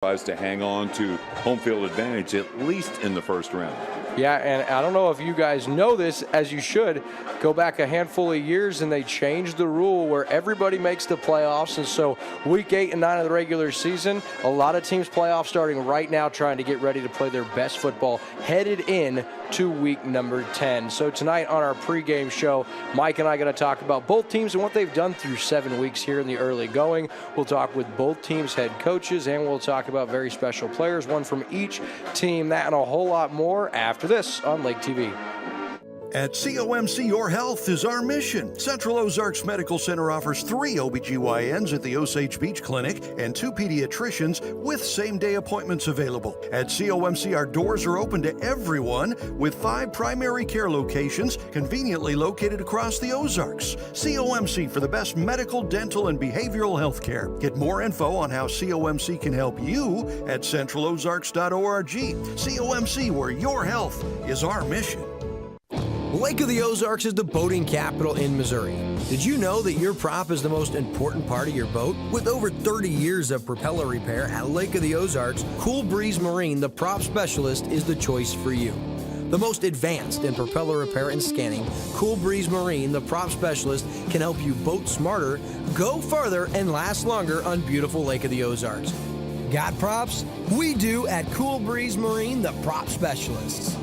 tries to hang on to home field advantage, at least in the first round. Yeah, and I don't know if you guys know this, as you should. Go back a handful of years and they changed the rule where everybody makes the playoffs. And so week 8 and 9 of the regular season, a lot of teams playoffs starting right now, trying to get ready to play their best football headed in to week number 10. So tonight on our pregame show, Mike and I are going to talk about both teams and what they've done through 7 weeks here in the early going. We'll talk with both teams' head coaches, and we'll talk about very special players, one from each team. That and a whole lot more after this on Lake TV. At COMC, your health is our mission. Central Ozarks Medical Center offers 3 OBGYNs at the Osage Beach Clinic and 2 pediatricians with same-day appointments available. At COMC, our doors are open to everyone with 5 primary care locations conveniently located across the Ozarks. COMC for the best medical, dental, and behavioral health care. Get more info on how COMC can help you at centralozarks.org. COMC, where your health is our mission. Lake of the Ozarks is the boating capital in Missouri. Did you know that your prop is the most important part of your boat? With over 30 years of propeller repair at Lake of the Ozarks, Cool Breeze Marine, the prop specialist, is the choice for you. The most advanced in propeller repair and scanning, Cool Breeze Marine, the prop specialist, can help you boat smarter, go farther, and last longer on beautiful Lake of the Ozarks. Got props? We do at Cool Breeze Marine, the prop specialists.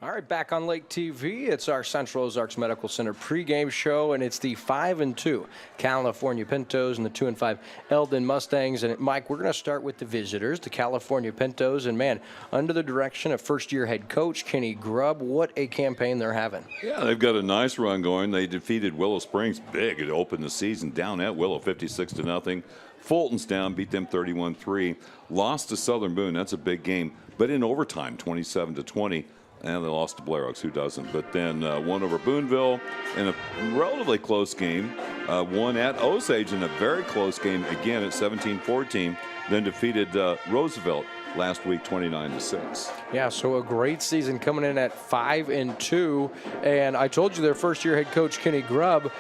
All right, back on Lake TV, it's our Central Ozarks Medical Center pregame show, and it's the 5-2 California Pintos and the 2-5 Eldon Mustangs. And Mike, we're going to start with the visitors, the California Pintos, and man, under the direction of first-year head coach Kenny Grubb, what a campaign they're having. Yeah, they've got a nice run going. They defeated Willow Springs big to open the season down at Willow, 56-0. Fulton's down, beat them 31-3. Lost to Southern Boone, that's a big game, but in overtime, 27-20. And they lost to Blair Oaks, who doesn't? But then won over Booneville in a relatively close game. Won at Osage in a very close game, again at 17-14. Then defeated Roosevelt last week, 29-6. Yeah, so a great season coming in at 5-2. And I told you their first-year head coach, Kenny Grubb,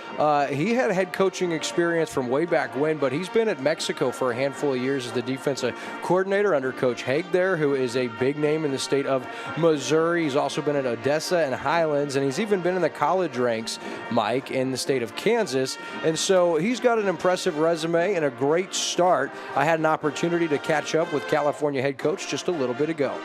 he had head coaching experience from way back when, but he's been at Mexico for a handful of years as the defensive coordinator under Coach Haig there, who is a big name in the state of Missouri. He's also been at Odessa and Highlands, and he's even been in the college ranks, Mike, in the state of Kansas. And so he's got an impressive resume and a great start. I had an opportunity to catch up with California head coach just a little bit ago.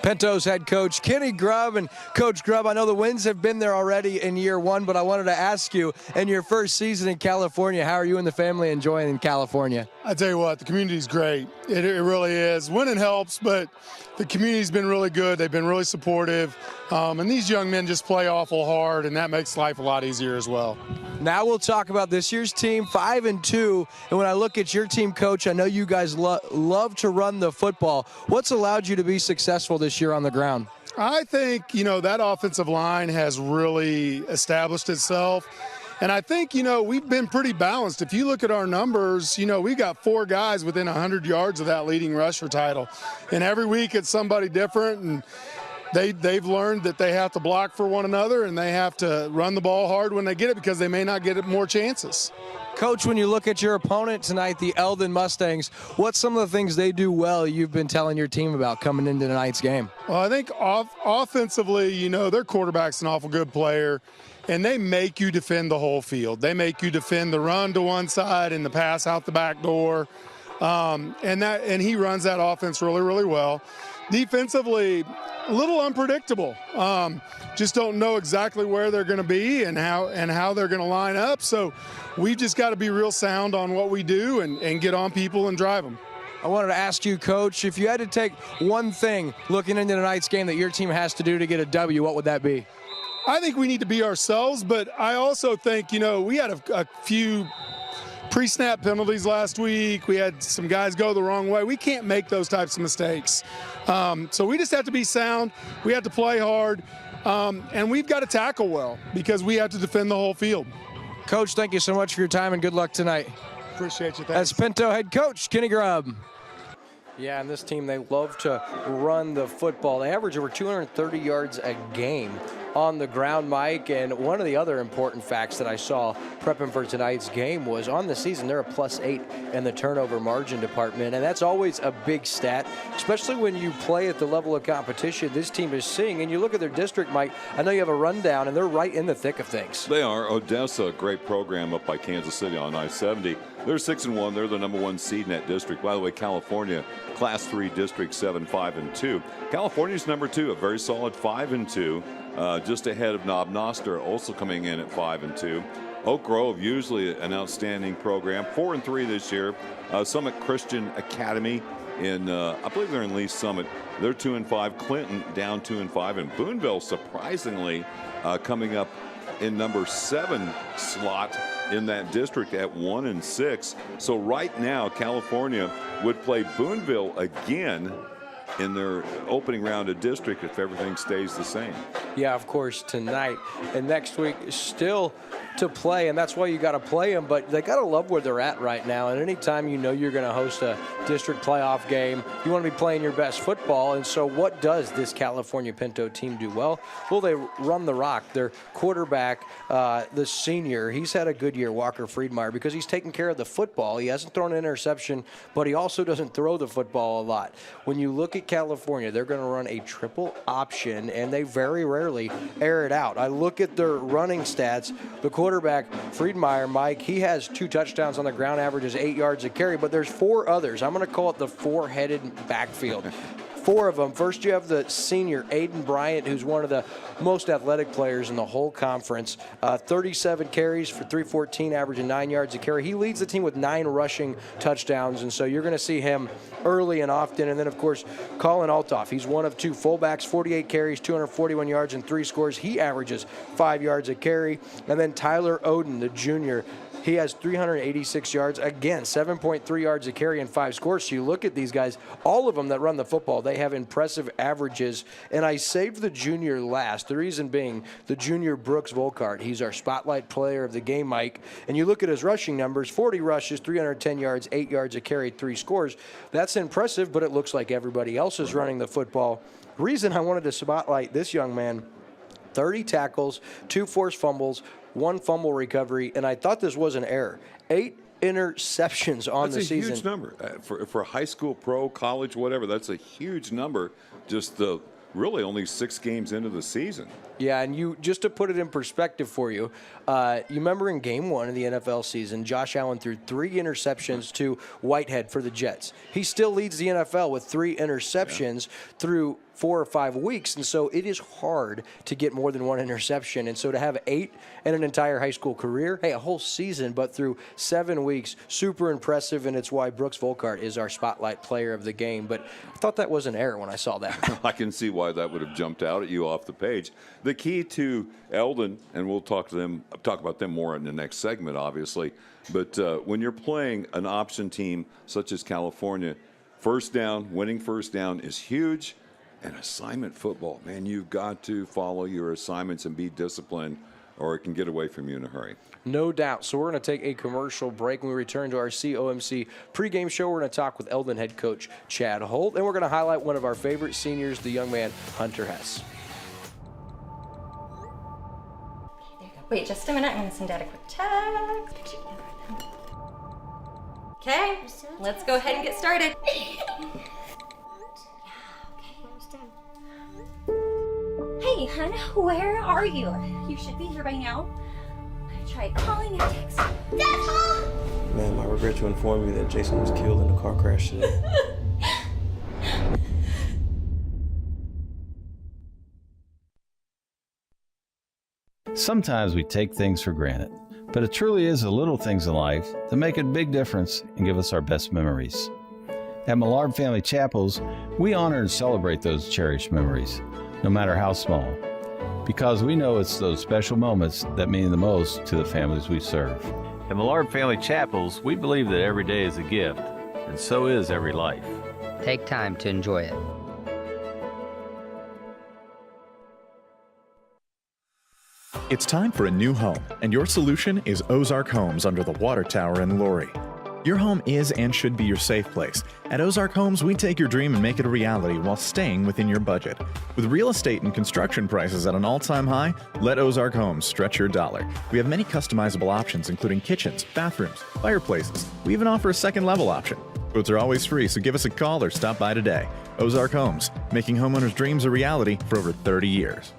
Pintos head coach Kenny Grubb. And Coach Grubb, I know the wins have been there already in year 1, but I wanted to ask you, in your first season in California, how are you and the family enjoying in California? I tell you what, the community's great. It really is. Winning helps, but the community's been really good. They've been really supportive. And these young men just play awful hard, and that makes life a lot easier as well. Now we'll talk about this year's team, 5-2. And when I look at your team, Coach, I know you guys love to run the football. What's allowed you to be successful this year on the ground? I think, that offensive line has really established itself. And I think, we've been pretty balanced. If you look at our numbers, we've got 4 guys within 100 yards of that leading rusher title. And every week it's somebody different, and they've learned that they have to block for one another and they have to run the ball hard when they get it because they may not get it more chances. Coach, when you look at your opponent tonight, the Eldon Mustangs, what's some of the things they do well you've been telling your team about coming into tonight's game? Well, I think offensively, their quarterback's an awful good player, and they make you defend the whole field. They make you defend the run to one side and the pass out the back door, and he runs that offense really, really well. Defensively, a little unpredictable. Just don't know exactly where they're going to be and how they're going to line up. So we've just got to be real sound on what we do and get on people and drive them. I wanted to ask you, Coach, if you had to take one thing looking into tonight's game that your team has to do to get a W, what would that be? I think we need to be ourselves, but I also think, we had a few pre-snap penalties last week. We had some guys go the wrong way. We can't make those types of mistakes. So we just have to be sound. We have to play hard. And we've got to tackle well because we have to defend the whole field. Coach, thank you so much for your time and good luck tonight. Appreciate you. Thanks. That's Pinto head coach Kenny Grubb. Yeah, and this team, they love to run the football. They average over 230 yards a game on the ground, Mike. And one of the other important facts that I saw prepping for tonight's game was on the season, they're a +8 in the turnover margin department. And that's always a big stat, especially when you play at the level of competition this team is seeing. And you look at their district, Mike, I know you have a rundown, and they're right in the thick of things. They are. Odessa, great program up by Kansas City on I-70. They're 6-1. They're the #1 seed in that district. By the way, California, Class 3 district, 7-5-2. California's #2, a very solid 5-2, just ahead of Knob Noster, also coming in at 5-2. Oak Grove, usually an outstanding program, 4-3 this year. Summit Christian Academy I believe they're in Lee Summit. They're 2-5. Clinton down 2-5, and Boonville surprisingly coming up in #7 slot in that district at 1-6. So right now, California would play Boonville again in their opening round of district if everything stays the same. Yeah, of course, tonight. And next week, still to play, and that's why you got to play them, but they got to love where they're at right now. And anytime you know you're going to host a district playoff game, you want to be playing your best football. And so what does this California Pinto team do well? Well, they run the rock. Their quarterback, the senior, he's had a good year, Walker Friedmeier, because he's taking care of the football. He hasn't thrown an interception, but he also doesn't throw the football a lot. When you look at California, they're going to run a triple option, and they very rarely air it out. I look at their running stats. The quarterback, Friedmeier, Mike, he has 2 touchdowns on the ground, averages 8 yards a carry, but there's 4 others. I'm going to call it the 4-headed backfield. 4 of them. First, you have the senior, Aiden Bryant, who's one of the most athletic players in the whole conference. 37 carries for 314, averaging 9 yards a carry. He leads the team with 9 rushing touchdowns, and so you're going to see him early and often. And then, of course, Colin Altoff. He's one of 2 fullbacks, 48 carries, 241 yards, and 3 scores. He averages 5 yards a carry. And then Tyler Oden, the junior, he has 386 yards, again, 7.3 yards a carry and 5 scores. So you look at these guys, all of them that run the football, they have impressive averages. And I saved the junior last. The reason being the junior Brooks Volkart. He's our spotlight player of the game, Mike. And you look at his rushing numbers, 40 rushes, 310 yards, 8 yards a carry, 3 scores. That's impressive, but it looks like everybody else is running the football. The reason I wanted to spotlight this young man, 30 tackles, 2 forced fumbles, 1 fumble recovery, and I thought this was an error. 8 interceptions on the season. That's a huge number. For high school, pro, college, whatever, that's a huge number. Just really only 6 games into the season. Yeah, and you just to put it in perspective for you, you remember in game 1 of the NFL season, Josh Allen threw 3 interceptions to Whitehead for the Jets. He still leads the NFL with 3 interceptions through 4 or 5 weeks, and so it is hard to get more than 1 interception. And so to have 8 in an entire high school career, hey, a whole season, but through 7 weeks, super impressive, and it's why Brooks Volkart is our spotlight player of the game. But I thought that was an error when I saw that. I can see why that would have jumped out at you off the page. The key to Eldon, and we'll talk about them more in the next segment, obviously, but when you're playing an option team such as California, winning first down is huge. And assignment football, man, you've got to follow your assignments and be disciplined, or it can get away from you in a hurry. No doubt. So we're going to take a commercial break. When we return to our COMC pregame show, we're going to talk with Eldon head coach Chad Holt, and we're going to highlight one of our favorite seniors, the young man Hunter Hess. Wait just a minute. I'm going to send Dad a quick text. Okay, let's go ahead and get started. Hey, hun, where are you? You should be here by now. I tried calling and texting. Dad's home! Ma'am, I regret to inform you that Jason was killed in a car crash today. Sometimes we take things for granted, but it truly is the little things in life that make a big difference and give us our best memories. At Millard Family Chapels, we honor and celebrate those cherished memories, no matter how small, because we know it's those special moments that mean the most to the families we serve. At Millard Family Chapels, we believe that every day is a gift, and so is every life. Take time to enjoy it. It's time for a new home, and your solution is Ozark Homes under the water tower in Lori. Your home is and should be your safe place. At Ozark Homes, we take your dream and make it a reality while staying within your budget. With real estate and construction prices at an all-time high, let Ozark Homes stretch your dollar. We have many customizable options, including kitchens, bathrooms, fireplaces. We even offer a second-level option. Quotes are always free, so give us a call or stop by today. Ozark Homes, making homeowners' dreams a reality for over 30 years.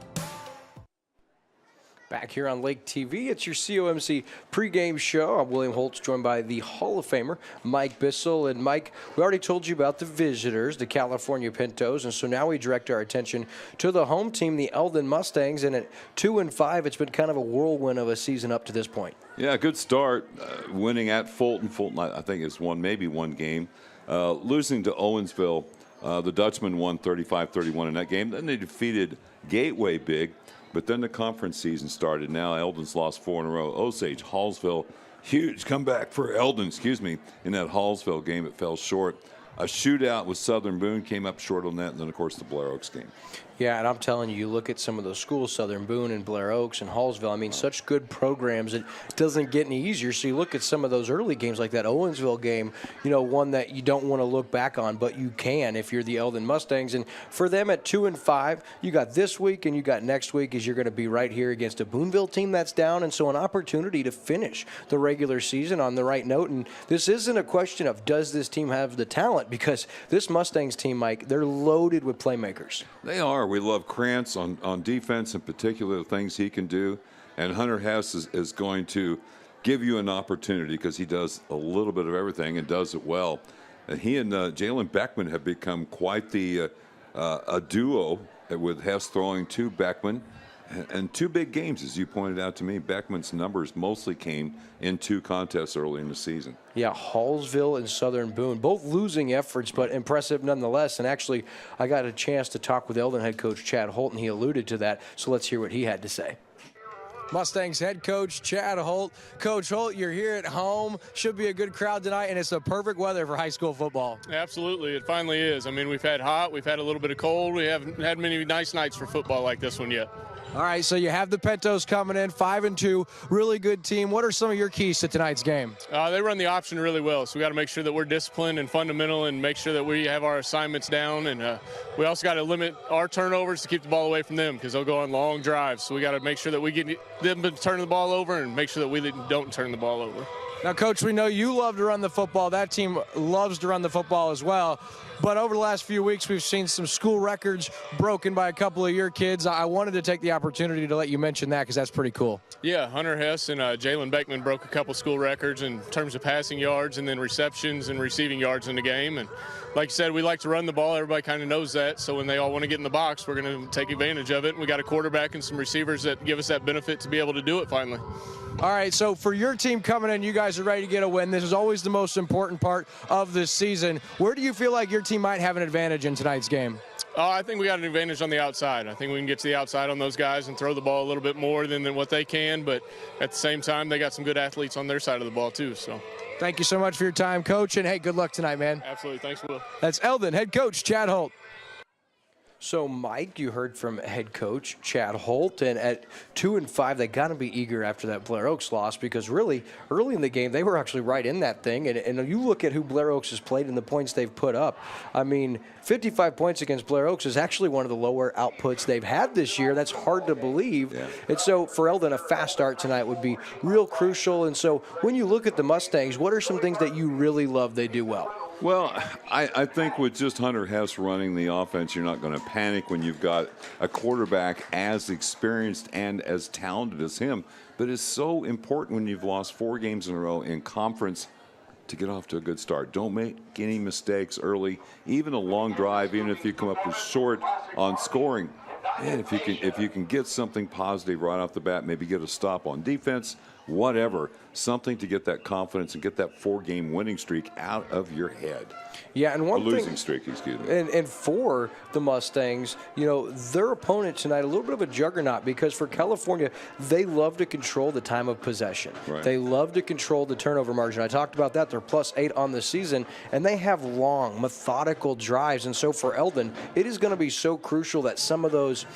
Back here on Lake TV, it's your COMC pregame show. I'm William Holtz, joined by the Hall of Famer, Mike Bissell. And Mike, we already told you about the visitors, the California Pintos, and so now we direct our attention to the home team, the Eldon Mustangs. And at 2-5, it's been kind of a whirlwind of a season up to this point. Yeah, good start, winning at Fulton. Fulton, I think, has won maybe one game. Losing to Owensville, the Dutchman won 35-31 in that game. Then they defeated Gateway big. But then the conference season started. Now Eldon's lost 4 in a row. Osage, Hallsville, huge comeback for Eldon, in that Hallsville game. It fell short. A shootout with Southern Boone came up short on that. And then, of course, the Blair Oaks game. Yeah, and I'm telling you, you look at some of those schools, Southern Boone and Blair Oaks and Hallsville, I mean, such good programs. It doesn't get any easier. So you look at some of those early games like that Owensville game, one that you don't want to look back on, but you can if you're the Eldon Mustangs. And for them at 2-5, you got this week and you got next week as you're going to be right here against a Booneville team that's down. And so an opportunity to finish the regular season on the right note. And this isn't a question of does this team have the talent, because this Mustangs team, Mike, they're loaded with playmakers. They are. We love Krantz on defense, in particular, the things he can do. And Hunter Hess is going to give you an opportunity because he does a little bit of everything and does it well. And he and Jalen Beckman have become quite the a duo, with Hess throwing to Beckman. And 2 big games, as you pointed out to me. Beckman's numbers mostly came in 2 contests early in the season. Yeah, Hallsville and Southern Boone, both losing efforts, but impressive nonetheless. And actually, I got a chance to talk with Eldon head coach Chad Holt, and he alluded to that. So let's hear what he had to say. Mustangs head coach Chad Holt. Coach Holt, you're here at home. Should be a good crowd tonight, and it's the perfect weather for high school football. Absolutely, it finally is. I mean, we've had hot, we've had a little bit of cold. We haven't had many nice nights for football like this one yet. All right, so you have the Pintos coming in, 5-2, really good team. What are some of your keys to tonight's game? They run the option really well, so we got to make sure that we're disciplined and fundamental and make sure that we have our assignments down. And we also got to limit our turnovers to keep the ball away from them because they'll go on long drives. So we got to make sure that we get them to turn the ball over and make sure that we don't turn the ball over. Now, Coach, we know you love to run the football. That team loves to run the football as well. But over the last few weeks, we've seen some school records broken by a couple of your kids. I wanted to take the opportunity to let you mention that because that's pretty cool. Yeah, Hunter Hess and Jalen Beckman broke a couple school records in terms of passing yards and then receptions and receiving yards in the game. And like you said, we like to run the ball. Everybody kind of knows that. So when they all want to get in the box, we're going to take advantage of it. And we got a quarterback and some receivers that give us that benefit to be able to do it finally. All right, so for your team coming in, you guys are ready to get a win. This is always the most important part of this season. Where do you feel like your team might have an advantage in tonight's game? I think we got an advantage on the outside. I think we can get to the outside on those guys and throw the ball a little bit more than what they can. But at the same time, they got some good athletes on their side of the ball, too. So, thank you so much for your time, Coach. And, hey, good luck tonight, man. Absolutely. Thanks, Will. That's Eldon head coach Chad Holt. So, Mike, you heard from head coach Chad Holt, and at 2-5, they got to be eager after that Blair Oaks loss because really, early in the game, they were actually right in that thing. And you look at who Blair Oaks has played and the points they've put up. I mean, 55 points against Blair Oaks is actually one of the lower outputs they've had this year. That's hard to believe. Yeah. And so, for Eldon, a fast start tonight would be real crucial. And so, when you look at the Mustangs, what are some things that you really love they do well? Well, I think with just Hunter Hess running the offense, you're not going to panic when you've got a quarterback as experienced and as talented as him. But it's so important when you've lost 4 games in a row in conference to get off to a good start. Don't make any mistakes early. Even a long drive, even if you come up with short on scoring, man, if you can get something positive right off the bat, maybe get a stop on defense, whatever, something to get that confidence and get that 4-game winning streak out of your head. Yeah, and one losing streak, excuse me. And for the Mustangs, their opponent tonight, a little bit of a juggernaut because for California, they love to control the time of possession. Right. They love to control the turnover margin. I talked about that. They're +8 on the season, and they have long, methodical drives. And so for Eldon, it is going to be so crucial that some of those,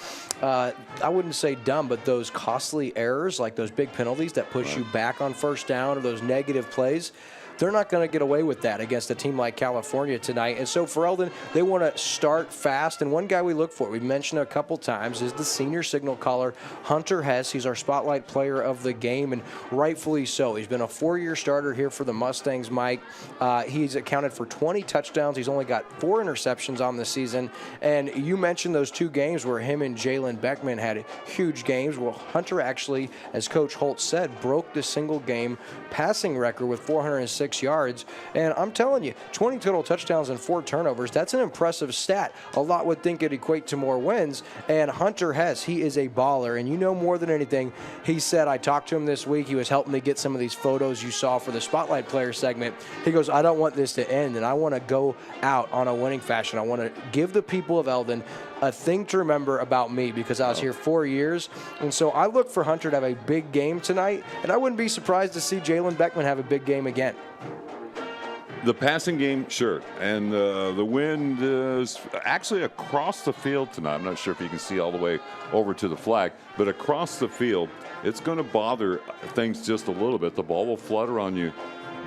I wouldn't say dumb, but those costly errors, like those big penalties that push you back on first down or those negative plays, they're not going to get away with that against a team like California tonight. And so for Eldon, they want to start fast. And one guy we look for, we've mentioned a couple times, is the senior signal caller, Hunter Hess. He's our spotlight player of the game, and rightfully so. He's been a 4-year starter here for the Mustangs, Mike. He's accounted for 20 touchdowns. He's only got 4 interceptions on the season. And you mentioned those 2 games where him and Jalen Beckman had huge games. Well, Hunter actually, as Coach Holt said, broke the single-game passing record with 406 yards. And I'm telling you, 20 total touchdowns and 4 turnovers, that's an impressive stat. A lot would think it'd equate to more wins. And Hunter Hess, he is a baller. And you know, more than anything, he said, I talked to him this week. He was helping me get some of these photos you saw for the Spotlight Player segment. He goes, I don't want this to end, and I want to go out on a winning fashion. I want to give the people of Eldon a thing to remember about me, because I was here 4 years. And so I look for Hunter to have a big game tonight, and I wouldn't be surprised to see Jalen Beckman have a big game again. The passing game, sure. And the wind is actually across the field tonight. I'm not sure if you can see all the way over to the flag, but across the field, it's going to bother things just a little bit. The ball will flutter on you.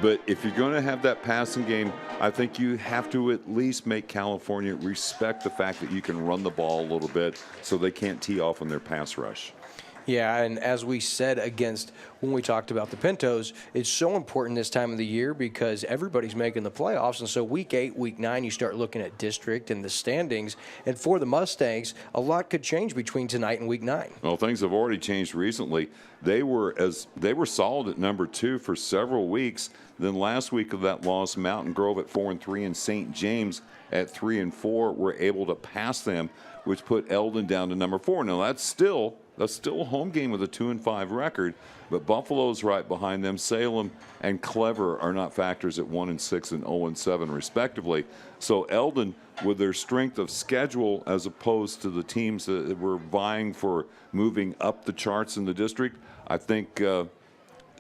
But if you're going to have that passing game, I think you have to at least make California respect the fact that you can run the ball a little bit so they can't tee off on their pass rush. Yeah, and as we said when we talked about the Pintos, it's so important this time of the year because everybody's making the playoffs. And so week 8, week 9, you start looking at district and the standings. And for the Mustangs, a lot could change between tonight and week 9. Well, things have already changed recently. They were solid at number 2 for several weeks. Then last week of that loss, Mountain Grove at 4-3 and St. James at 3-4 were able to pass them, which put Eldon down to number 4. Now that's still a home game with a 2-5 record, but Buffalo's right behind them. Salem and Clever are not factors at 1-6 and 0-7 respectively. So Eldon, with their strength of schedule as opposed to the teams that were vying for moving up the charts in the district, I think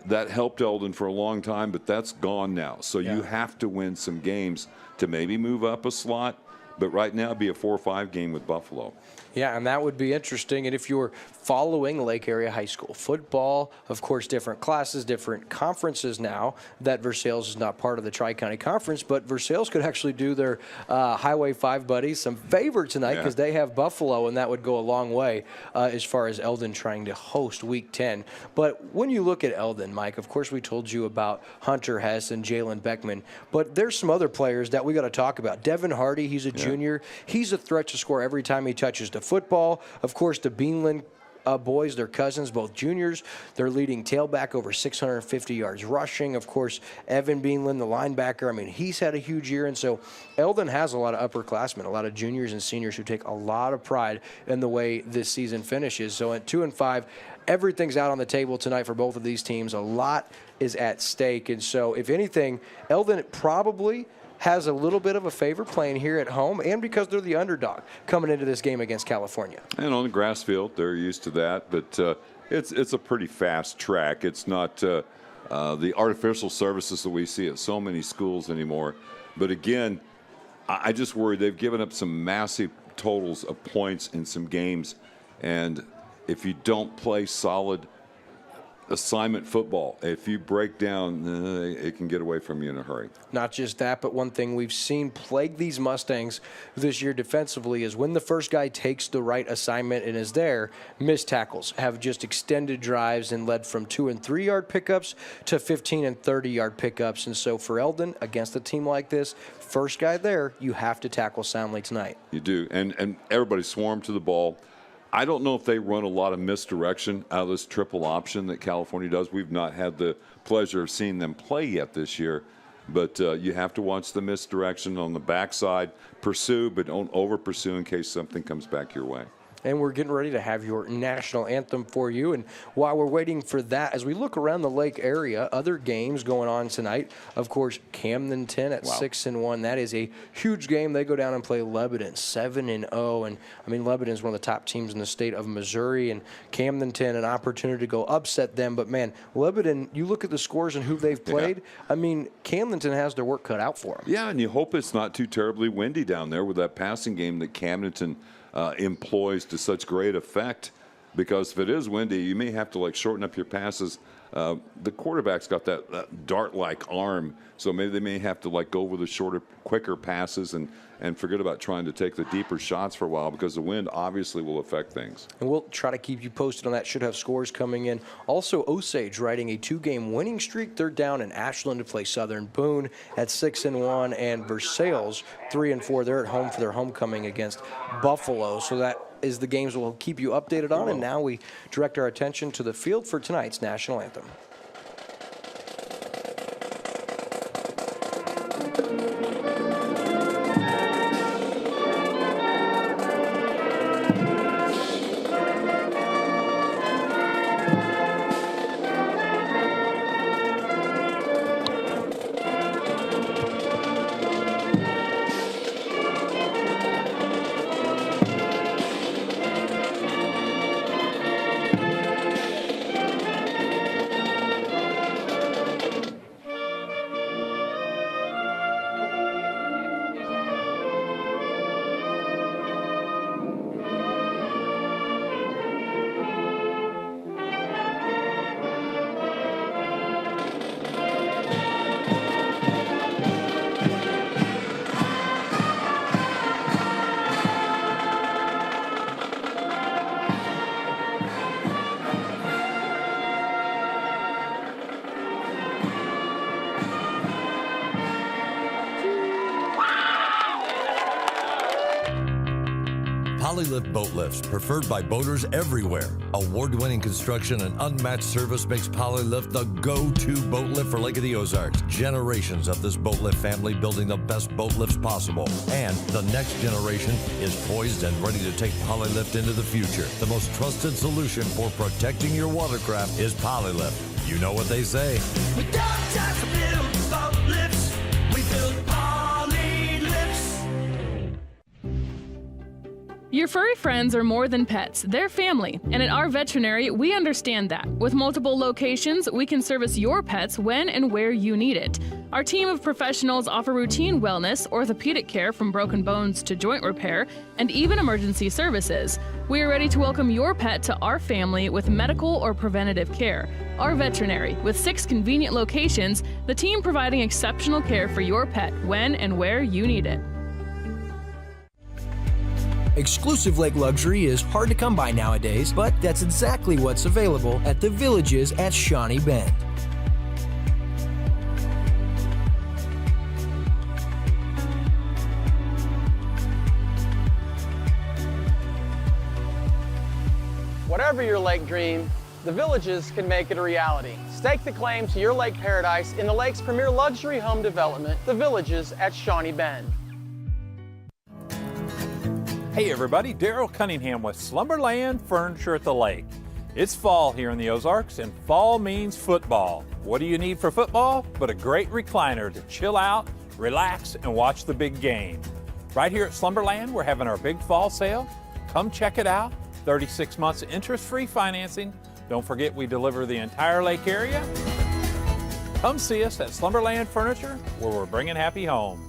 that helped Eldon for a long time, but that's gone now. So you have to win some games to maybe move up a slot. But right now, it'd be a 4-5 game with Buffalo. Yeah, and that would be interesting. And if you're following Lake Area High School football, of course, different classes, different conferences now, that Versailles is not part of the Tri-County Conference, but Versailles could actually do their Highway 5 buddies some favor tonight because they have Buffalo, and that would go a long way as far as Eldon trying to host Week 10. But when you look at Eldon, Mike, of course, we told you about Hunter Hess and Jalen Beckman, but there's some other players that we got to talk about. Devin Hardy, he's a junior. He's a threat to score every time he touches the football. Of course, the Beanland boys, their cousins, both juniors. They're leading tailback over 650 yards rushing. Of course, Evan Beanland, the linebacker, I mean, he's had a huge year. And so Eldon has a lot of upperclassmen, a lot of juniors and seniors who take a lot of pride in the way this season finishes. So at 2-5, everything's out on the table tonight for both of these teams. A lot is at stake. And so if anything, Eldon probably has a little bit of a favor playing here at home, and because they're the underdog coming into this game against California. And on the grass field, they're used to that, but it's a pretty fast track. It's not the artificial surfaces that we see at so many schools anymore. But again, I just worry they've given up some massive totals of points in some games, and if you don't play solid assignment football, if you break down, it can get away from you in a hurry. Not just that, but one thing we've seen plague these Mustangs this year defensively is when the first guy takes the right assignment and is there, missed tackles have just extended drives and led from 2- and 3-yard pickups to 15- and 30-yard pickups. And so for Eldon, against a team like this, first guy there, you have to tackle soundly tonight. You do, and everybody swarmed to the ball. I don't know if they run a lot of misdirection out of this triple option that California does. We've not had the pleasure of seeing them play yet this year, but you have to watch the misdirection on the backside. Pursue, but don't over-pursue in case something comes back your way. And we're getting ready to have your national anthem for you. And while we're waiting for that, as we look around the Lake area, other games going on tonight. Of course, Camdenton at 6-1. That is a huge game. They go down and play Lebanon 7-0. And I mean, Lebanon's one of the top teams in the state of Missouri. And Camdenton, an opportunity to go upset them. But man, Lebanon, you look at the scores and who they've played. I mean, Camdenton has their work cut out for them. Yeah, and you hope it's not too terribly windy down there with that passing game that Camdenton employs to such great effect, because if it is windy, you may have to shorten up your passes the quarterback's got that dart-like arm, so maybe they may have to go over the shorter, quicker passes and forget about trying to take the deeper shots for a while, because the wind obviously will affect things. And we'll try to keep you posted on that. Should have scores coming in. Also, Osage riding a 2-game winning streak. They're down in Ashland to play Southern Boone at 6-1, and Versailles 3-4. They're at home for their homecoming against Buffalo. So that is the games we'll keep you updated on. And now we direct our attention to the field for tonight's national anthem. Polylift boat lifts, preferred by boaters everywhere. Award-winning construction and unmatched service makes Polylift the go-to boat lift for Lake of the Ozarks. Generations of this boat lift family building the best boat lifts possible. And the next generation is poised and ready to take Polylift into the future. The most trusted solution for protecting your watercraft is Polylift. You know what they say. We don't just build boat lifts, we build Poly lifts. Your furry friends are more than pets, they're family. And at our veterinary, we understand that. With multiple locations, we can service your pets when and where you need it. Our team of professionals offer routine wellness, orthopedic care from broken bones to joint repair, and even emergency services. We are ready to welcome your pet to our family with medical or preventative care. Our veterinary, with 6 convenient locations, the team providing exceptional care for your pet when and where you need it. Exclusive lake luxury is hard to come by nowadays, but that's exactly what's available at the Villages at Shawnee Bend. Whatever your lake dream, the Villages can make it a reality. Stake the claim to your lake paradise in the lake's premier luxury home development, the Villages at Shawnee Bend. Hey everybody, Daryl Cunningham with Slumberland Furniture at the Lake. It's fall here in the Ozarks, and fall means football. What do you need for football but a great recliner to chill out, relax, and watch the big game? Right here at Slumberland, we're having our big fall sale. Come check it out. 36 months interest-free financing. Don't forget we deliver the entire lake area. Come see us at Slumberland Furniture, where we're bringing happy home.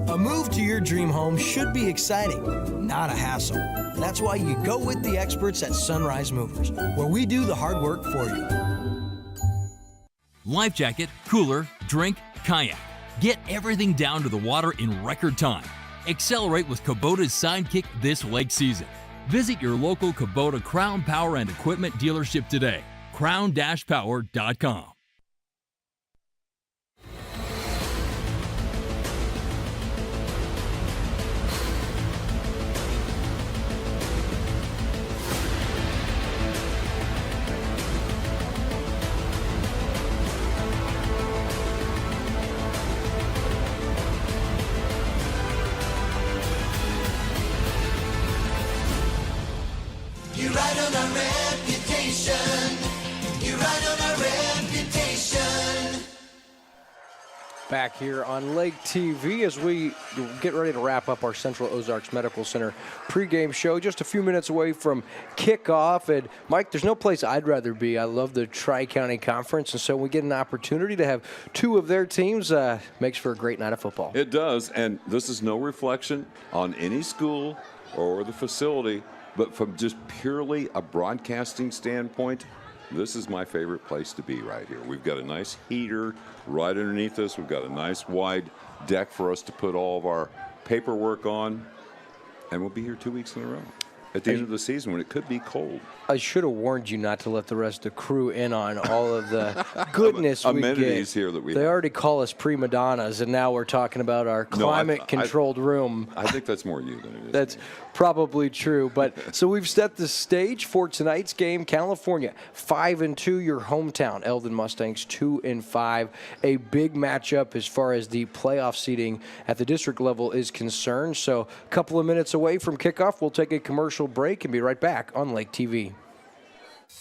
A move to your dream home should be exciting, not a hassle. That's why you go with the experts at Sunrise Movers, where we do the hard work for you. Life jacket, cooler, drink, kayak. Get everything down to the water in record time. Accelerate with Kubota's Sidekick this lake season. Visit your local Kubota Crown Power and Equipment dealership today. crown-power.com. You ride on our reputation. You ride on our reputation. Back here on Lake TV as we get ready to wrap up our Central Ozarks Medical Center pregame show. Just a few minutes away from kickoff. And Mike, there's no place I'd rather be. I love the Tri-County Conference, and so we get an opportunity to have 2 of their teams. Makes for a great night of football. It does, and this is no reflection on any school or the facility. But from just purely a broadcasting standpoint, this is my favorite place to be right here. We've got a nice heater right underneath us. We've got a nice wide deck for us to put all of our paperwork on. And we'll be here 2 weeks in a row at the end of the season when it could be cold. I should have warned you not to let the rest of the crew in on all of the goodness we amenities get. here that we They have. already call us prima donnas, and now we're talking about our climate-controlled room. I think that's more you than it is. That's probably true. But so we've set the stage for tonight's game. California 5-2, your hometown. Eldon Mustangs 2-5. A big matchup as far as the playoff seeding at the district level is concerned. So a couple of minutes away from kickoff, we'll take a commercial break and be right back on Lake TV.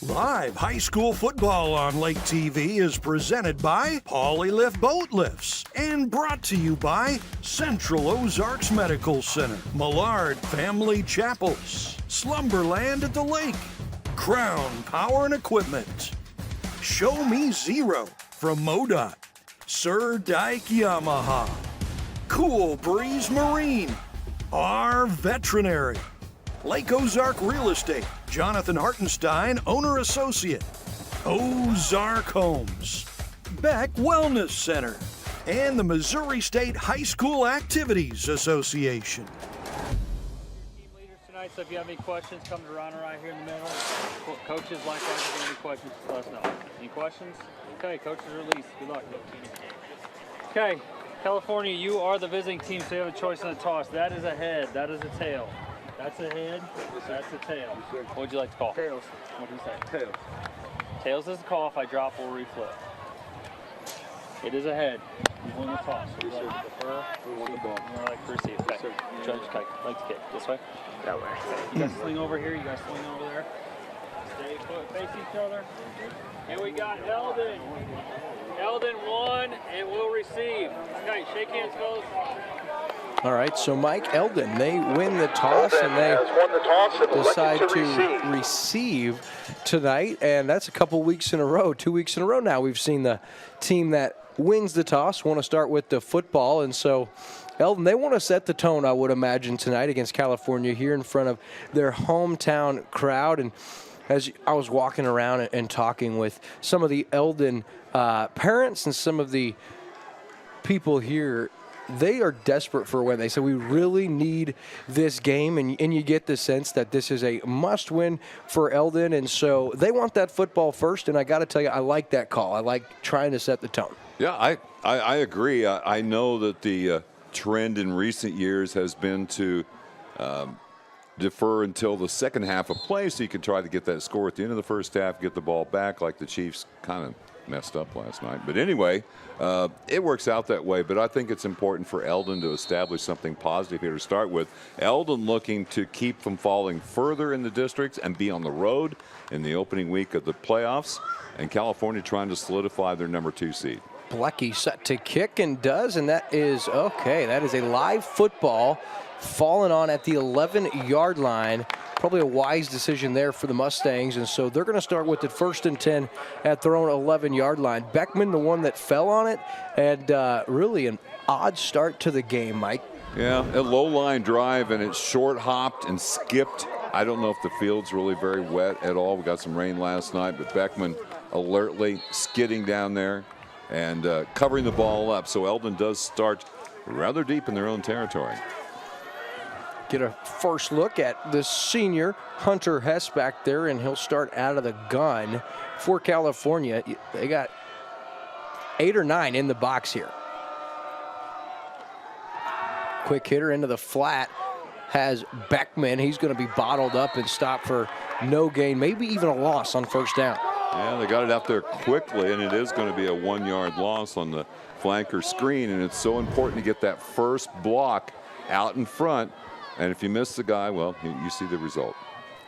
Live high school football on Lake TV is presented by Polylift Boat Lifts and brought to you by Central Ozarks Medical Center, Millard Family Chapels, Slumberland at the Lake, Crown Power and Equipment, Show Me Zero from MoDOT, Sir Dyke Yamaha, Cool Breeze Marine, our Veterinary, Lake Ozark Real Estate, Jonathan Hartenstein, Owner Associate, Ozark Homes, Beck Wellness Center, and the Missouri State High School Activities Association. Team leaders tonight, so if you have any questions, come to Ron right here in the middle. Coaches, likewise, if you have any questions, let us know. Any questions? Okay, coaches released. Good luck. Okay, California, you are the visiting team, so you have a choice in the toss. That is a head, that is a tail. That's a head, that's a tail. What would you like to call? Tails. What do you say? Tails. Tails is the call. If I drop, we'll reflip. It is a head. You won the toss. Would you like to defer? We want the ball. You like to receive. Okay. Judge, like to kick. This way? That way. You guys swing over here. You guys swing over there. Stay put, face each other. And we got Eldon. Eldon won and will receive. Okay, shake hands, fellas. All right, so Mike, Eldon, they win the toss and they decide to receive tonight, and that's a couple weeks in a row, 2 weeks in a row now. We've seen the team that wins the toss want to start with the football, and so Eldon, they want to set the tone, I would imagine, tonight against California here in front of their hometown crowd. And as I was walking around and talking with some of the Eldon parents and some of the people here, they are desperate for a win. They said, we really need this game, and you get the sense that this is a must-win for Eldon, and so they want that football first, and I got to tell you, I like that call. I like trying to set the tone. Yeah, I agree. I know that the trend in recent years has been to defer until the second half of play so you can try to get that score at the end of the first half, get the ball back like the Chiefs kind of messed up last night. But anyway, it works out that way. But I think it's important for Eldon to establish something positive here to start with. Eldon looking to keep from falling further in the districts and be on the road in the opening week of the playoffs. And California trying to solidify their number 2 seed. Blecky set to kick and does, and that is okay. That is a live football falling on at the 11-yard line. Probably a wise decision there for the Mustangs, and so they're going to start with it 1st and 10 at their own 11-yard line. Beckman, the one that fell on it, and really an odd start to the game, Mike. Yeah, a low-line drive, and it's short-hopped and skipped. I don't know if the field's really very wet at all. We got some rain last night, but Beckman alertly skidding down there and covering the ball up. So Eldon does start rather deep in their own territory. Get a first look at the senior Hunter Hess back there, and he'll start out of the gun for California. They got 8 or 9 in the box here. Quick hitter into the flat has Beckman. He's going to be bottled up and stopped for no gain, maybe even a loss on 1st down. Yeah, they got it out there quickly, and it is going to be a 1-yard loss on the flanker screen, and it's so important to get that first block out in front. And if you miss the guy, well, you see the result.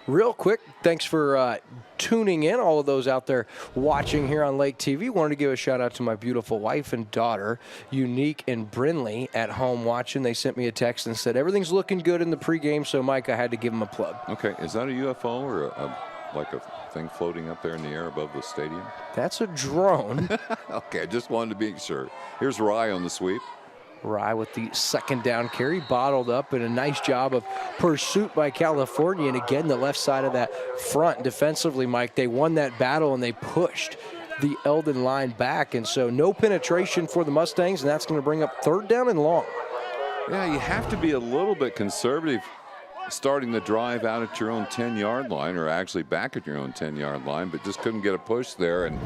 Real quick, thanks for tuning in, all of those out there watching here on Lake TV. Wanted to give a shout out to my beautiful wife and daughter, Unique and Brinley, at home watching. They sent me a text and said everything's looking good in the pregame, so Mike, I had to give them a plug. Okay, is that a UFO or like a thing floating up there in the air above the stadium? That's a drone. Okay, I just wanted to be sure. Here's Rye on the sweep. Rye with the second down carry, bottled up, and a nice job of pursuit by California. And again, the left side of that front defensively, Mike, they won that battle and they pushed the Eldon line back. And so no penetration for the Mustangs, and that's going to bring up 3rd down and long. Yeah, you have to be a little bit conservative starting the drive out at your own 10-yard line, or actually back at your own 10-yard line, but just couldn't get a push there. And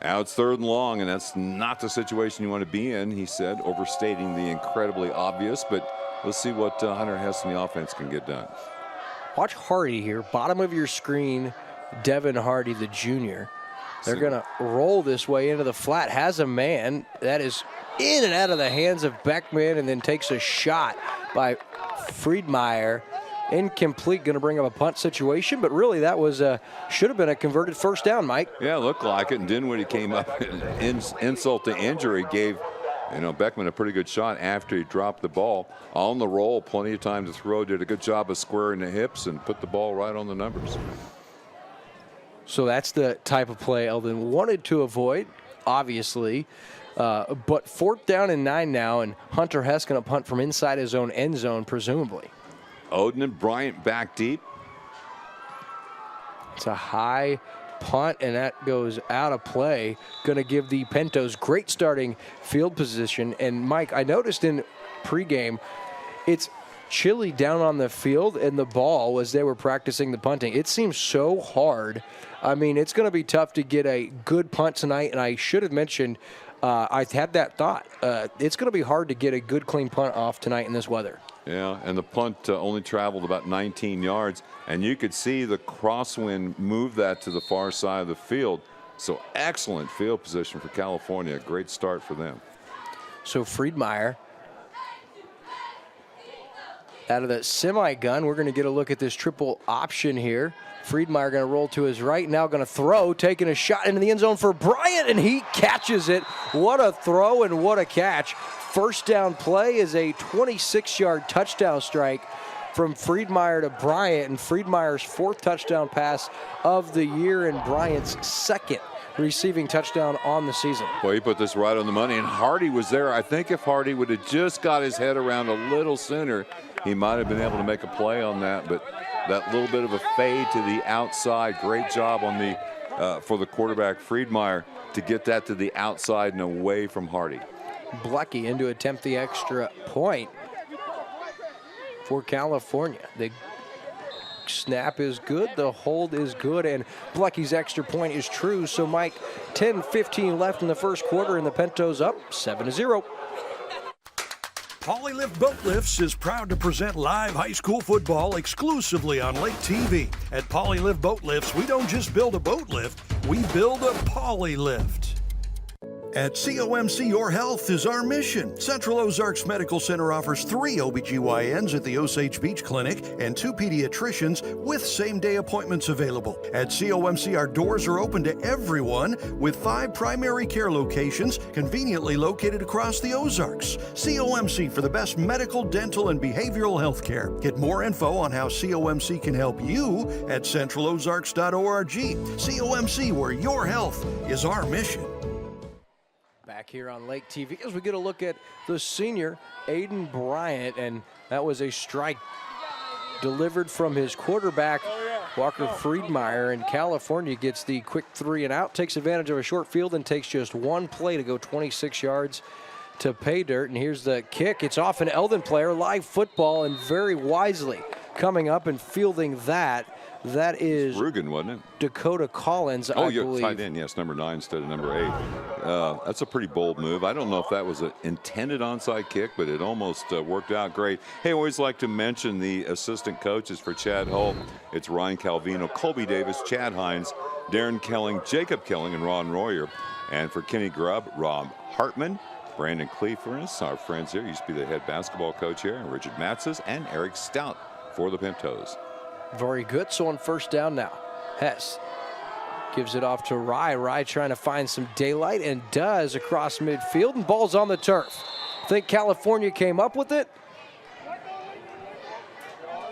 now it's 3rd and long, and that's not the situation you want to be in, he said, overstating the incredibly obvious. But let's see what Hunter Hess and the offense can get done. Watch Hardy here, bottom of your screen, Devin Hardy, the junior. They're going to roll this way into the flat, has a man that is in and out of the hands of Beckman, and then takes a shot by Friedmeier. Incomplete, going to bring up a punt situation, but really that was should have been a converted 1st down, Mike. Yeah, looked like it, and Dinwiddie came up and insult to injury, gave Beckman a pretty good shot after he dropped the ball. On the roll, plenty of time to throw, did a good job of squaring the hips and put the ball right on the numbers. So that's the type of play Eldon wanted to avoid, obviously. But 4th down and 9 now, and Hunter Hess going to punt from inside his own end zone, presumably. Oden and Bryant back deep. It's a high punt, and that goes out of play. Going to give the Pentos great starting field position. And, Mike, I noticed in pregame, it's chilly down on the field, and the ball, as they were practicing the punting, it seems so hard. I mean, it's going to be tough to get a good punt tonight, and I should have mentioned, I had that thought. It's going to be hard to get a good, clean punt off tonight in this weather. Yeah, and the punt only traveled about 19 yards, and you could see the crosswind move that to the far side of the field. So excellent field position for California. Great start for them. So Friedmeier out of the semi-gun. We're going to get a look at this triple option here. Friedmeier going to roll to his right, now going to throw, taking a shot into the end zone for Bryant, and he catches it. What a throw and what a catch. 1st down play is a 26-yard touchdown strike from Friedmeier to Bryant, and Friedmeier's 4th touchdown pass of the year and Bryant's 2nd receiving touchdown on the season. Well, he put this right on the money, and Hardy was there. I think if Hardy would have just got his head around a little sooner, he might have been able to make a play on that, but that little bit of a fade to the outside, great job on the for the quarterback Friedmeier to get that to the outside and away from Hardy. Blecky in to attempt the extra point for California. The snap is good, the hold is good, and Blecky's extra point is true. So, Mike, 10-15 left in the 1st quarter, and the Pentos up 7-0. Polylift Boat Lifts is proud to present live high school football exclusively on Lake TV. At Polylift Boat Lifts, we don't just build a boat lift, we build a Polylift. At COMC, your health is our mission. Central Ozarks Medical Center offers 3 OBGYNs at the Osage Beach Clinic and 2 pediatricians with same-day appointments available. At COMC, our doors are open to everyone with 5 primary care locations conveniently located across the Ozarks. COMC for the best medical, dental, and behavioral health care. Get more info on how COMC can help you at centralozarks.org. COMC, where your health is our mission. Back here on Lake TV as we get a look at the senior, Aiden Bryant, and that was a strike delivered from his quarterback, Walker Friedmeier, and California gets the quick 3 and out, takes advantage of a short field and takes just one play to go 26 yards to pay dirt. And here's the kick. It's off an Eldon player, live football, and very wisely coming up and fielding that. That is Rugen, wasn't it? Dakota Collins, I you're believe. tight end, yes, number 9 instead of number 8. That's a pretty bold move. I don't know if that was an intended onside kick, but it almost worked out great. Hey, I always like to mention the assistant coaches for Chad Hull. It's Ryan Calvino, Colby Davis, Chad Hines, Darren Kelling, Jacob Kelling, and Ron Royer. And for Kenny Grubb, Rob Hartman, Brandon Cleafernis, our friends here, used to be the head basketball coach here, and Richard Matzes, and Eric Stout for the Pentos. Very good. So on 1st down now, Hess gives it off to Rye. Rye trying to find some daylight and does across midfield, and ball's on the turf. Think California came up with it?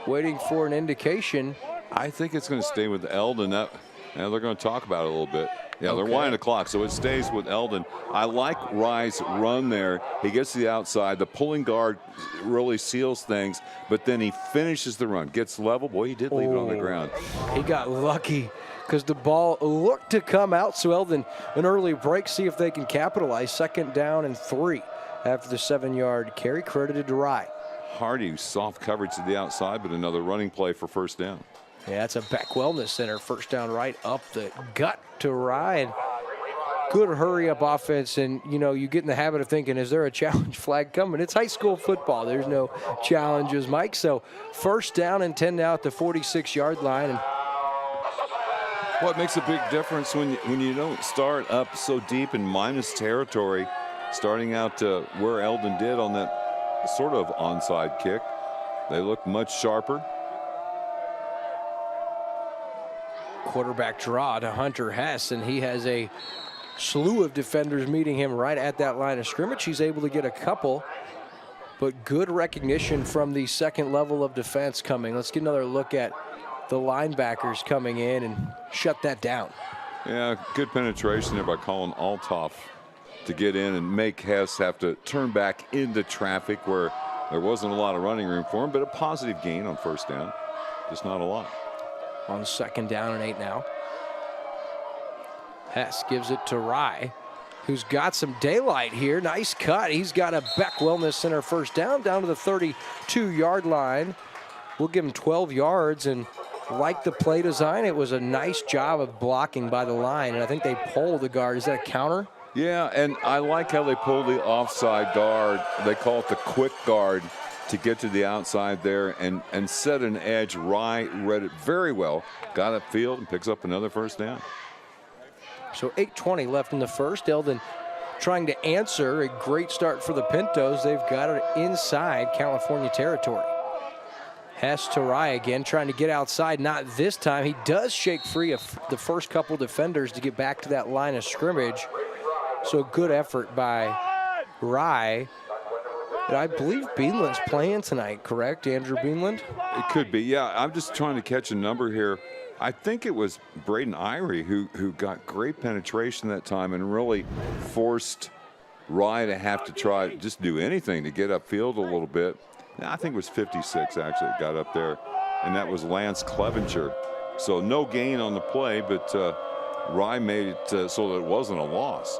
Waiting for an indication. I think it's going to stay with Eldon. Now they're going to talk about it a little bit. Yeah, they're winding the clock, so it stays with Eldon. I like Rye's run there. He gets to the outside. The pulling guard really seals things, but then he finishes the run, gets level. Boy, he did leave it on the ground. He got lucky because the ball looked to come out, so Eldon an early break, see if they can capitalize. 2nd down and 3 after the 7-yard carry, credited to Rye. Hardy, soft coverage to the outside, but another running play for first down. Yeah, that's a Beck Wellness Center. First down right up the gut to Rye. And good hurry-up offense. And, you know, you get in the habit of thinking, is there a challenge flag coming? It's high school football. There's no challenges, Mike. So first down and 10 now at the 46-yard line. And what makes a big difference when you don't start up so deep in minus territory, starting out where Eldon did on that sort of onside kick. They look much sharper. Quarterback draw to Hunter Hess, and he has a slew of defenders meeting him right at that line of scrimmage. He's able to get a couple, but good recognition from the second level of defense coming. Let's get another look at the linebackers coming in and shut that down. Yeah, good penetration there by Colin Altoff to get in and make Hess have to turn back into traffic where there wasn't a lot of running room for him, but a positive gain on first down. Just not a lot. On 2nd down and 8 now. Hess gives it to Rye, who's got some daylight here. Nice cut. He's got a Beck Wellness Center first down to the 32-yard line. We'll give him 12 yards, and like the play design, it was a nice job of blocking by the line, and I think they pulled the guard. Is that a counter? Yeah, and I like how they pull the offside guard. They call it the quick guard to get to the outside there and set an edge. Rye read it very well, got upfield and picks up another first down. So 8:20 left in the first. Eldon trying to answer. A great start for the Pintos. They've got it inside California territory. Hess to Rye again, trying to get outside. Not this time. He does shake free of the first couple defenders to get back to that line of scrimmage. So good effort by Rye. And I believe Beanland's playing tonight, correct? Andrew Beanland? It could be, yeah. I'm just trying to catch a number here. I think it was Braden Irie who got great penetration that time and really forced Rye to have to try just do anything to get upfield a little bit. Now, I think it was 56 actually that got up there, and that was Lance Clevenger. So no gain on the play, but Rye made it so that it wasn't a loss.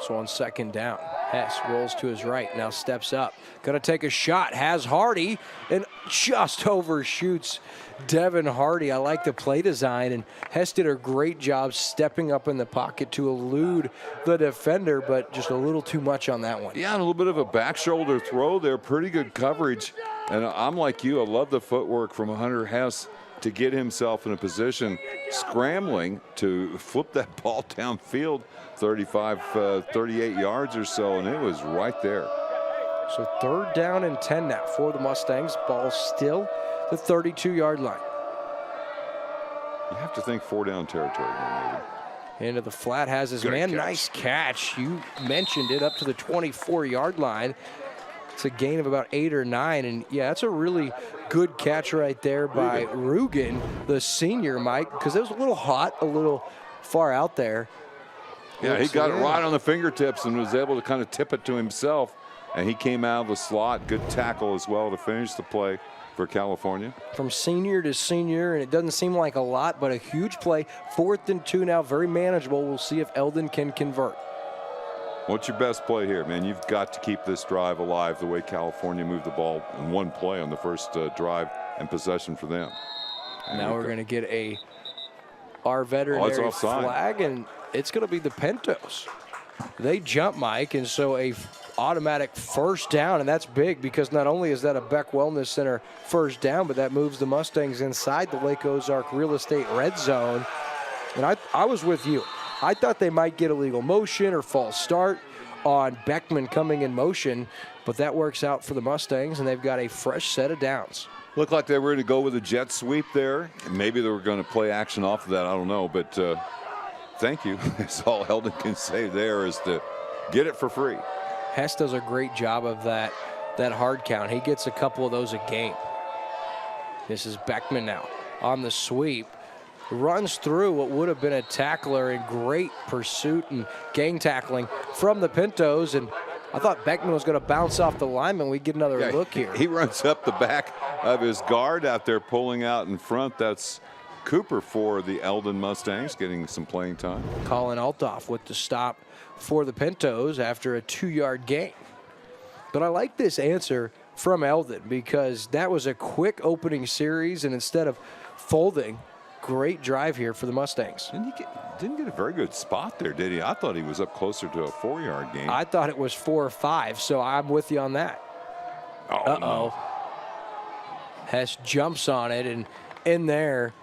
So on 2nd down, Hess rolls to his right, now steps up. Gonna take a shot, has Hardy, and just overshoots Devin Hardy. I like the play design, and Hess did a great job stepping up in the pocket to elude the defender, but just a little too much on that one. Yeah, and a little bit of a back shoulder throw there, pretty good coverage. And I'm like you, I love the footwork from Hunter Hess to get himself in a position, scrambling to flip that ball downfield 35, 38 yards or so, and it was right there. So 3rd down and 10 now for the Mustangs. Ball still the 32-yard line. You have to think 4-down territory here, maybe. Into the flat has his Good man. catch. Nice catch. You mentioned it, up to the 24-yard line. It's a gain of about 8 or 9, and yeah, that's a really good catch right there by Rugen, the senior, Mike, because it was a little hot, a little far out there. Yeah, he got it right on the fingertips and was able to kind of tip it to himself, and he came out of the slot. Good tackle as well to finish the play for California. From senior to senior, and it doesn't seem like a lot, but a huge play. 4th and 2 now, very manageable. We'll see if Eldon can convert. What's your best play here, man? You've got to keep this drive alive the way California moved the ball in one play on the first drive and possession for them. And now we're going to get our veterinary flag, and it's going to be the Pintos. They jump, Mike, and so a automatic first down, and that's big because not only is that a Beck Wellness Center first down, but that moves the Mustangs inside the Lake Ozark Real Estate red zone. And I was with you. I thought they might get illegal motion or false start on Beckman coming in motion, but that works out for the Mustangs, and they've got a fresh set of downs. Looked like they were going to go with a jet sweep there. Maybe they were going to play action off of that. I don't know, but thank you. That's all Eldon can say there is to get it for free. Hess does a great job of that hard count. He gets a couple of those a game. This is Beckman now on the sweep. runs through what would have been a tackler in great pursuit and gang tackling from the Pintos. And I thought Beckman was going to bounce off the lineman. We get another look here. He runs up the back of his guard out there, pulling out in front. That's Cooper for the Eldon Mustangs, getting some playing time. Colin Altoff with the stop for the Pintos after a 2-yard gain. But I like this answer from Eldon because that was a quick opening series, and instead of folding, great drive here for the Mustangs. Didn't get a very good spot there, did he? I thought he was up closer to a 4-yard gain. I thought it was 4 or 5, so I'm with you on that. Oh, no. Hess jumps on it, and in there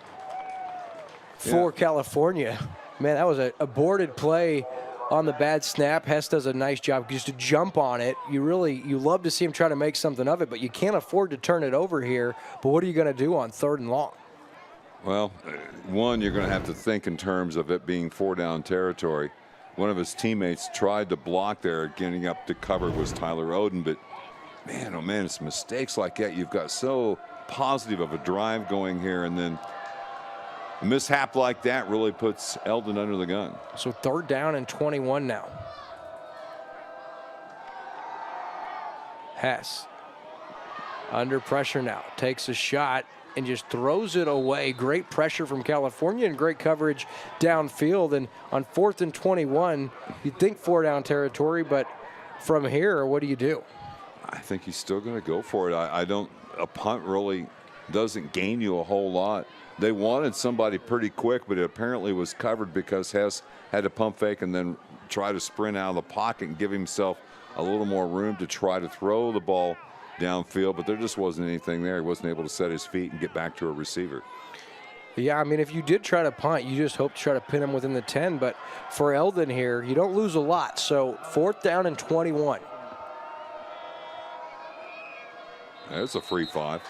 for California. Man, that was a aborted play on the bad snap. Hess does a nice job just to jump on it. You love to see him try to make something of it, but you can't afford to turn it over here. But what are you going to do on 3rd and long? Well, one, you're going to have to think in terms of it being 4-down territory. One of his teammates tried to block there. Getting up to cover was Tyler Oden, but man, oh man, it's mistakes like that. You've got so positive of a drive going here, and then a mishap like that really puts Eldon under the gun. So 3rd down and 21 now. Hess under pressure now, takes a shot and just throws it away. Great pressure from California and great coverage downfield. And on 4th and 21, you'd think 4-down territory, but from here, what do you do? I think he's still going to go for it. A punt really doesn't gain you a whole lot. They wanted somebody pretty quick, but it apparently was covered because Hess had to pump fake and then try to sprint out of the pocket and give himself a little more room to try to throw the ball downfield, but there just wasn't anything there. He wasn't able to set his feet and get back to a receiver. Yeah, I mean, if you did try to punt, you just hope to try to pin him within the 10, but for Eldon here, you don't lose a lot. So 4th down and 21. That's a free 5.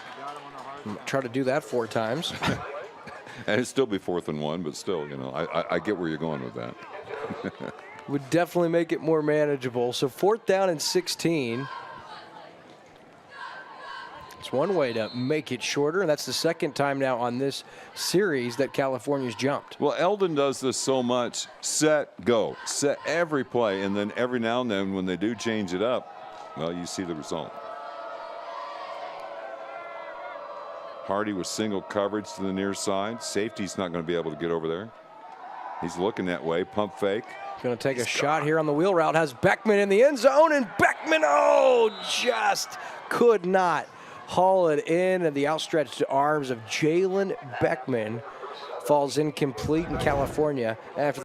Try to do that 4 times. And it'd still be 4th and 1, but still, I get where you're going with that. Would definitely make it more manageable. So 4th down and 16. It's one way to make it shorter, and that's the 2nd time now on this series that California's jumped. Well, Eldon does this so much. Set, go. Set every play, and then every now and then when they do change it up, well, you see the result. Hardy with single coverage to the near side. Safety's not going to be able to get over there. He's looking that way. Pump fake. Going to take a shot here on the wheel route. Has Beckman in the end zone, and Beckman, just could not haul it in, and the outstretched arms of Jalen Beckman falls incomplete in California after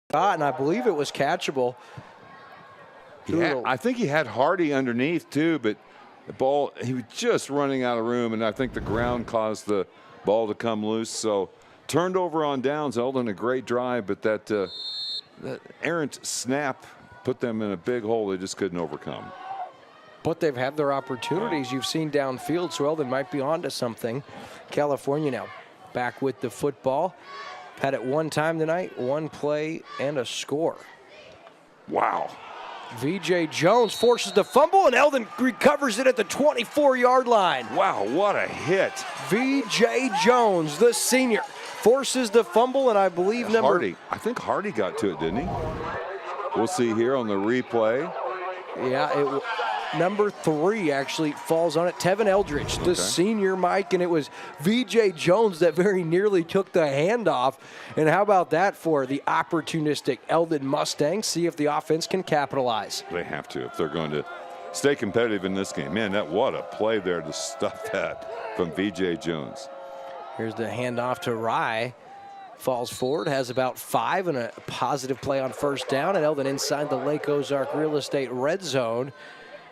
the shot, and I believe it was catchable. I think he had Hardy underneath too, but the ball, he was just running out of room, and I think the ground caused the ball to come loose. So turned over on downs. Eldon a great drive, but that errant snap put them in a big hole they just couldn't overcome. But they've had their opportunities. You've seen downfield, so Eldon might be onto something. California now back with the football. Had it one time tonight, one play, and a score. Wow. VJ Jones forces the fumble, and Eldon recovers it at the 24-yard line. Wow, what a hit. VJ Jones, the senior, forces the fumble, and I believe Hardy. I think Hardy got to it, didn't he? We'll see here on the replay. Yeah, number 3 actually falls on it. Tevin Eldridge, the senior, Mike, and it was VJ Jones that very nearly took the handoff. And how about that for the opportunistic Eldon Mustangs? See if the offense can capitalize. They have to if they're going to stay competitive in this game. Man, what a play there to stuff that from VJ Jones. Here's the handoff to Rye. Falls forward, has about 5 and a positive play on 1st down, and Eldon inside the Lake Ozark Real Estate red zone.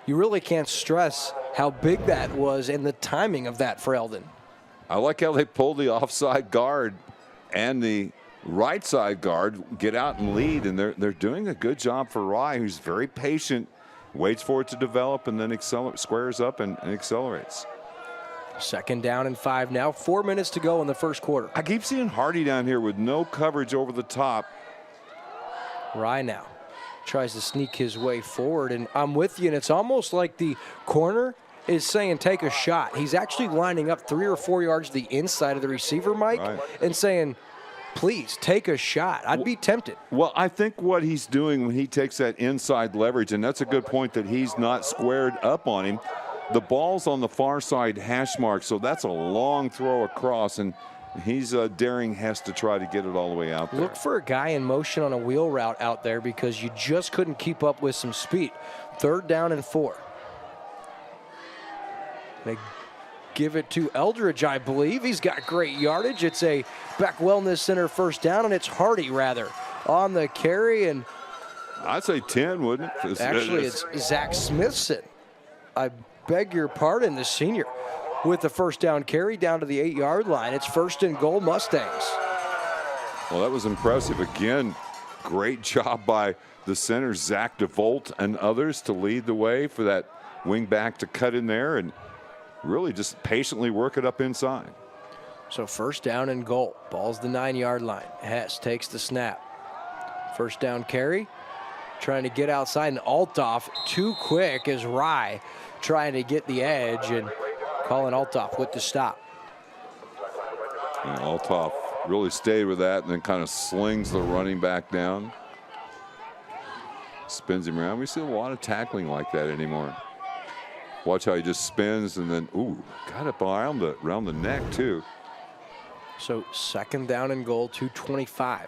You really can't stress how big that was and the timing of that for Eldon. I like how they pulled the offside guard and the right side guard get out and lead, and they're doing a good job for Rye, who's very patient, waits for it to develop, and then squares up and accelerates. 2nd down and 5 now. 4 minutes to go in the 1st quarter. I keep seeing Hardy down here with no coverage over the top. Rye now tries to sneak his way forward, and I'm with you, and it's almost like the corner is saying take a shot. He's actually lining up 3 or 4 yards to the inside of the receiver, Mike, and saying, please take a shot. I'd be tempted. Well, I think what he's doing when he takes that inside leverage, and that's a good point that he's not squared up on him. The ball's on the far side hash mark, so that's a long throw across, and he's daring Hess to try to get it all the way out there. Look for a guy in motion on a wheel route out there because you just couldn't keep up with some speed. 3rd down and 4. They give it to Eldridge, I believe. He's got great yardage. It's a Beck Wellness Center 1st down, and it's Hardy, rather, on the carry. And I'd say 10, wouldn't it? Actually, it's Zach Smithson. I beg your pardon, the senior, with the 1st down carry down to the 8-yard line. It's 1st and goal, Mustangs. Well, that was impressive. Again, great job by the center, Zach DeVolt and others, to lead the way for that wing back to cut in there and really just patiently work it up inside. So 1st down and goal. Ball's the 9-yard line. Hess takes the snap. 1st down carry. Trying to get outside, and Althoff too quick as Rye trying to get the edge, and calling Althoff with the stop. And Althoff really stayed with that and then kind of slings the running back down. Spins him around. We see a lot of tackling like that anymore. Watch how he just spins and then, ooh, got it around the neck too. So 2nd down and goal, 2:25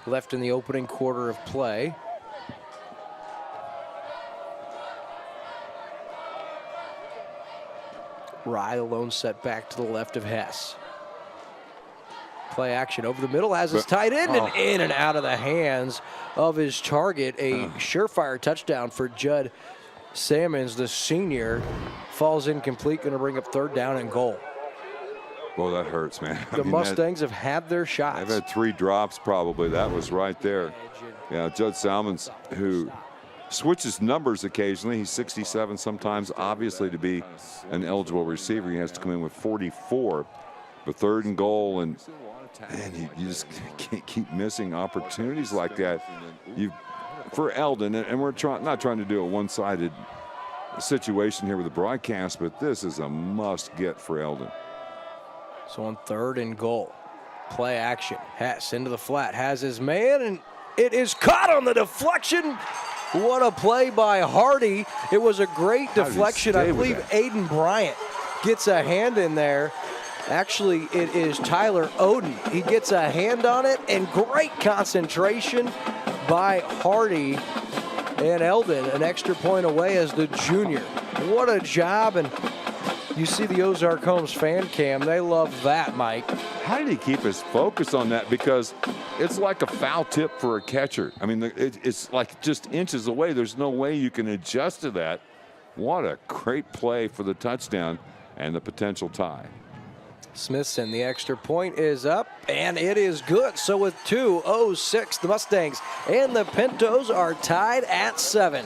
left in the opening quarter of play. Rye alone set back to the left of Hess. Play action over the middle, has his tight end, and in and out of the hands of his target. A surefire touchdown for Judd Sammons, the senior. Falls incomplete, going to bring up 3rd down and goal. Well, that hurts, man. The Mustangs have had their shots. They've had 3 drops probably. That was right there. Yeah, Judd Salmons, who switches numbers occasionally. He's 67 sometimes. Obviously, to be an eligible receiver, he has to come in with 44. But 3rd and goal, and you just can't keep missing opportunities like that. For Eldon, and we're not trying to do a one-sided situation here with the broadcast, but this is a must-get for Eldon. So on 3rd and goal, play action. Hess into the flat, has his man, and it is caught on the deflection. What a play by Hardy. It was a great deflection. I believe Aiden Bryant gets a hand in there. Actually, it is Tyler Oden. He gets a hand on it, and great concentration by Hardy. And Eldon, an extra point away as the junior. What a job. And you see the Ozark Homes fan cam. They love that, Mike. How did he keep his focus on that? Because it's like a foul tip for a catcher. I mean, it's like just inches away. There's no way you can adjust to that. What a great play for the touchdown and the potential tie. Smithson, the extra point is up, and it is good. So with 2:06, the Mustangs and the Pintos are tied at 7.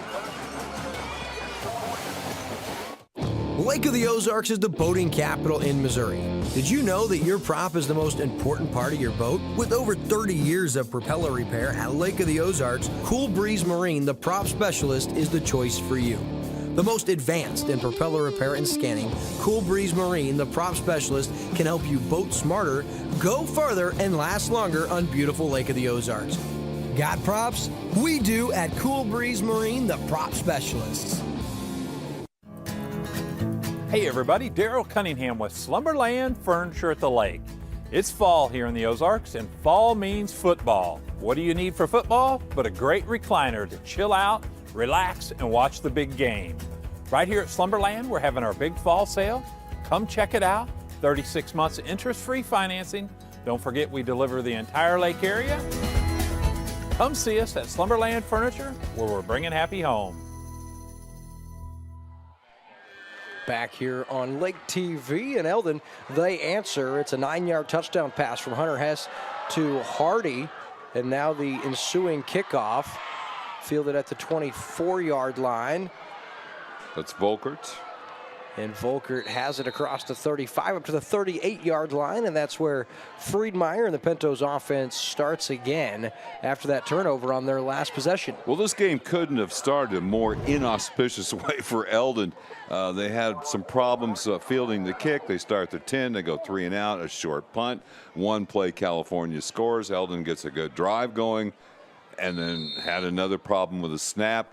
Lake of the Ozarks is the boating capital in Missouri. Did you know that your prop is the most important part of your boat? With over 30 years of propeller repair at Lake of the Ozarks, Cool Breeze Marine, the prop specialist, is the choice for you. The most advanced in propeller repair and scanning, Cool Breeze Marine, the prop specialist, can help you boat smarter, go further, and last longer on beautiful Lake of the Ozarks. Got props? We do at Cool Breeze Marine, the prop specialists. Hey everybody, Daryl Cunningham with Slumberland Furniture at the Lake. It's fall here in the Ozarks, and fall means football. What do you need for football but a great recliner to chill out, relax, and watch the big game? Right here at Slumberland, we're having our big fall sale. Come check it out. 36 months interest-free financing. Don't forget we deliver the entire lake area. Come see us at Slumberland Furniture, where we're bringing happy home. Back here on Lake TV in Eldon, they answer. It's a 9-yard touchdown pass from Hunter Hess to Hardy. And now the ensuing kickoff, fielded at the 24-yard line. That's Volkert. And Volkert has it across the 35 up to the 38-yard line, and that's where Friedmeier and the Pintos offense starts again after that turnover on their last possession. Well, this game couldn't have started a more inauspicious way for Eldon. They had some problems fielding the kick. They start the 10, they go 3 and out, a short punt. One play, California scores. Eldon gets a good drive going, and then had another problem with a snap.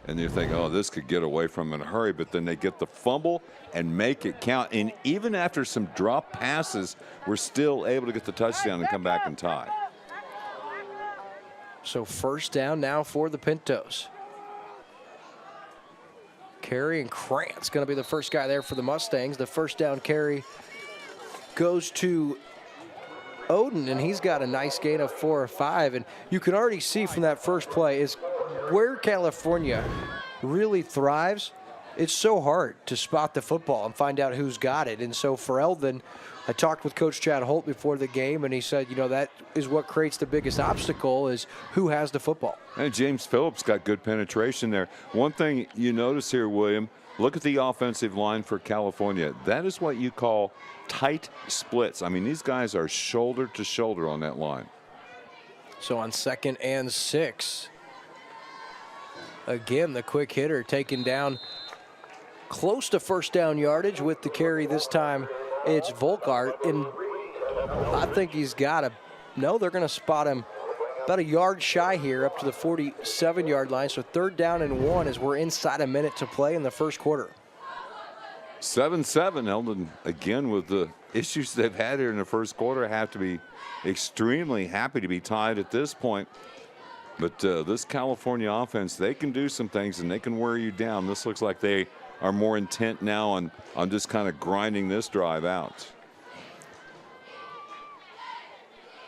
And you think, oh, this could get away from them in a hurry, but then they get the fumble and make it count. And even after some drop passes, we're still able to get the touchdown and come back and tie. So first down now for the Pintos. Carey and Krantz going to be the first guy there for the Mustangs. The first down carry goes to Eldon, and he's got a nice gain of 4 or 5. And you can already see from that first play is where California really thrives. It's so hard to spot the football and find out who's got it. And so for Eldon, I talked with Coach Chad Holt before the game, and he said, you know, that is what creates the biggest obstacle is who has the football. And James Phillips got good penetration there. One thing you notice here, William, look at the offensive line for California. That is what you call tight splits. I mean, these guys are shoulder to shoulder on that line. So on 2nd and 6, again, the quick hitter taken down close to first down yardage with the carry. This time it's Volkart, and I think he's got no, they're going to spot him about a yard shy here up to the 47-yard line. So 3rd down and 1 as we're inside a minute to play in the first quarter. 7-7, Eldon, again, with the issues they've had here in the first quarter, have to be extremely happy to be tied at this point. But this California offense, they can do some things and they can wear you down. This looks like they are more intent now on just kind of grinding this drive out.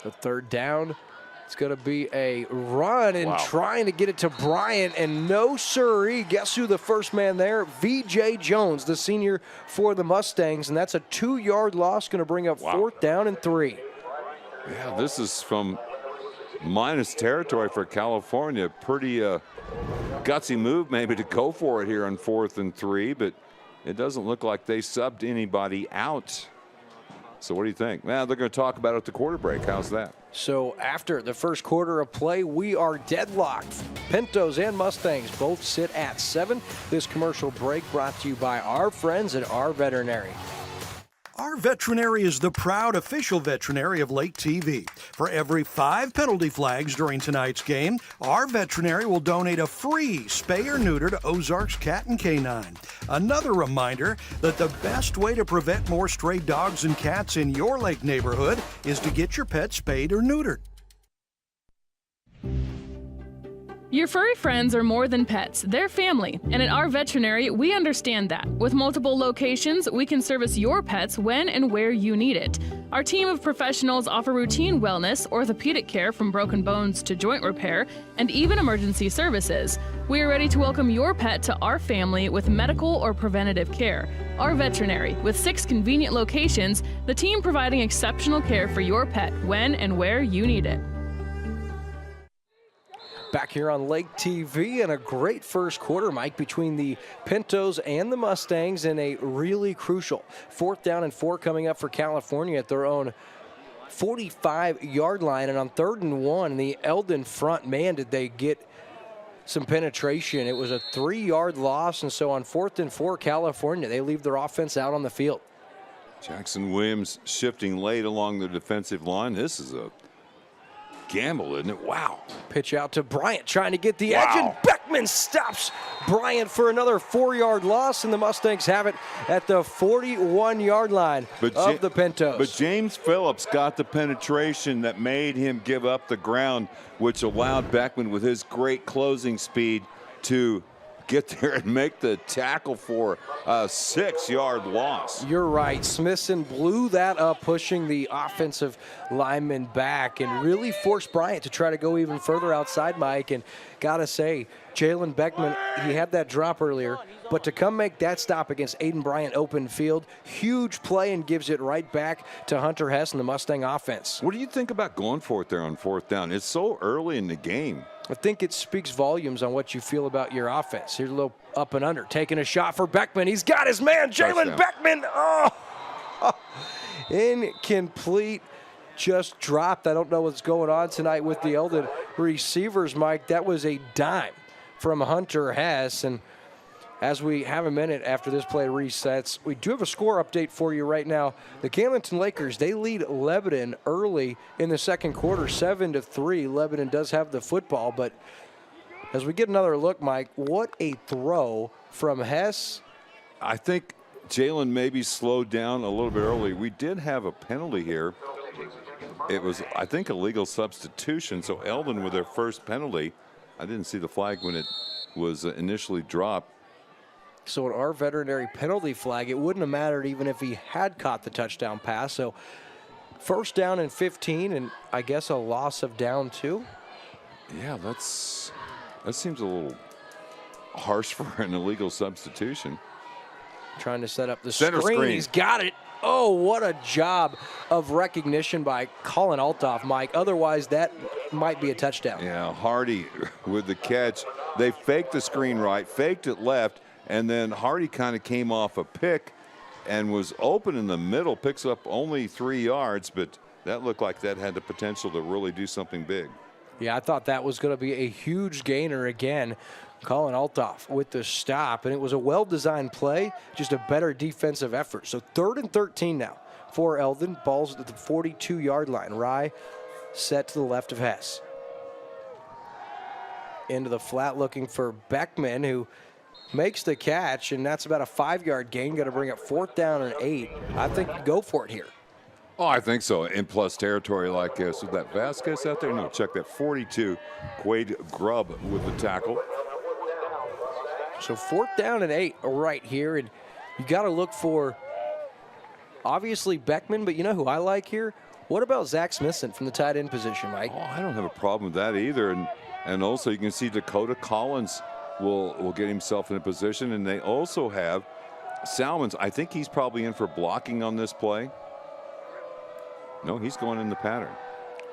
The 3rd down, it's going to be a run and trying to get it to Bryant, and no siree. Guess who the first man there? V.J. Jones, the senior for the Mustangs, and that's a 2-yard loss, going to bring up 4th down and 3. Yeah, this is from minus territory for California. Pretty gutsy move maybe to go for it here on 4th and 3, but it doesn't look like they subbed anybody out. So what do you think? Well, they're going to talk about it at the quarter break. How's that? So after the first quarter of play, we are deadlocked. Pintos and Mustangs both sit at 7. This commercial break brought to you by our friends at Our Veterinary. Our Veterinary is the proud official veterinary of Lake TV. For every 5 penalty flags during tonight's game, Our Veterinary will donate a free spay or neuter to Ozarks Cat and Canine. Another reminder that the best way to prevent more stray dogs and cats in your lake neighborhood is to get your pet spayed or neutered. Your furry friends are more than pets, they're family. And at Our Veterinary, we understand that. With multiple locations, we can service your pets when and where you need it. Our team of professionals offer routine wellness, orthopedic care from broken bones to joint repair, and even emergency services. We are ready to welcome your pet to our family with medical or preventative care. Our Veterinary, with 6 convenient locations, the team providing exceptional care for your pet when and where you need it. Back here on Lake TV, and a great first quarter, Mike, between the Pintos and the Mustangs, in a really crucial 4th down and 4 coming up for California at their own 45-yard line. And on 3rd and 1, the Eldon front, man, did they get some penetration. It was a 3-yard loss, and so on 4th and 4, California, they leave their offense out on the field. Jackson Williams shifting late along the defensive line. This is a gamble, isn't it? Wow. Pitch out to Bryant, trying to get the edge, and Beckman stops Bryant for another 4-yard loss, and the Mustangs have it at the 41-yard line of the Pintos. But James Phillips got the penetration that made him give up the ground, which allowed Beckman, with his great closing speed, to get there and make the tackle for a 6-yard loss. You're right. Smithson blew that up, pushing the offensive lineman back and really forced Bryant to try to go even further outside, Mike. And gotta say, Jalen Beckman, he had that drop earlier, but to come make that stop against Aiden Bryant open field, huge play, and gives it right back to Hunter Hess and the Mustang offense. What do you think about going for it there on 4th down? It's so early in the game. I think it speaks volumes on what you feel about your offense. Here's a little up and under. Taking a shot for Beckman. He's got his man, Jalen Beckman. Oh, incomplete. Just dropped. I don't know what's going on tonight with the Eldon receivers, Mike. That was a dime from Hunter Hess. And as we have a minute after this play resets, we do have a score update for you right now. The Camdenton Lakers, they lead Lebanon early in the second quarter, 7-3. Lebanon does have the football, but as we get another look, Mike, what a throw from Hess. I think Jalen maybe slowed down a little bit early. We did have a penalty here. It was, I think, a legal substitution. So Eldon with their first penalty. I didn't see the flag when it was initially dropped. So at our veterinary penalty flag, it wouldn't have mattered even if he had caught the touchdown pass. So first down and 15, and I guess a loss of down 2. Yeah, that seems a little harsh for an illegal substitution. Trying to set up the Center screen. He's got it. Oh, what a job of recognition by Colin Altoff, Mike. Otherwise, that might be a touchdown. Yeah, Hardy with the catch. They faked the screen right, faked it left, and then Hardy kind of came off a pick and was open in the middle, picks up only 3 yards, but that looked like that had the potential to really do something big. Yeah, I thought that was going to be a huge gainer again. Colin Altoff with the stop, and it was a well-designed play, just a better defensive effort. So 3rd and 13 now for Eldon. Ball's at the 42-yard line. Rye set to the left of Hess. Into the flat looking for Beckman, who makes the catch, and that's about a 5-yard gain. Got to bring up 4th down and 8. I think go for it here. Oh, I think so. In plus territory like this. With that Vasquez out there? No, check that 42. Quade Grubb with the tackle. So 4th down and 8 right here, and you got to look for, obviously, Beckman, but you know who I like here? What about Zach Smithson from the tight end position, Mike? Oh, I don't have a problem with that either. And also you can see Dakota Collins will get himself in a position, and they also have Salmons. I think he's probably in for blocking on this play. No, he's going in the pattern.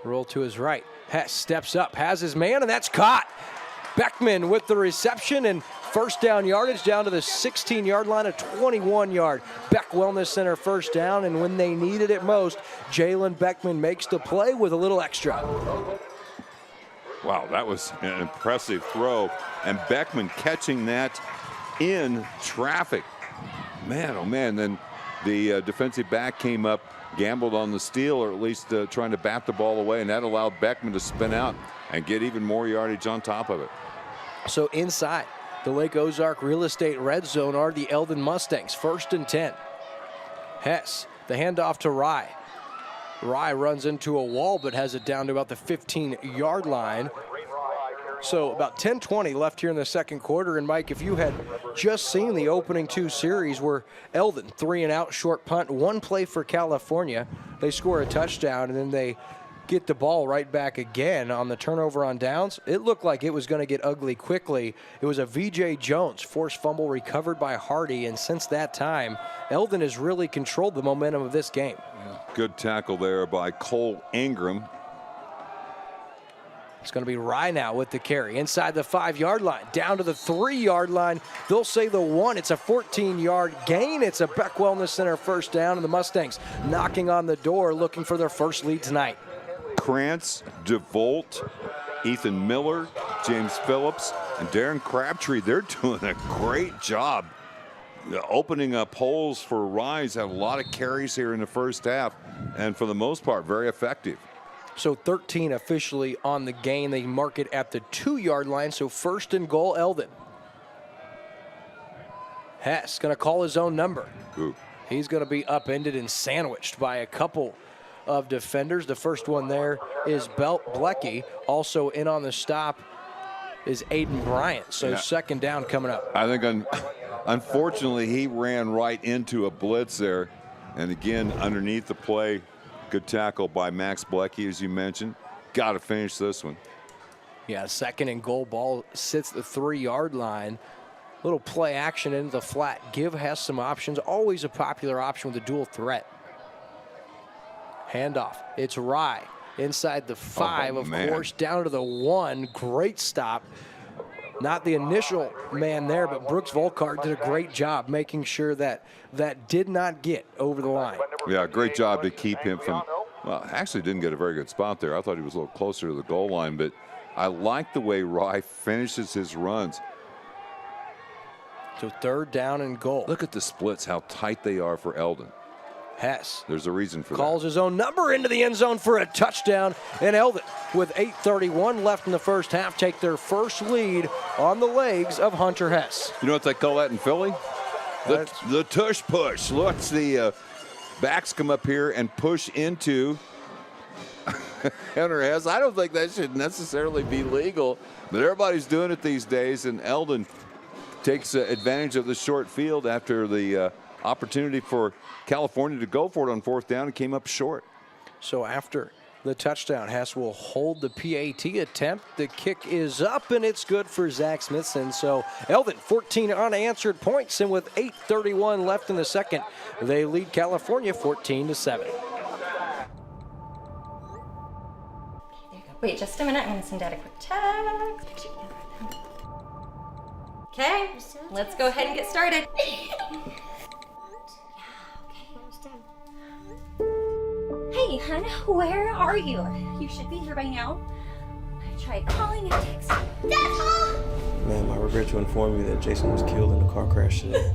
Roll to his right. Hess steps up, has his man, and that's caught. Beckman with the reception, and first down yardage down to the 16-yard line, a 21-yard. Beck Wellness Center first down, and when they needed it most, Jalen Beckman makes the play with a little extra. Wow, that was an impressive throw, and Beckman catching that in traffic. Man, oh man, then the defensive back came up, gambled on the steal, or at least trying to bat the ball away, and that allowed Beckman to spin out and get even more yardage on top of it. So inside the Lake Ozark Real Estate red zone are the Eldon Mustangs. 1st and 10. Hess, the handoff to Rye. Rye runs into a wall, but has it down to about the 15-yard line. So about 10:20 left here in the second quarter. And Mike, if you had just seen the opening 2 series where Eldon 3 and out, short punt, 1 play for California, they score a touchdown, and then they get the ball right back again on the turnover on downs. It looked like it was going to get ugly quickly. It was a VJ Jones forced fumble recovered by Hardy, and since that time, Eldon has really controlled the momentum of this game. Yeah. Good tackle there by Cole Ingram. It's going to be Rye now with the carry inside the 5-yard line, down to the 3-yard line. They'll say the 1. It's a 14-yard gain. It's a Beck Wellness Center first down, and the Mustangs knocking on the door looking for their first lead tonight. Krantz, DeVolt, Ethan Miller, James Phillips, and Darren Crabtree, they're doing a great job opening up holes for Rise. Had a lot of carries here in the first half, and for the most part, very effective. So 13 officially on the gain. They mark it at the 2-yard line, so 1st and goal, Eldon. Hess going to call his own number. Ooh. He's going to be upended and sandwiched by a couple of defenders. The first one there is Blecky. Also in on the stop is Aiden Bryant. So second down coming up. I think unfortunately he ran right into a blitz there. And again, underneath the play, good tackle by Max Blecky, as you mentioned. Got to finish this one. Yeah, 2nd and goal, ball sits the 3-yard line. Little play action into the flat. Give has some options. Always a popular option with a dual threat. Handoff. It's Rye. inside the 5, of man. course, down to the 1. Great stop. Not the initial man there, but Brooks Volkart did a great job making sure that that did not get over the line. Yeah, great job to keep him from, well, actually didn't get a very good spot there. I thought he was a little closer to the goal line, but I like the way Rye finishes his runs. So 3rd down and goal. Look at the splits, how tight they are for Eldon. Hess There's a reason for calls his own number into the end zone for a touchdown. And Eldon, with 8:31 left in the first half, take their first lead on the legs of Hunter Hess. You know what they call that in Philly? The tush push. Look, the backs come up here and push into Hunter Hess. I don't think that should necessarily be legal, but everybody's doing it these days, and Eldon takes advantage of the short field after the opportunity for California to go for it on 4th down and came up short. So after the touchdown, Hess will hold the PAT attempt. The kick is up, and it's good for Zach Smithson. So Eldon, 14 unanswered points, and with 8:31 left in the second, they lead California 14-7. Wait just a minute. I'm going to send Dad a quick text. Okay, let's go ahead and get started. Hey, hun, where are you? You should be here by now. I tried calling and texting. Dad's home! Ma'am, I regret to inform you that Jason was killed in a car crash today.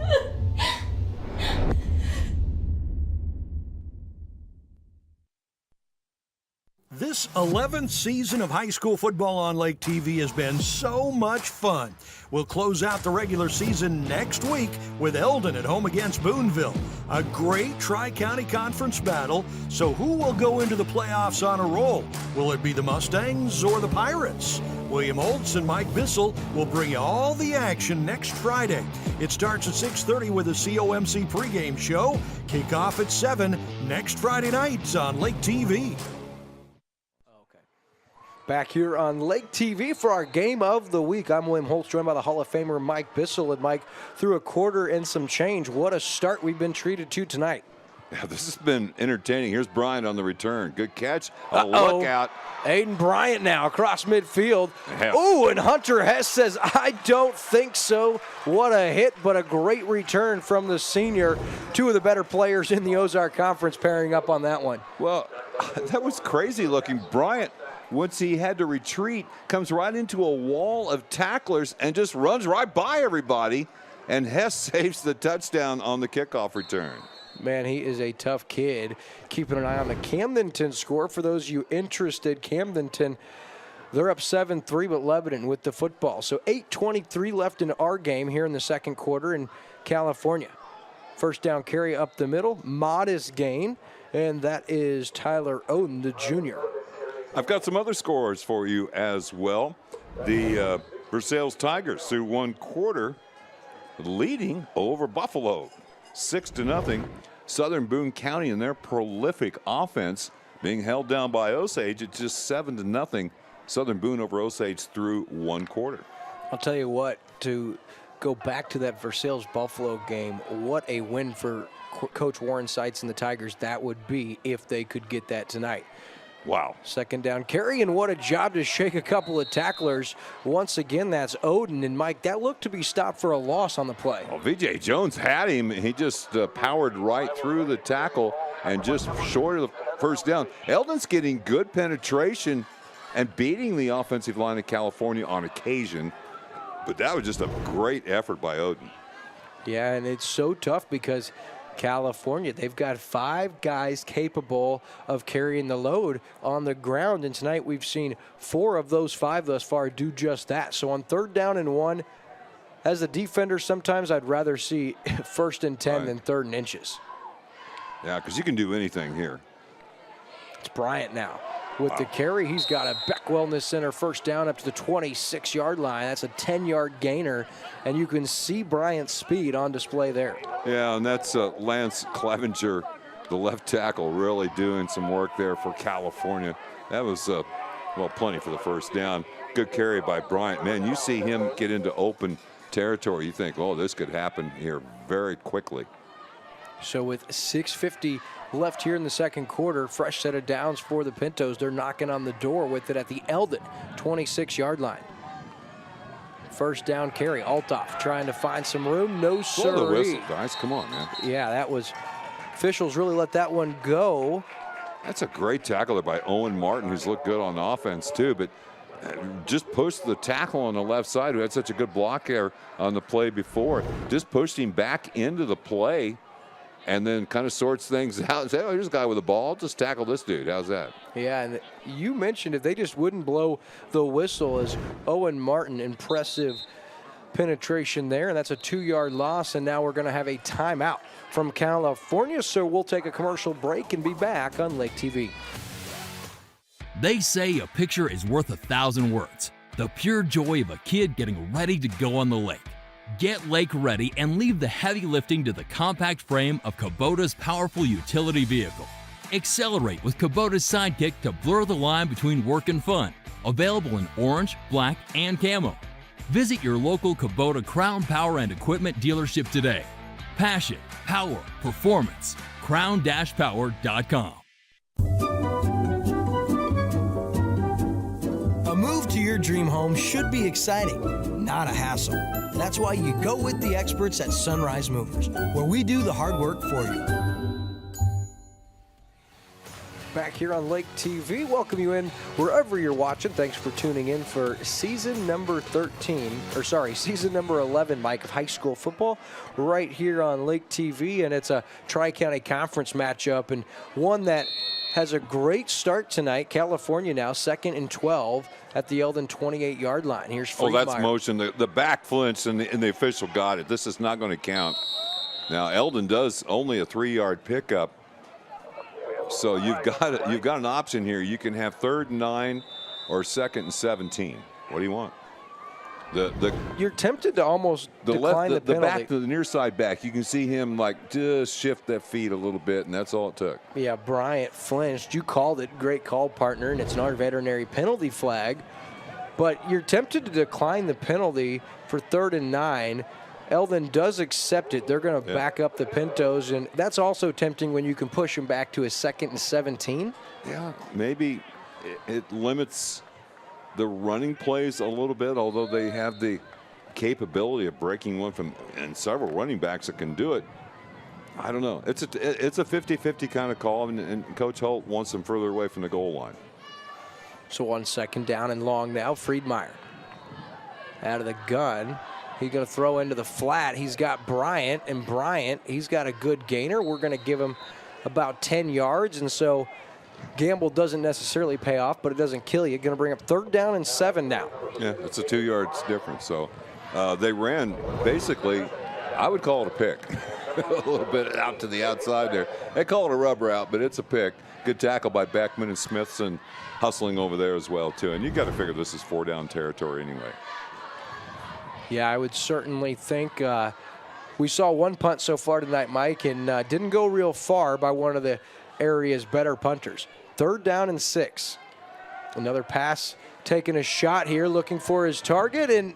This 11th season of high school football on Lake TV has been so much fun. We'll close out the regular season next week with Eldon at home against Boonville. A great Tri-County Conference battle. So who will go into the playoffs on a roll? Will it be the Mustangs or the Pirates? William Holtz and Mike Bissell will bring you all the action next Friday. It starts at 6:30 with a COMC pregame show. Kickoff at 7 next Friday night on Lake TV. Back here on Lake TV for our game of the week. I'm William Holtz, joined by the Hall of Famer Mike Bissell. And Mike, through a quarter and some change, what a start we've been treated to tonight. Yeah, this has been entertaining. Here's Bryant on the return. Good catch. Look out. Aiden Bryant now across midfield. Yeah. Ooh, and Hunter Hess says, I don't think so. What a hit, but a great return from the senior. 2 of the better players in the Ozark Conference pairing up on that one. Well, that was crazy looking. Bryant, once he had to retreat, comes right into a wall of tacklers and just runs right by everybody. And Hess saves the touchdown on the kickoff return. Man, he is a tough kid. Keeping an eye on the Camdenton score. For those of you interested, Camdenton, they're up 7-3, but Lebanon with the football. So 8:23 left in our game here in the second quarter in California. First down carry up the middle, modest gain, and that is Tyler Oden, the junior. I've got some other scores for you as well. The Versailles Tigers through 1 quarter leading over Buffalo 6-0. Southern Boone County and their prolific offense being held down by Osage at just 7-0. Southern Boone over Osage through 1 quarter. I'll tell you what, to go back to that Versailles Buffalo game, what a win for Coach Warren Seitz and the Tigers that would be if they could get that tonight. Wow. Second down carry, and what a job to shake a couple of tacklers. Once again, that's Oden. And Mike, that looked to be stopped for a loss on the play. Well, VJ Jones had him. He just powered right through the tackle and just short of the first down. Eldon's getting good penetration and beating the offensive line of California on occasion. But that was just a great effort by Oden. Yeah, and it's so tough because California, they've got 5 guys capable of carrying the load on the ground, and tonight we've seen 4 of those 5 thus far do just that. So on 3rd down and 1, as a defender, sometimes I'd rather see 1st and 10 than 3rd and inches. Yeah, because you can do anything here. It's Bryant now with the carry. He's got a Beck Wellness Center first down up to the 26-yard line. That's a 10-yard gainer, and you can see Bryant's speed on display there. Yeah, and that's Lance Clevenger, the left tackle, really doing some work there for California. That was, well, plenty for the first down. Good carry by Bryant. Man, you see him get into open territory, you think, oh, this could happen here very quickly. So with 6:50 left here in the second quarter. Fresh set of downs for the Pintos. They're knocking on the door with it at the Eldon 26-yard line. First down carry. Althoff trying to find some room. No sir. Blow the whistle, guys. Come on, man. Yeah, that was. Officials really let that one go. That's a great tackle there by Owen Martin, who's looked good on offense too, but just pushed the tackle on the left side, who had such a good block there on the play before. Just pushed him back into the play and then kind of sorts things out. Say, oh, here's a guy with a ball. I'll just tackle this dude. How's that? Yeah, and you mentioned if they just wouldn't blow the whistle as Owen Martin, impressive penetration there, and that's a 2-yard loss, and now we're going to have a timeout from California, so we'll take a commercial break and be back on Lake TV. They say a picture is worth 1,000 words. The pure joy of a kid getting ready to go on the lake. Get lake ready and leave the heavy lifting to the compact frame of Kubota's powerful utility vehicle. Accelerate with Kubota's Sidekick to blur the line between work and fun. Available in orange, black, and camo. Visit your local Kubota Crown Power and Equipment dealership today. Passion, power, performance. crown-power.com. A move to your dream home should be exciting, not a hassle. That's why you go with the experts at Sunrise Movers, where we do the hard work for you. Back here on Lake TV, welcome you in wherever you're watching. Thanks for tuning in for season number 11, Mike, of high school football right here on Lake TV. And it's a Tri-County Conference matchup, and one that has a great start tonight. California now 2nd and 12 at the Eldon 28-yard line. Here's Friedmeier. Oh, that's motion. The back flinched, and the official got it. This is not going to count. Now, Eldon does only a 3-yard pickup. So you've got an option here. You can have 3rd and 9 or 2nd and 17. What do you want? You're tempted to almost decline the penalty. Back to the near side back. You can see him like just shift that feet a little bit, and that's all it took. Yeah, Bryant flinched. You called it. Great call, partner, and it's an veterinary penalty flag. But you're tempted to decline the penalty for 3rd and 9. Eldon does accept it. They're going to back up the Pintos, and that's also tempting when you can push them back to a 2nd and 17. Yeah, maybe it limits the running plays a little bit, although they have the capability of breaking one from, and several running backs that can do it. I don't know. It's a 50-50 kind of call, and Coach Holt wants them further away from the goal line. So on 2nd down and long now, Friedmeier out of the gun. He's going to throw into the flat. He's got Bryant, and Bryant, he's got a good gainer. We're going to give him about 10 yards, and so gamble doesn't necessarily pay off, but it doesn't kill you. Going to bring up 3rd down and 7 now. Yeah, it's a 2 yards difference. So they ran basically, I would call it a pick. A little bit out to the outside there. They call it a rubber out, but it's a pick. Good tackle by Beckman, and Smithson hustling over there as well, too. And you got to figure this is 4-down territory anyway. Yeah, I would certainly think. We saw one punt so far tonight, Mike, and didn't go real far by one of the area's better punters. 3rd down and 6. Another pass, taking a shot here, looking for his target, and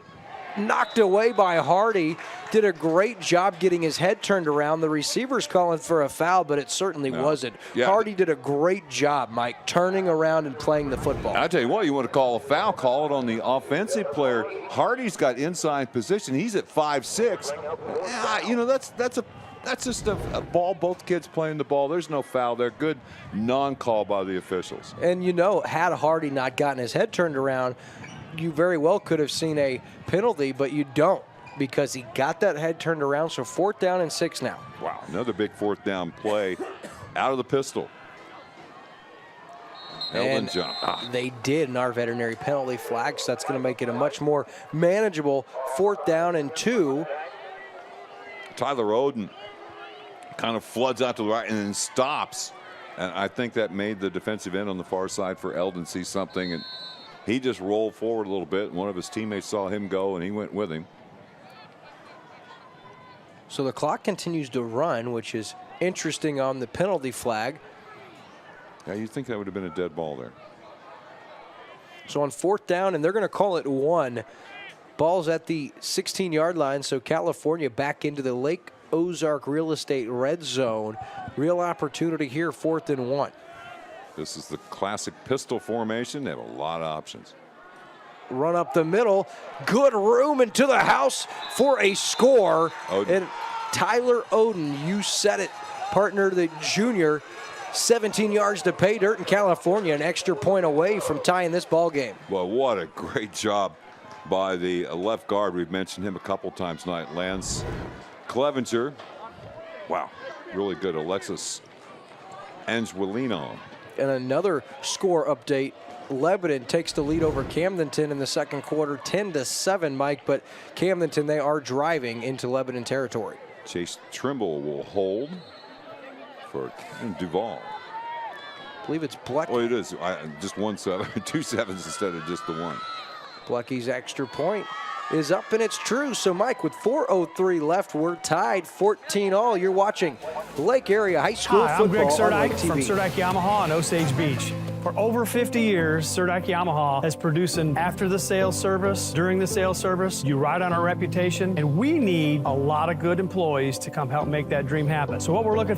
knocked away by Hardy. Did a great job getting his head turned around. The receiver's calling for a foul, but it certainly wasn't. Yeah. Hardy did a great job, Mike, turning around and playing the football. I tell you what, you want to call a foul, call it on the offensive player. Hardy's got inside position. He's at 5'6". You know, that's just a ball. Both kids playing the ball. There's no foul there. Good non-call by the officials. And you know, had Hardy not gotten his head turned around, you very well could have seen a penalty, but you don't, because he got that head turned around. So 4th down and 6 now. Wow, another big 4th down play out of the pistol. Eldon jump. They did an veterinary penalty flag, so that's going to make it a much more manageable 4th down and 2. Tyler Oden kind of floods out to the right and then stops. And I think that made the defensive end on the far side for Eldon see something, and he just rolled forward a little bit. One of his teammates saw him go, and he went with him. So the clock continues to run, which is interesting on the penalty flag. Yeah, you'd think that would have been a dead ball there. So on 4th down, and they're going to call it 1. Ball's at the 16-yard line, so California back into the Lake Ozark Real Estate red zone. Real opportunity here, 4th and 1. This is the classic pistol formation. They have a lot of options. Run up the middle. Good room into the house for a score. Eldon. And Tyler Eldon, you said it, partner, the junior, 17 yards to pay dirt in California, an extra point away from tying this ball game. Well, what a great job by the left guard. We've mentioned him a couple times tonight. Lance Clevenger. Wow, really good. Alexis Angelino. And another score update. Lebanon takes the lead over Camdenton in the second quarter, 10-7, Mike. But Camdenton, they are driving into Lebanon territory. Chase Trimble will hold for Duval. I believe it's Bleck. Oh, it is. Just 2 sevens instead of just the one. Blecky's extra point is up, and it's true. So, Mike, with 4:03 left, we're tied 14-all. You're watching Lake Area High School Hi, football I'm Greg on Lake Surdike TV. from Surdike Yamaha in Osage Beach. For over 50 years, Surdike Yamaha has produced an after the sales service, during the sales service. You ride on our reputation, and we need a lot of good employees to come help make that dream happen. So what we're looking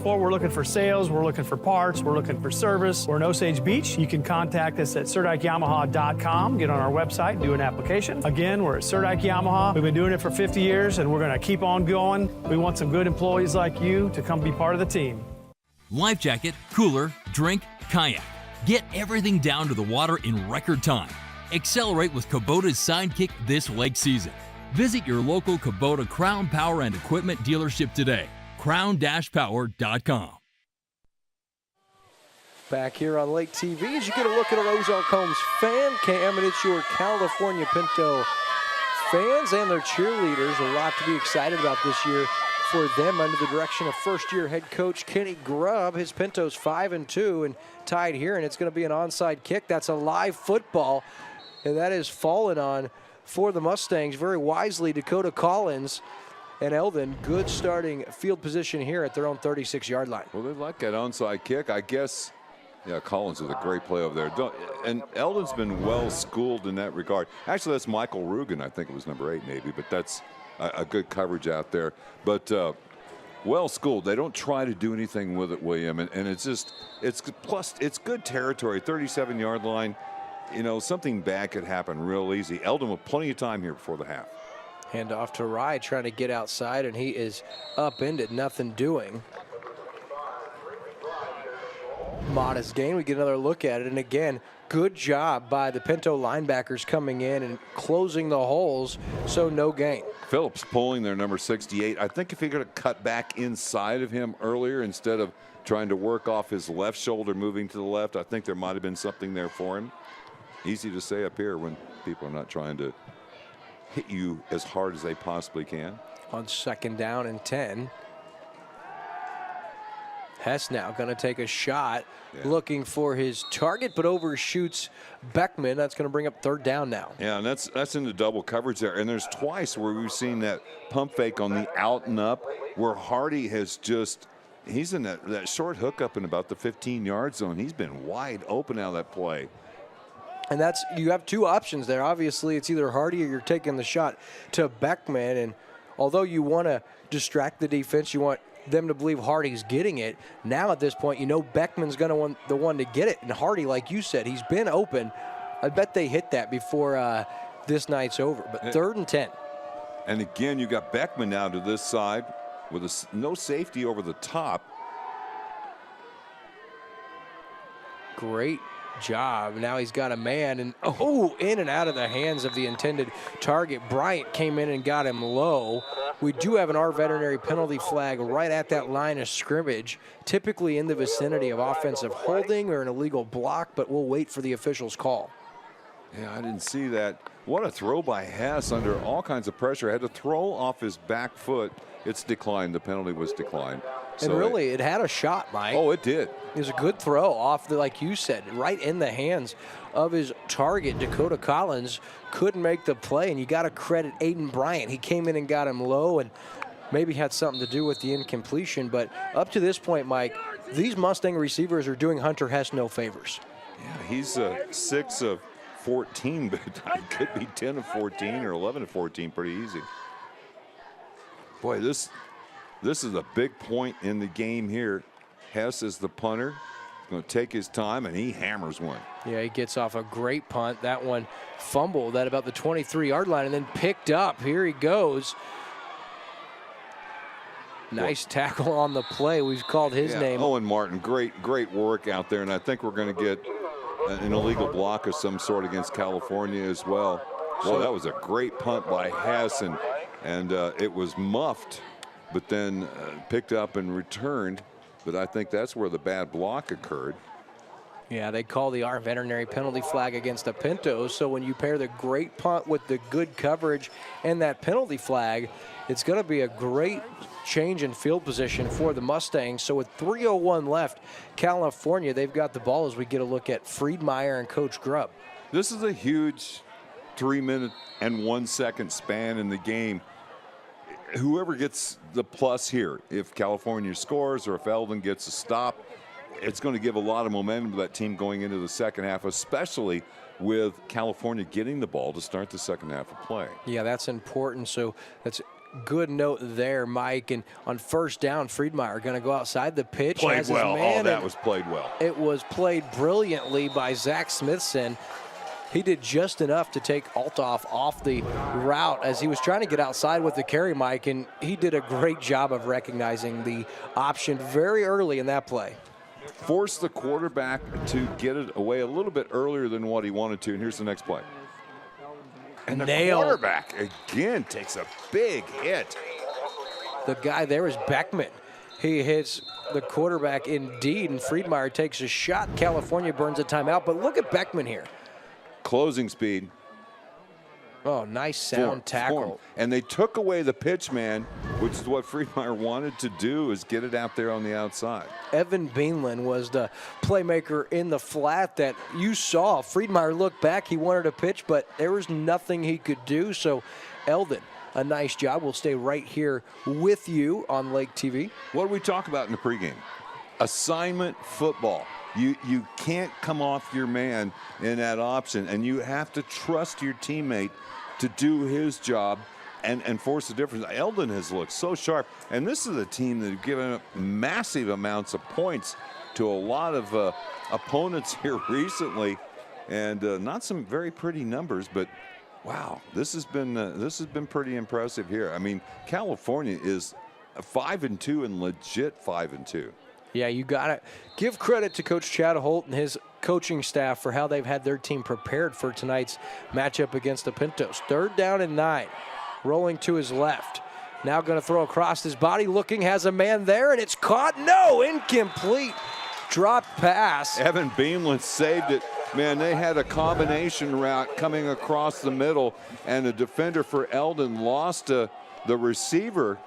for sales, we're looking for parts, we're looking for service. We're in Osage Beach. You can contact us at SurdikeYamaha.com, get on our website, do an application. Again, we're at Surdike Yamaha. We've been doing it for 50 years, and we're going to keep on going. We want some good employees like you to come be part of the team. Life jacket, cooler, drink, kayak. Get everything down to the water in record time. Accelerate with Kubota's Sidekick this lake season. Visit your local Kubota Crown Power and Equipment dealership today. crown-power.com. Back here on Lake TV as you get a look at our Ozark Homes fan cam, and it's your California Pinto fans and their cheerleaders. A lot to be excited about this year for them under the direction of first-year head coach Kenny Grubb. His Pinto's 5-2 and tied here, and it's going to be an onside kick. That's a live football, and that is fallen on for the Mustangs very wisely. Dakota Collins and Eldon, good starting field position here at their own 36-yard line. Well, they like that onside kick. I guess, yeah, Collins with a great play over there. And Eldon's been well schooled in that regard. Actually, that's Michael Rugen. I think it was number 8 maybe, but that's a good coverage out there. But well schooled. They don't try to do anything with it, William. And it's just, plus it's good territory, 37-yard line. You know, something bad could happen real easy. Eldon with plenty of time here before the half. Hand off to Rye, trying to get outside, and he is upended, nothing doing. Modest gain. We get another look at it, and again, good job by the Pinto linebackers coming in and closing the holes, so no gain. Phillips pulling their number 68. I think if he could have cut back inside of him earlier instead of trying to work off his left shoulder moving to the left, I think there might have been something there for him. Easy to say up here when people are not trying to hit you as hard as they possibly can. On 2nd down and 10. Hess now going to take a shot, looking for his target, but overshoots Beckman. That's going to bring up 3rd down now. Yeah, and that's into double coverage there. And there's twice where we've seen that pump fake on the out and up, where Hardy has just, he's in that short hookup in about the 15-yard zone. He's been wide open out of that play. And that's, you have 2 options there. Obviously, it's either Hardy or you're taking the shot to Beckman. And although you want to distract the defense, you want them to believe Hardy's getting it. Now at this point, you know Beckman's going to want the one to get it. And Hardy, like you said, he's been open. I bet they hit that before this night's over. But 3rd and 10. And again, you got Beckman now to this side with no safety over the top. Great job. Now he's got a man, and in and out of the hands of the intended target. Bryant came in and got him low. We do have an R veterinary penalty flag right at that line of scrimmage, typically in the vicinity of offensive holding or an illegal block, but we'll wait for the official's call. Yeah, I didn't see that. What a throw by Hess under all kinds of pressure. Had to throw off his back foot. It's declined. The penalty was declined. And so really, it had a shot, Mike. Oh, it did. It was a good throw off, like you said, right in the hands of his target. Dakota Collins couldn't make the play, and you got to credit Aiden Bryant. He came in and got him low and maybe had something to do with the incompletion. But up to this point, Mike, these Mustang receivers are doing Hunter Hess no favors. Yeah, he's 6 of 14, but it could be 10 of 14 or 11 of 14 pretty easy. Boy, this This is a big point in the game here. Hess is the punter. He's going to take his time, and he hammers one. Yeah, he gets off a great punt. That one fumbled at about the 23-yard line and then picked up. Here he goes. Nice tackle on the play. We've called his name. Owen Martin, great work out there, and I think we're going to get an illegal block of some sort against California as well. Well, that was a great punt by Hess, and it was muffed, but then picked up and returned. But I think that's where the bad block occurred. Yeah, they call the our veterinary penalty flag against the Pintos. So when you pair the great punt with the good coverage and that penalty flag, it's going to be a great change in field position for the Mustangs. So with 3:01 left, California, they've got the ball as we get a look at Friedmeier and Coach Grubb. This is a huge 3-minute and 1 second span in the game. Whoever gets the plus here, if California scores or if Eldon gets a stop, it's going to give a lot of momentum to that team going into the second half, especially with California getting the ball to start the second half of play. Yeah, that's important. So that's a good note there, Mike. And on first down, Friedmeier going to go outside the pitch. Played well. Oh, that was played well. It was played brilliantly by Zach Smithson. He did just enough to take Althoff off the route as he was trying to get outside with the carry, Mike, and he did a great job of recognizing the option very early in that play. Forced the quarterback to get it away a little bit earlier than what he wanted to, and here's the next play. And the quarterback, again, takes a big hit. The guy there is Beckman. He hits the quarterback indeed, and Friedmeier takes a shot. California burns a timeout, but look at Beckman here. Closing speed. Oh, nice sound tackle. And they took away the pitch man, which is what Friedmeier wanted to do, is get it out there on the outside. Evan Beanland was the playmaker in the flat that you saw. Friedmeier looked back. He wanted a pitch, but there was nothing he could do. So Eldon, a nice job. We'll stay right here with you on Lake TV. What did we talk about in the pregame? Assignment football. You can't come off your man in that option, and you have to trust your teammate to do his job and force the difference. Eldon has looked so sharp, and this is a team that have given up massive amounts of points to a lot of opponents here recently, and not some very pretty numbers, but wow, this has been pretty impressive here. I mean, California is 5-2 and legit 5-2. Yeah, you got to give credit to Coach Chad Holt and his coaching staff for how they've had their team prepared for tonight's matchup against the Pintos. 3rd down and 9, rolling to his left. Now going to throw across his body, looking, has a man there, and it's caught. No, incomplete. Dropped pass. Evan Beanland saved it. Man, they had a combination route coming across the middle, and the defender for Eldon lost the receiver.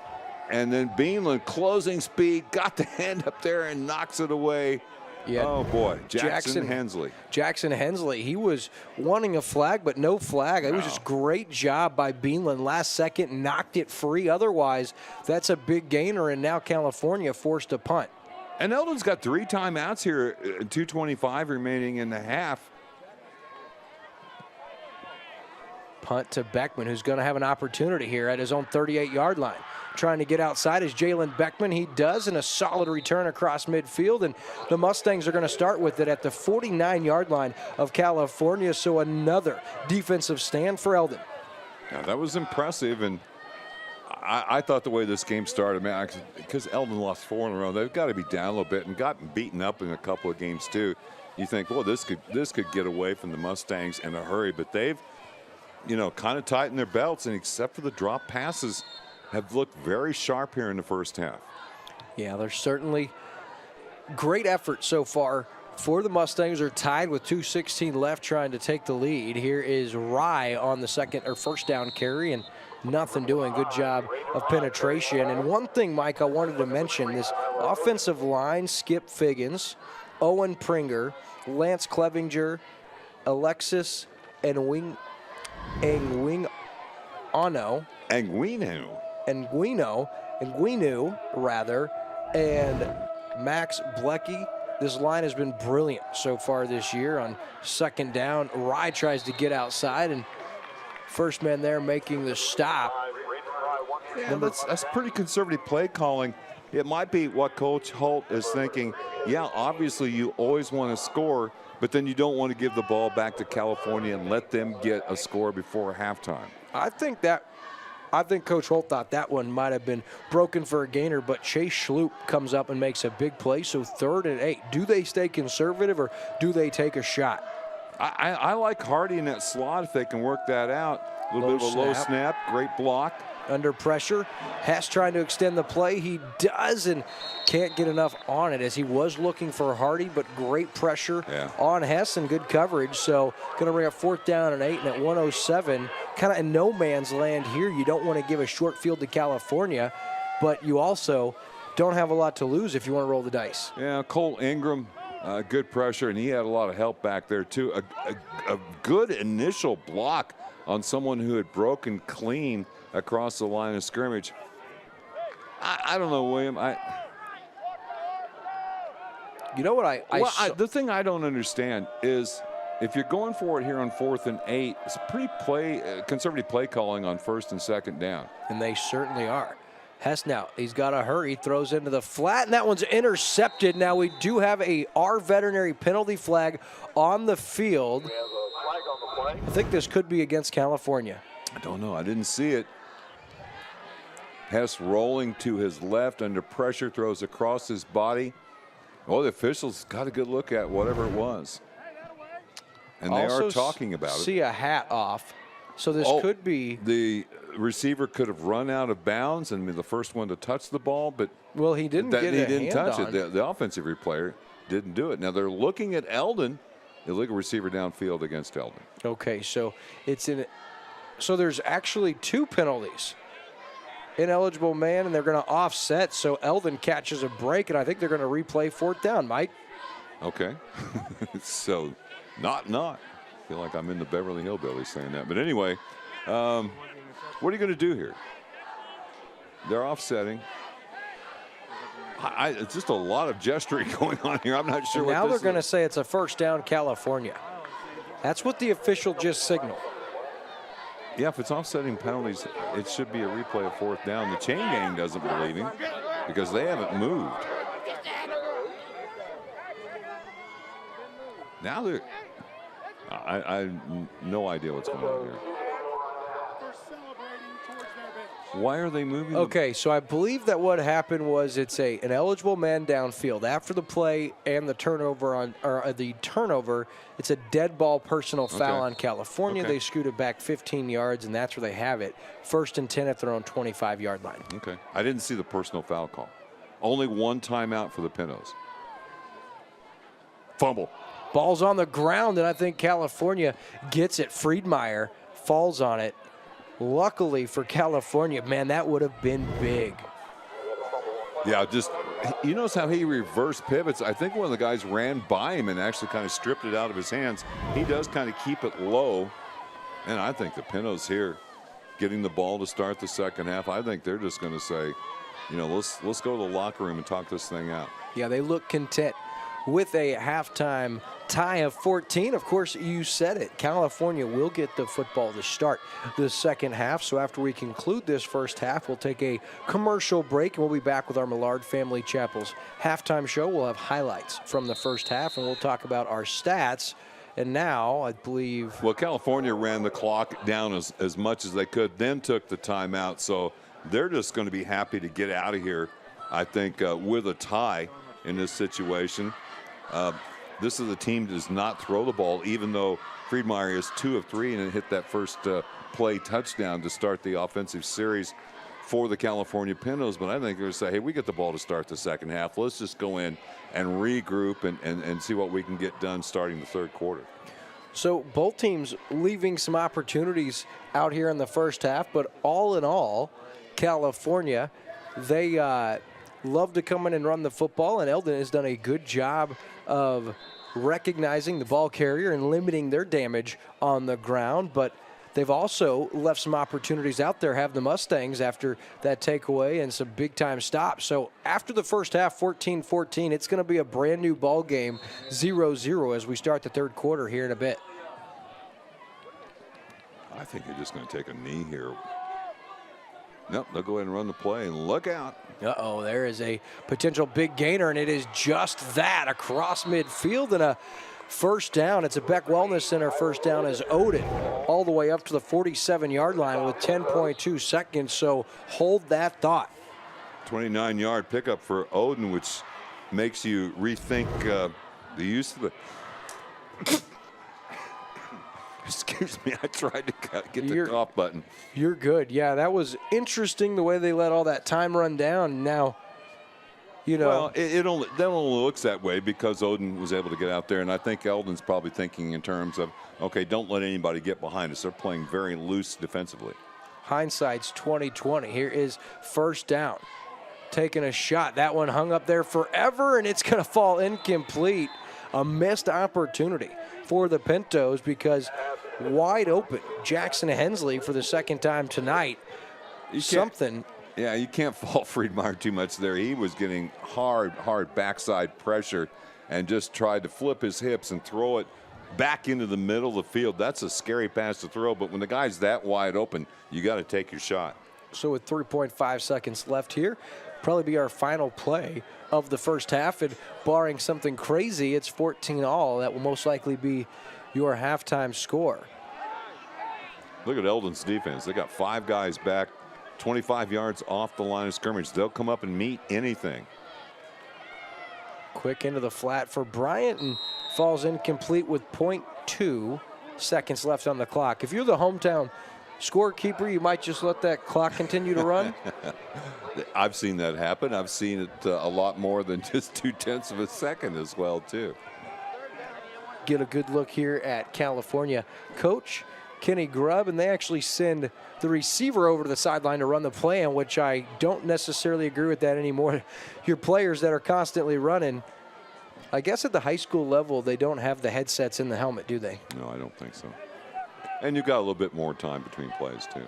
And then Beanland, closing speed, got the hand up there and knocks it away. Yeah. Oh, boy. Jackson Hensley. Jackson Hensley. He was wanting a flag, but no flag. It was just great job by Beanland. Last second, knocked it free. Otherwise, that's a big gainer, and now California forced a punt. And Eldon's got 3 timeouts here, 2:25 remaining in the half. Punt to Beckman, who's going to have an opportunity here at his own 38-yard line. Trying to get outside is Jalen Beckman. He does, and a solid return across midfield, and the Mustangs are going to start with it at the 49-yard line of California, so another defensive stand for Eldon. Yeah, that was impressive, and I thought the way this game started, man, because Eldon lost 4 in a row, they've got to be down a little bit and gotten beaten up in a couple of games too. You think, well, this could get away from the Mustangs in a hurry, but they've, kind of tightened their belts, and except for the drop passes, have looked very sharp here in the first half. Yeah, there's certainly great effort so far for the Mustangs. Are tied with 2:16 left, trying to take the lead. Here is Rye on the first down carry, and nothing doing. Good job of penetration. And one thing, Mike, I wanted to mention, this offensive line: Skip Figgins, Owen Pringer, Lance Clevinger, Alexis Anguino, and Max Blecky. This line has been brilliant so far this year. On second down, Rye tries to get outside, and first man there making the stop Yeah, that's pretty conservative play calling. It might be what Coach Holt is thinking. Yeah, obviously you always want to score, but then you don't want to give the ball back to California and let them get a score before halftime. I think Coach Holt thought that one might have been broken for a gainer, but Chase Schloop comes up and makes a big play. So 3rd and 8. Do they stay conservative or do they take a shot? I like Hardy in that slot if they can work that out. A little bit of a low snap, great block. Under pressure, Hess trying to extend the play. He does and can't get enough on it as he was looking for Hardy, but great pressure on Hess and good coverage. So going to bring up 4th down and 8, and at 107, kind of in no man's land here. You don't want to give a short field to California, but you also don't have a lot to lose if you want to roll the dice. Yeah, Cole Ingram, good pressure, and he had a lot of help back there too. A good initial block on someone who had broken clean across the line of scrimmage. I don't know, William. You know what the thing I don't understand is if you're going for it here on 4th and 8, it's pretty conservative play calling on 1st and 2nd down. And they certainly are. Hess now, he's got to hurry, throws into the flat, and that one's intercepted. Now we do have our veterinary penalty flag on the field. I think this could be against California. I don't know. I didn't see it. Hess rolling to his left under pressure, throws across his body. Oh, the officials got a good look at whatever it was. And they are talking about it. See a hat off. So this could be. The receiver could have run out of bounds and been the first one to touch the ball, but he didn't get he a didn't hand touch on it. The offensive player didn't do it. Now they're looking at Eldon, illegal receiver downfield against Eldon. Okay, so so there's actually 2 penalties. Ineligible man, and they're going to offset, so Eldon catches a break, and I think they're going to replay 4th down, Mike. Okay. So, not. I feel like I'm in the Beverly Hillbillies saying that. But anyway, what are you going to do here? They're offsetting. It's just a lot of gesturing going on here. I'm not sure what now this they're going to say it's a 1st down California. That's what the official just signaled. Yeah, if it's offsetting penalties, it should be a replay of 4th down. The chain gang doesn't believe him because they haven't moved. Now they're. I have no idea what's going on here. Why are they moving? Okay, so I believe that what happened was it's an eligible man downfield after the play and the turnover it's a dead ball personal foul on California. They scoot it back 15 yards, and that's where they have it. 1st and 10 at their own 25-yard line. Okay, I didn't see the personal foul call. Only 1 timeout for the Pintos. Fumble. Ball's on the ground, and I think California gets it. Friedmeier falls on it. Luckily for California, man, that would have been big. Yeah, you notice how he reverse pivots. I think one of the guys ran by him and actually kind of stripped it out of his hands. He does kind of keep it low. And I think the Pintos here getting the ball to start the second half, I think they're just going to say, let's go to the locker room and talk this thing out. Yeah, they look content with a halftime tie of 14. Of course, you said it. California will get the football to start the second half. So after we conclude this first half, we'll take a commercial break, and we'll be back with our Millard Family Chapel's halftime show. We'll have highlights from the first half, and we'll talk about our stats. And now, I believe... Well, California ran the clock down as much as they could, then took the timeout. So they're just going to be happy to get out of here, I think, with a tie in this situation. This is a team that does not throw the ball, even though Friedmeier is 2 of 3 and hit that first play touchdown to start the offensive series for the California Pintos. But I think they're going to say, hey, we get the ball to start the second half. Let's just go in and regroup and see what we can get done starting the third quarter. So both teams leaving some opportunities out here in the first half, but all in all, California, they love to come in and run the football, and Eldon has done a good job of recognizing the ball carrier and limiting their damage on the ground, but they've also left some opportunities out there, have the Mustangs after that takeaway and some big-time stops. So after the first half, 14-14, it's going to be a brand-new ball game, 0-0 as we start the third quarter here in a bit. I think you're just going to take a knee here. Nope, they'll go ahead and run the play, and look out. Uh-oh, there is a potential big gainer, and it is just that, across midfield and a first down. It's a Beck Wellness Center first down as Eldon all the way up to the 47-yard line with 10.2 seconds, so hold that thought. 29-yard pickup for Eldon, which makes you rethink the use of the... Excuse me, I tried to get the cough button. You're good. Yeah, that was interesting the way they let all that time run down. Now, you know. Well, that only looks that way because Eldon was able to get out there, and I think Eldon's probably thinking in terms of, okay, don't let anybody get behind us. They're playing very loose defensively. Hindsight's 20/20. Here is first down. Taking a shot. That one hung up there forever, and it's going to fall incomplete. A missed opportunity for the Pintos because wide open. Jackson Hensley for the second time tonight. Yeah, you can't fault Friedmeier too much there. He was getting hard backside pressure and just tried to flip his hips and throw it back into the middle of the field. That's a scary pass to throw, but when the guy's that wide open, you got to take your shot. So with 3.5 seconds left here, probably be our final play of the first half, and barring something crazy, it's 14-all. That will most likely be your halftime score. Look at Eldon's defense. They got 5 guys back, 25 yards off the line of scrimmage. They'll come up and meet anything. Quick into the flat for Bryant, and falls incomplete with 0.2 seconds left on the clock. If you're the hometown scorekeeper, you might just let that clock continue to run. I've seen that happen. I've seen it a lot more than just 0.2 of a second as well, too. Get a good look here at California coach Kenny Grubb, and they actually send the receiver over to the sideline to run the play, in which I don't necessarily agree with that anymore. Your players that are constantly running, I guess at the high school level, they don't have the headsets in the helmet, do they? No, I don't think so. And you've got a little bit more time between plays, too.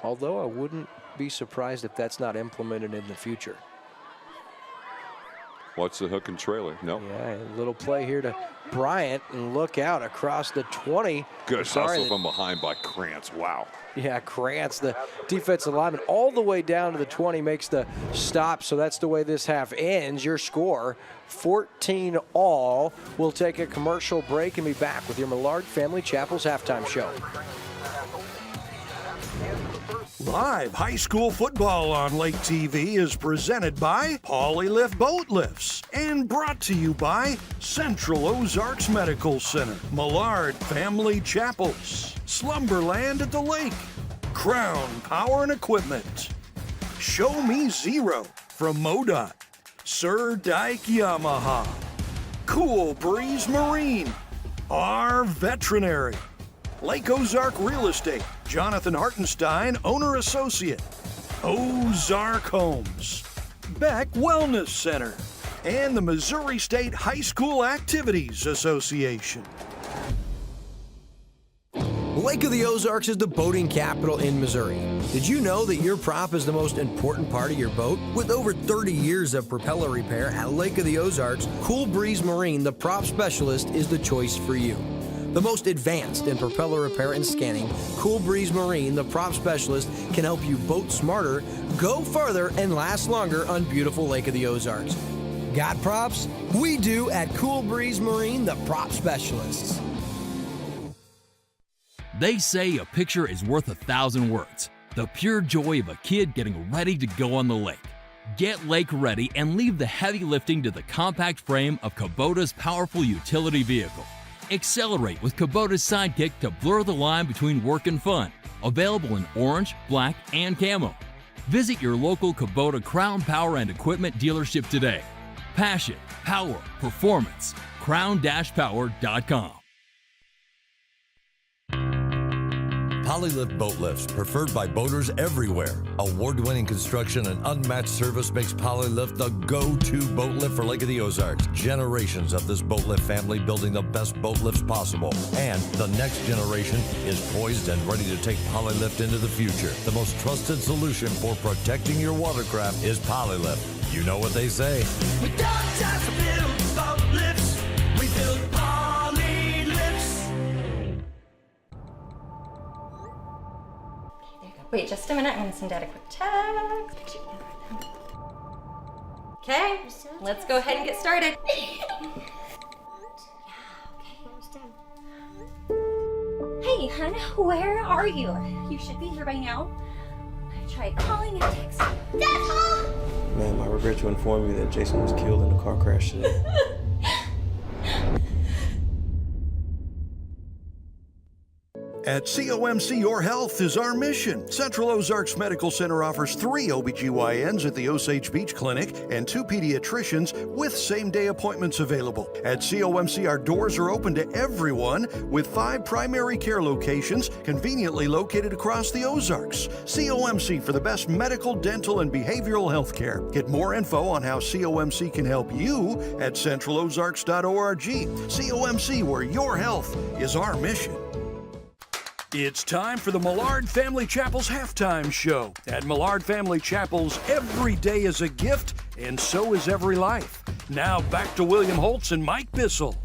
Although I wouldn't be surprised if that's not implemented in the future. Watch the hook and trailer. No. Yeah, a little play here to Bryant, and look out across the 20. Good hustle from behind by Krantz. Wow. Yeah, Krantz, the defensive lineman, all the way down to the 20, makes the stop. So that's the way this half ends. Your score, 14-all. We'll take a commercial break and be back with your Millard Family Chapel's halftime show. Live high school football on Lake TV is presented by Polylift Boat Lifts and brought to you by Central Ozarks Medical Center, Millard Family Chapels, Slumberland at the Lake, Crown Power and Equipment, Show Me Zero from MoDOT, Sir Dyke Yamaha, Cool Breeze Marine, our Veterinary, Lake Ozark Real Estate, Jonathan Hartenstein, Owner Associate, Ozark Homes, Beck Wellness Center, and the Missouri State High School Activities Association. Lake of the Ozarks is the boating capital in Missouri. Did you know that your prop is the most important part of your boat? With over 30 years of propeller repair at Lake of the Ozarks, Cool Breeze Marine, the prop specialist, is the choice for you. The most advanced in propeller repair and scanning, Cool Breeze Marine, the prop specialist, can help you boat smarter, go further, and last longer on beautiful Lake of the Ozarks. Got props? We do at Cool Breeze Marine, the prop specialists. They say a picture is worth 1,000 words. The pure joy of a kid getting ready to go on the lake. Get lake ready and leave the heavy lifting to the compact frame of Kubota's powerful utility vehicle. Accelerate with Kubota's Sidekick to blur the line between work and fun. Available in orange, black, and camo. Visit your local Kubota Crown Power and Equipment dealership today. Passion, power, performance. crown-power.com. Polylift boat lifts, preferred by boaters everywhere. Award-winning construction and unmatched service makes Polylift the go-to boat lift for Lake of the Ozarks. Generations of this boat lift family building the best boat lifts possible. And the next generation is poised and ready to take Polylift into the future. The most trusted solution for protecting your watercraft is Polylift. You know what they say. We don't just build boat lifts, we build Poly lifts. Wait just a minute, I'm gonna send Dad a quick text. Okay, let's go ahead and get started. Hey, hun, where are you? You should be here by now. I tried calling and texting. Dad's home! Ma'am, I regret to inform you that Jason was killed in a car crash today. At COMC, your health is our mission. Central Ozarks Medical Center offers 3 OBGYNs at the Osage Beach Clinic and 2 pediatricians with same-day appointments available. At COMC, our doors are open to everyone with 5 primary care locations conveniently located across the Ozarks. COMC for the best medical, dental, and behavioral health care. Get more info on how COMC can help you at centralozarks.org. COMC, where your health is our mission. It's time for the Millard Family Chapel's halftime show. At Millard Family Chapel's, every day is a gift, and so is every life. Now back to William Holtz and Mike Bissell.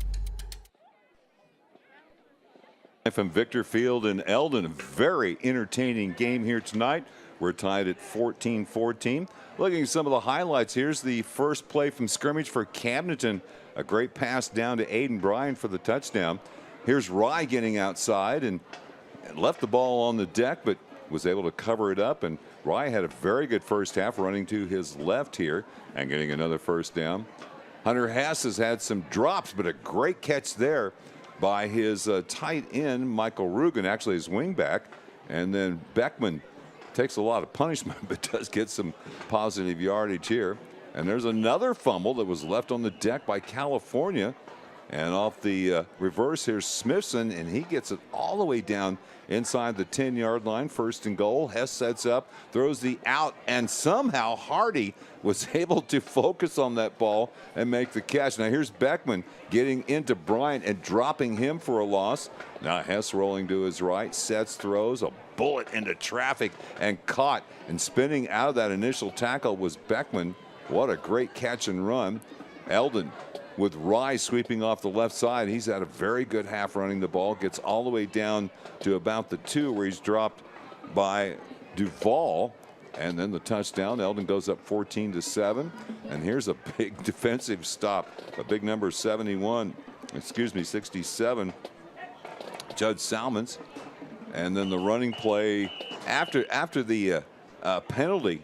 From Victor Field in Eldon, a very entertaining game here tonight. We're tied at 14-14. Looking at some of the highlights, here's the first play from scrimmage for Camdenton. A great pass down to Aiden Bryan for the touchdown. Here's Rye getting outside and left the ball on the deck, but was able to cover it up. And Rye had a very good first half, running to his left here and getting another first down. Hunter Hess has had some drops, but a great catch there by his tight end, Michael Rugen, actually his wingback. And then Beckman takes a lot of punishment, but does get some positive yardage here. And there's another fumble that was left on the deck by California. And off the reverse, here's Smithson, and he gets it all the way down inside the 10-yard line. First and goal. Hess sets up, throws the out, and somehow Hardy was able to focus on that ball and make the catch. Now here's Beckman getting into Bryant and dropping him for a loss. Now Hess rolling to his right, sets, throws a bullet into traffic and caught. And spinning out of that initial tackle was Beckman. What a great catch and run. Eldon with Rye sweeping off the left side. He's had a very good half running the ball. Gets all the way down to about the 2 where he's dropped by Duvall. And then the touchdown. Eldon goes up 14-7. And here's a big defensive stop. A big number 67. Judge Salmons. And then the running play after the penalty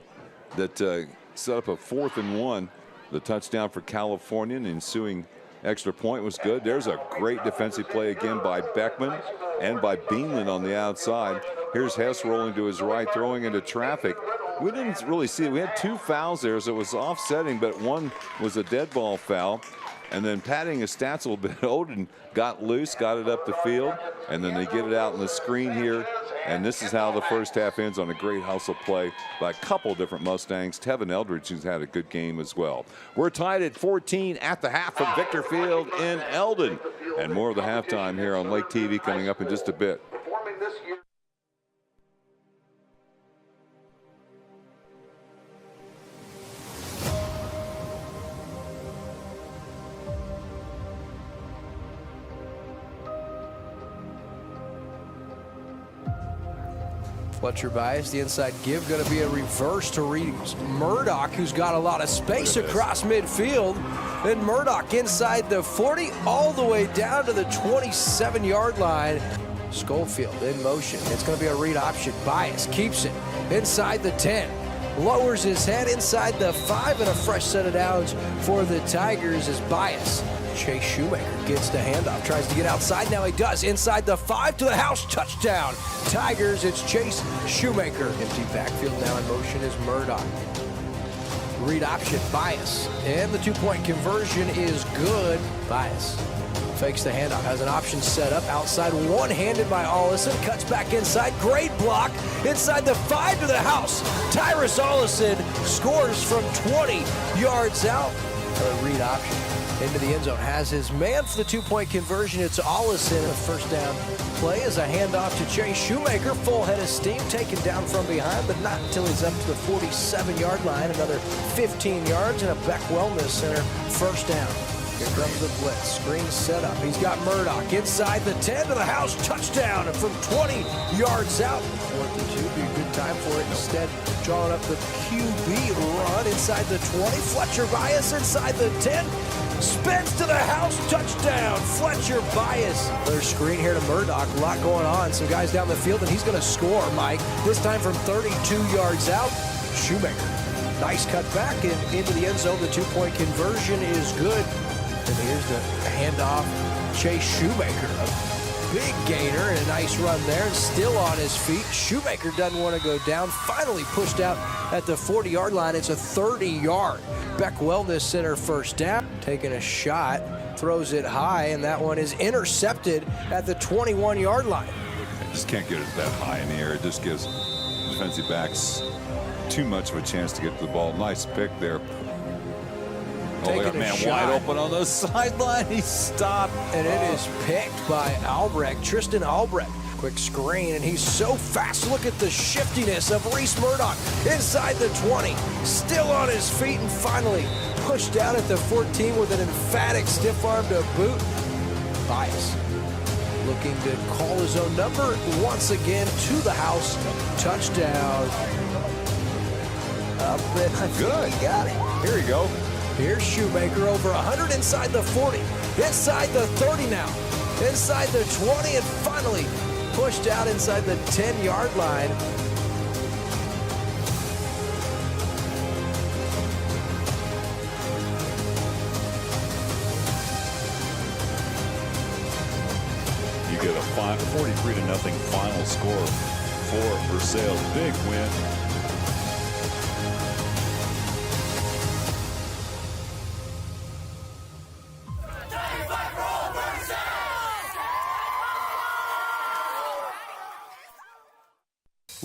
that set up a 4th and 1. The touchdown for California, and ensuing extra point was good. There's a great defensive play again by Beckman and by Beanland on the outside. Here's Hess rolling to his right, throwing into traffic. We didn't really see it. We had 2 fouls there, so it was offsetting, but one was a dead ball foul. And then padding his stats a little bit, Odin got loose, got it up the field, and then they get it out in the screen here. And this is how the first half ends, on a great hustle play by a couple different Mustangs. Tevin Eldridge, who's had a good game as well. We're tied at 14 at the half from Victor Field in Eldon. And more of the halftime here on Lake TV coming up in just a bit. Fletcher Bias, the inside give, going to be a reverse to Reed Murdoch, who's got a lot of space across midfield. Then Murdoch inside the 40, all the way down to the 27-yard line. Schofield in motion. It's going to be a read option. Bias keeps it inside the 10. Lowers his head inside the 5, and a fresh set of downs for the Tigers as Bias. Chase Shoemaker gets the handoff, tries to get outside. Now he does. Inside the 5 to the house. Touchdown. Tigers, it's Chase Shoemaker. Empty backfield now in motion is Murdoch. Read option, Bias. And the 2-point conversion is good. Bias fakes the handoff, has an option set up outside, one-handed by Ollison, cuts back inside, great block, inside the 5 to the house. Tyrus Ollison scores from 20 yards out. A read option into the end zone, has his man for the 2-point conversion. It's Ollison. A first down play is a handoff to Chase Shoemaker, full head of steam, taken down from behind, but not until he's up to the 47-yard line. Another 15 yards and a Beck Wellness Center first down. Here comes the blitz. Screen set up. He's got Murdoch inside the 10 to the house. Touchdown from 20 yards out. 4th and 2. Be a good time for it. Instead, drawing up the QB run inside the 20. Fletcher Bias inside the 10. Spins to the house, touchdown, Fletcher Bias. Their screen here to Murdoch, a lot going on. Some guys down the field, and he's going to score, Mike. This time from 32 yards out, Shoemaker. Nice cut back and into the end zone. The two-point conversion is good. And here's the handoff, Chase Shoemaker. A big gainer and a nice run there, and still on his feet. Shoemaker doesn't want to go down. Finally pushed out at the 40-yard line. It's a 30-yard. Beck Wellness Center first down. Taking a shot, throws it high, and that one is intercepted at the 21-yard line. I just can't get it that high in the air. It just gives defensive backs too much of a chance to get to the ball. Nice pick there. Oh, they got a man wide open on the sideline. He stopped. And it is picked by Albrecht, Tristan Albrecht. Quick screen, and he's so fast. Look at the shiftiness of Reese Murdoch inside the 20. Still on his feet, and finally pushed down at the 14 with an emphatic stiff arm to boot. Bias looking to call his own number once again to the house. Touchdown. Good. He got it. Here you go. Here's Shoemaker over 100 inside the 40. Inside the 30 now. Inside the 20, and finally pushed out inside the 10-yard line. You get a 43-0 final score for Versailles. Big win.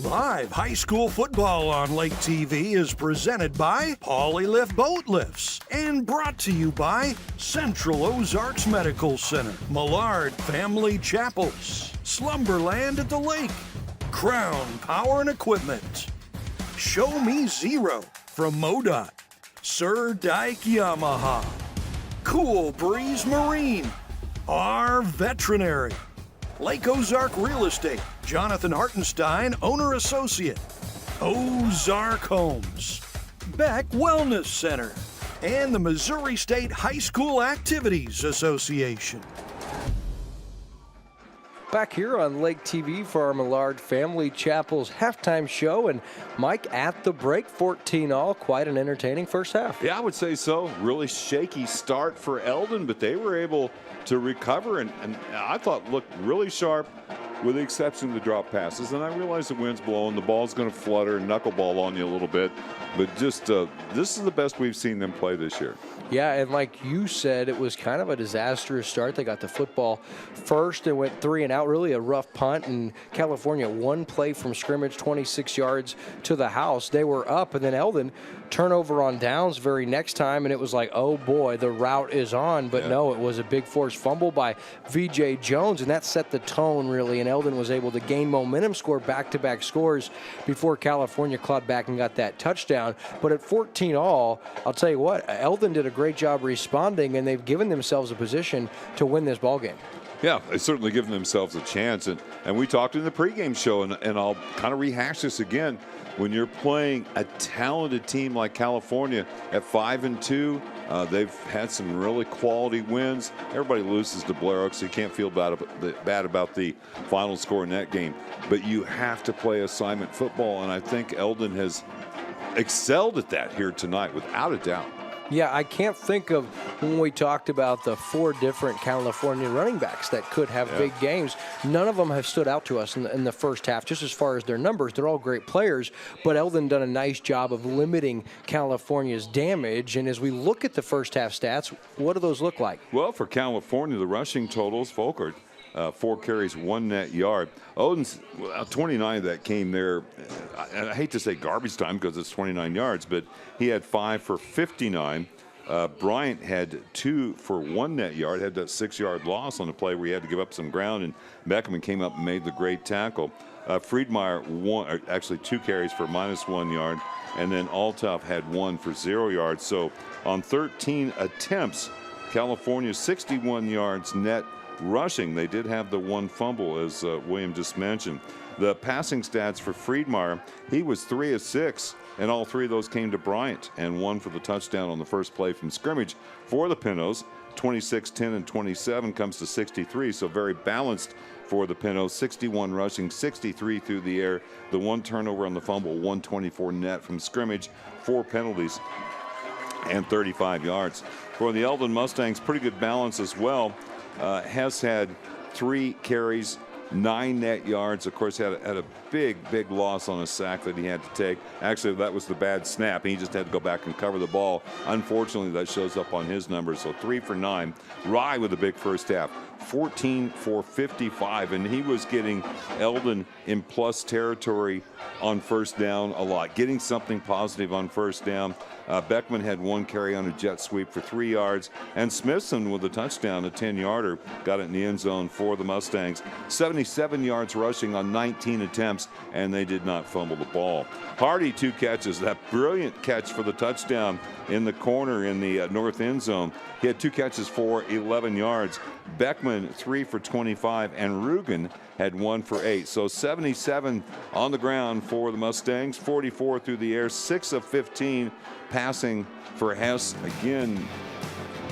Live high school football on Lake TV is presented by Polylift Boat Lifts and brought to you by Central Ozarks Medical Center, Millard Family Chapels, Slumberland at the Lake, Crown Power and Equipment, Show Me Zero from MoDOT, Sir Dyke Yamaha, Cool Breeze Marine, our Veterinary, Lake Ozark Real Estate, Jonathan Hartenstein, Owner Associate, Ozark Homes, Beck Wellness Center, and the Missouri State High School Activities Association. Back here on Lake TV for our Millard Family Chapels halftime show, and Mike, at the break, 14-all, quite an entertaining first half. Yeah, I would say so. Really shaky start for Eldon, but they were able to recover, and I thought looked really sharp, with the exception of the drop passes. And I realize the wind's blowing, the ball's going to flutter and knuckleball on you a little bit, but just this is the best we've seen them play this year. Yeah, and like you said, it was kind of a disastrous start. They got the football first and went 3 and out, really a rough punt. And California, one play from scrimmage, 26 yards to the house. They were up, and then Eldon turnover on downs very next time, and it was like, oh boy, the route is on. But no, it was a big forced fumble by V.J. Jones, and that set the tone really, and Eldon was able to gain momentum, score back-to-back scores before California clawed back and got that touchdown. But at 14-all, I'll tell you what, Eldon did a great job responding, and they've given themselves a position to win this ballgame. Yeah, they've certainly given themselves a chance, and we talked in the pregame show, and I'll kind of rehash this again. When you're playing a talented team like California at 5-2, they've had some really quality wins. Everybody loses to Blair Oaks, so you can't feel bad about the final score in that game. But you have to play assignment football, and I think Eldon has excelled at that here tonight, without a doubt. Yeah, I can't think of when we talked about the 4 different California running backs that could have big games. None of them have stood out to us in the first half, just as far as their numbers. They're all great players, but Eldon done a nice job of limiting California's damage. And as we look at the first half stats, what do those look like? Well, for California, the rushing totals, Folkert, 4 carries, 1 net yard. Odin's 29 of that came there. I hate to say garbage time because it's 29 yards, but he had 5 for 59. Bryant had 2 for 1 net yard, had that 6-yard loss on the play where he had to give up some ground, and Beckman came up and made the great tackle. Friedmeyer, actually 2 carries for -1 yard, and then Althoff had 1 for 0 yards. So on 13 attempts, California 61 yards net, Rushing, they did have the one fumble, as William just mentioned. The passing stats for Friedmeier, he was 3 of 6, and all 3 of those came to Bryant, and 1 for the touchdown on the first play from scrimmage for the Pintos. 26, 10, and 27 comes to 63, so very balanced for the Pintos. 61 rushing, 63 through the air. The 1 turnover on the fumble, 124 net from scrimmage, 4 penalties, and 35 yards. For the Eldon Mustangs, pretty good balance as well. Hess had 3 carries, 9 net yards. Of course, had a big loss on a sack that he had to take. Actually, that was the bad snap. He just had to go back and cover the ball. Unfortunately, that shows up on his numbers. So 3 for 9. Rye with a big first half. 14 for 55, and he was getting Eldon in plus territory on first down a lot, getting something positive on first down. Beckman had 1 carry on a jet sweep for 3 yards, and Smithson with a touchdown, a 10-yarder, got it in the end zone for the Mustangs. 77 yards rushing on 19 attempts, and they did not fumble the ball. Hardy, 2 catches, that brilliant catch for the touchdown in the corner in the north end zone. He had 2 catches for 11 yards. Beckman 3 for 25, and Rugen had 1 for 8. So 77 on the ground for the Mustangs, 44 through the air, 6 of 15 passing for Hess. Again,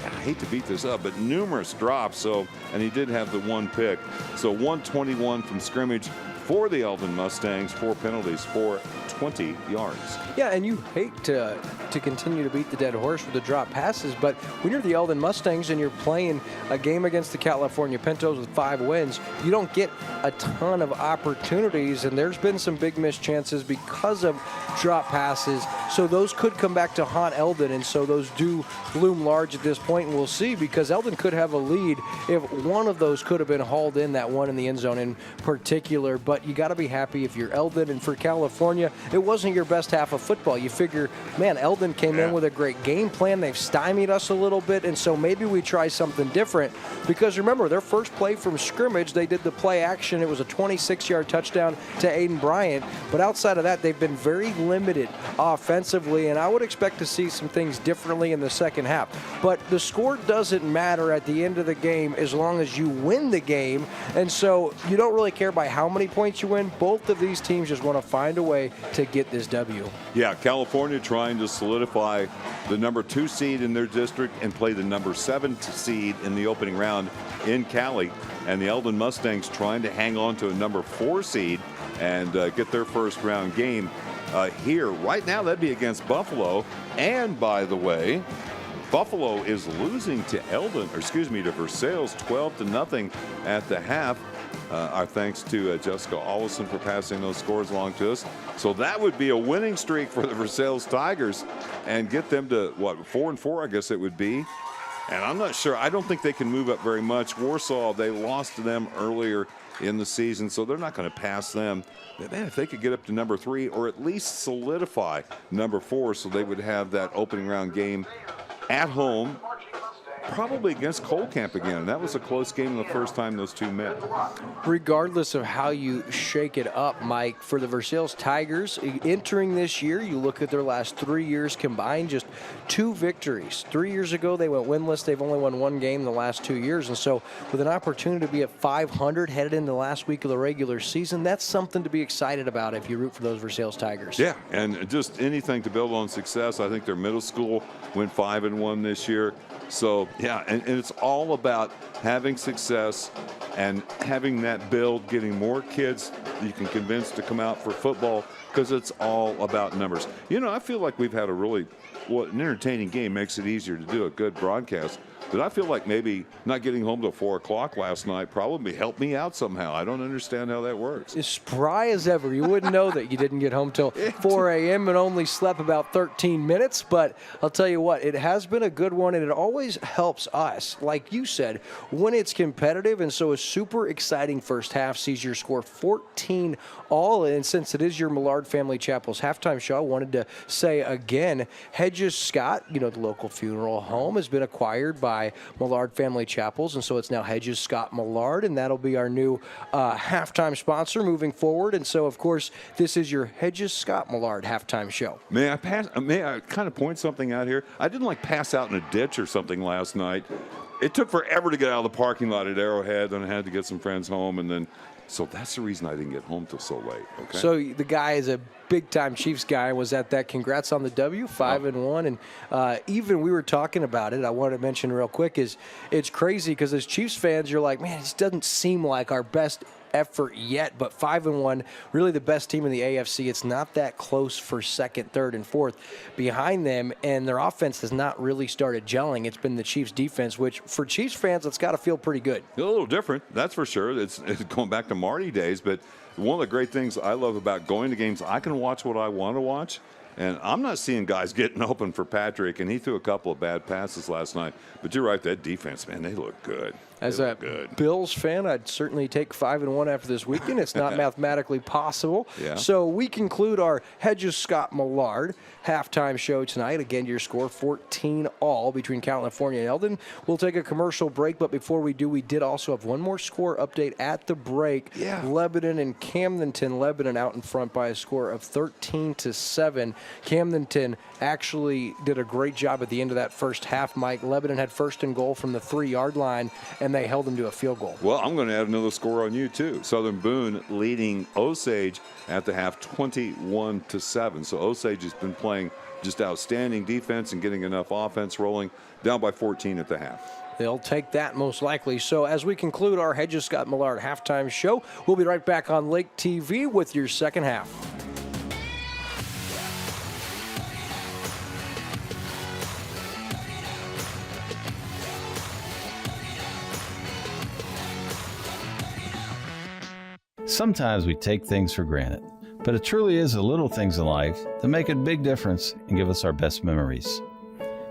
I hate to beat this up, but numerous drops. And he did have the 1 pick. So 121 from scrimmage for the Eldon Mustangs, 4 penalties for 20 yards. Yeah, and you hate to continue to beat the dead horse with the drop passes, but when you're the Eldon Mustangs and you're playing a game against the California Pintos with 5 wins, you don't get a ton of opportunities, and there's been some big missed chances because of drop passes. So those could come back to haunt Eldon, and so those do loom large at this point, and we'll see, because Eldon could have a lead if one of those could have been hauled in, that one in the end zone in particular. But you got to be happy if you're Eldon, and for California, it wasn't your best half of football. You figure, man, Eldon came in with a great game plan. They've stymied us a little bit, and so maybe we try something different, because remember, their first play from scrimmage, they did the play action. It was a 26-yard touchdown to Aiden Bryant, but outside of that, they've been very limited offensively, and I would expect to see some things differently in the second half. But the score doesn't matter at the end of the game as long as you win the game, and so you don't really care by how many points you win. Both of these teams just want to find a way to get this W. Yeah, California trying to solidify the number 2 seed in their district and play the number 7 seed in the opening round in Cali. And the Eldon Mustangs trying to hang on to a number 4 seed and get their first round game here. Right now, that'd be against Buffalo. And by the way, Buffalo is losing to to Versailles 12-0 at the half. Our thanks to Jessica Allison for passing those scores along to us. So that would be a winning streak for the Versailles Tigers and get them to, 4-4, I guess it would be. And I'm not sure. I don't think they can move up very much. Warsaw, they lost to them earlier in the season, so they're not going to pass them. But man, if they could get up to number 3 or at least solidify number 4, so they would have that opening round game at home, probably against Colcamp again. That was a close game the first time those two met. Regardless of how you shake it up, Mike, for the Versailles Tigers, entering this year, you look at their last 3 years combined, just 2 victories. 3 years ago, they went winless. They've only won 1 game in the last 2 years. And so with an opportunity to be at 500 headed into the last week of the regular season, that's something to be excited about if you root for those Versailles Tigers. Yeah, and just anything to build on success. I think their middle school went 5-1 this year. So, yeah, and it's all about having success and having that build, getting more kids you can convince to come out for football, because it's all about numbers. You know, I feel like we've had a really, an entertaining game makes it easier to do a good broadcast. But I feel like maybe not getting home till 4 o'clock last night probably helped me out somehow. I don't understand how that works. As spry as ever. You wouldn't know that you didn't get home till 4 a.m. and only slept about 13 minutes. But I'll tell you what, it has been a good one, and it always helps us, like you said, when it's competitive. And so a super exciting first half sees your score 14 all. And since it is your Millard Family Chapel's halftime show, I wanted to say again, Hedges Scott, you know, the local funeral home, has been acquired by Millard Family Chapels, and so it's now Hedges Scott Millard, and that'll be our new halftime sponsor moving forward. And so, of course, this is your Hedges Scott Millard halftime show. May I kind of point something out here? I didn't pass out in a ditch or something last night. it took forever to get out of the parking lot at Arrowhead, then I had to get some friends home, and then so that's the reason I didn't get home till so late. Okay. So the guy is a big-time Chiefs guy. Was at that. Congrats on the W, 5-1, and even we were talking about it. I wanted to mention real quick is it's crazy because as Chiefs fans, you're like, man, it doesn't seem like our best effort yet, but 5-1, really the best team in the AFC. It's not that close for second, third, and fourth behind them, and their offense has not really started gelling. It's been the Chiefs' defense, which for Chiefs fans, it's got to feel pretty good. A little different, that's for sure. It's going back to Marty days, but one of the great things I love about going to games, I can watch what I want to watch. And I'm not seeing guys getting open for Patrick, and he threw a couple of bad passes last night. But you're right, that defense, man, they look good. As a Bills fan, I'd certainly take 5-1 after this weekend. It's not mathematically possible. Yeah. So we conclude our Hedges Scott Millard halftime show tonight. Again, your score 14-all between California and Eldon. We'll take a commercial break, but before we do, we did also have one more score update at the break. Yeah. Lebanon and Camdenton. Lebanon out in front by a score of 13-7. Camdenton actually did a great job at the end of that first half, Mike. Lebanon had first and goal from the 3-yard line, and they held them to a field goal. Well, I'm going to add another score on you, too. Southern Boone leading Osage at the half 21-7. So Osage has been playing just outstanding defense and getting enough offense rolling, down by 14 at the half. They'll take that most likely. So as we conclude our Hedges Scott Millard halftime show, we'll be right back on Lake TV with your second half. Sometimes we take things for granted, but it truly is the little things in life that make a big difference and give us our best memories.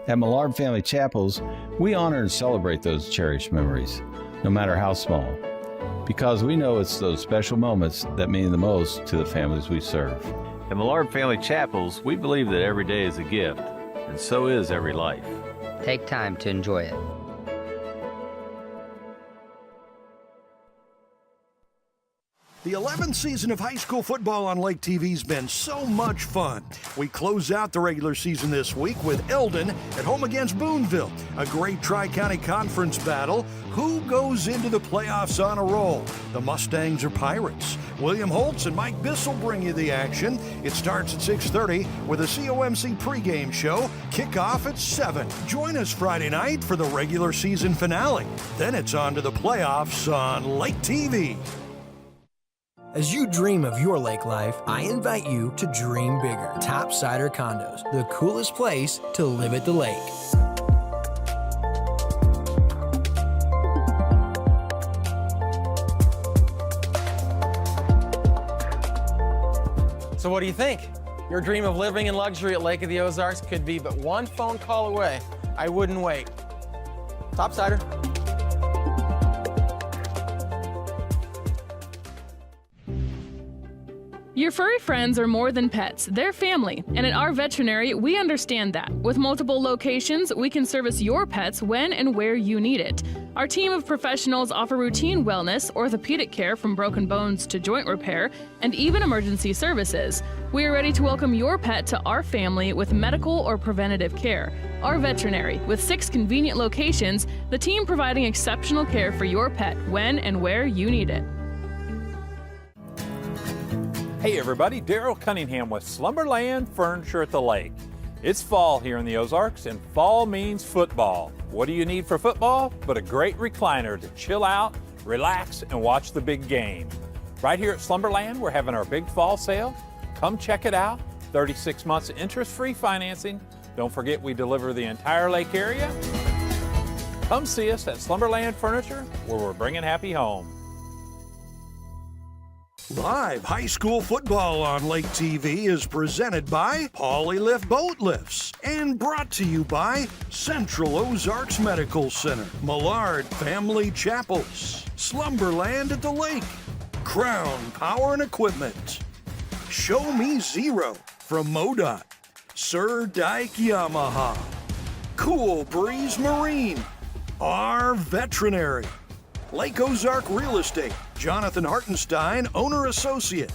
At Millard Family Chapels, we honor and celebrate those cherished memories, no matter how small, because we know it's those special moments that mean the most to the families we serve. At Millard Family Chapels, we believe that every day is a gift, and so is every life. Take time to enjoy it. The 11th season of high school football on Lake TV's been so much fun. We close out the regular season this week with Eldon at home against Booneville, a great Tri-County Conference battle. Who goes into the playoffs on a roll? The Mustangs or Pirates? William Holtz and Mike Bissell bring you the action. It starts at 6:30 with a COMC pregame show. Kickoff at 7. Join us Friday night for the regular season finale. Then it's on to the playoffs on Lake TV. As you dream of your lake life, I invite you to dream bigger. Topsider Condos, the coolest place to live at the lake. So what do you think? Your dream of living in luxury at Lake of the Ozarks could be but one phone call away. I wouldn't wait. Topsider. Your furry friends are more than pets, they're family. And at our veterinary, we understand that. With multiple locations, we can service your pets when and where you need it. Our team of professionals offer routine wellness, orthopedic care from broken bones to joint repair, and even emergency services. We are ready to welcome your pet to our family with medical or preventative care. Our veterinary, with 6 convenient locations, the team providing exceptional care for your pet when and where you need it. Hey everybody, Daryl Cunningham with Slumberland Furniture at the Lake. It's fall here in the Ozarks, and fall means football. What do you need for football but a great recliner to chill out, relax, and watch the big game? Right here at Slumberland, we're having our big fall sale. Come check it out. 36 months interest-free financing. Don't forget we deliver the entire lake area. Come see us at Slumberland Furniture, where we're bringing happy home. Live high school football on Lake TV is presented by Polylift Boat Lifts and brought to you by Central Ozarks Medical Center, Millard Family Chapels, Slumberland at the Lake, Crown Power and Equipment, Show Me Zero from MoDOT, Sir Dyke Yamaha, Cool Breeze Marine, our veterinary, Lake Ozark Real Estate, Jonathan Hartenstein, owner-associate,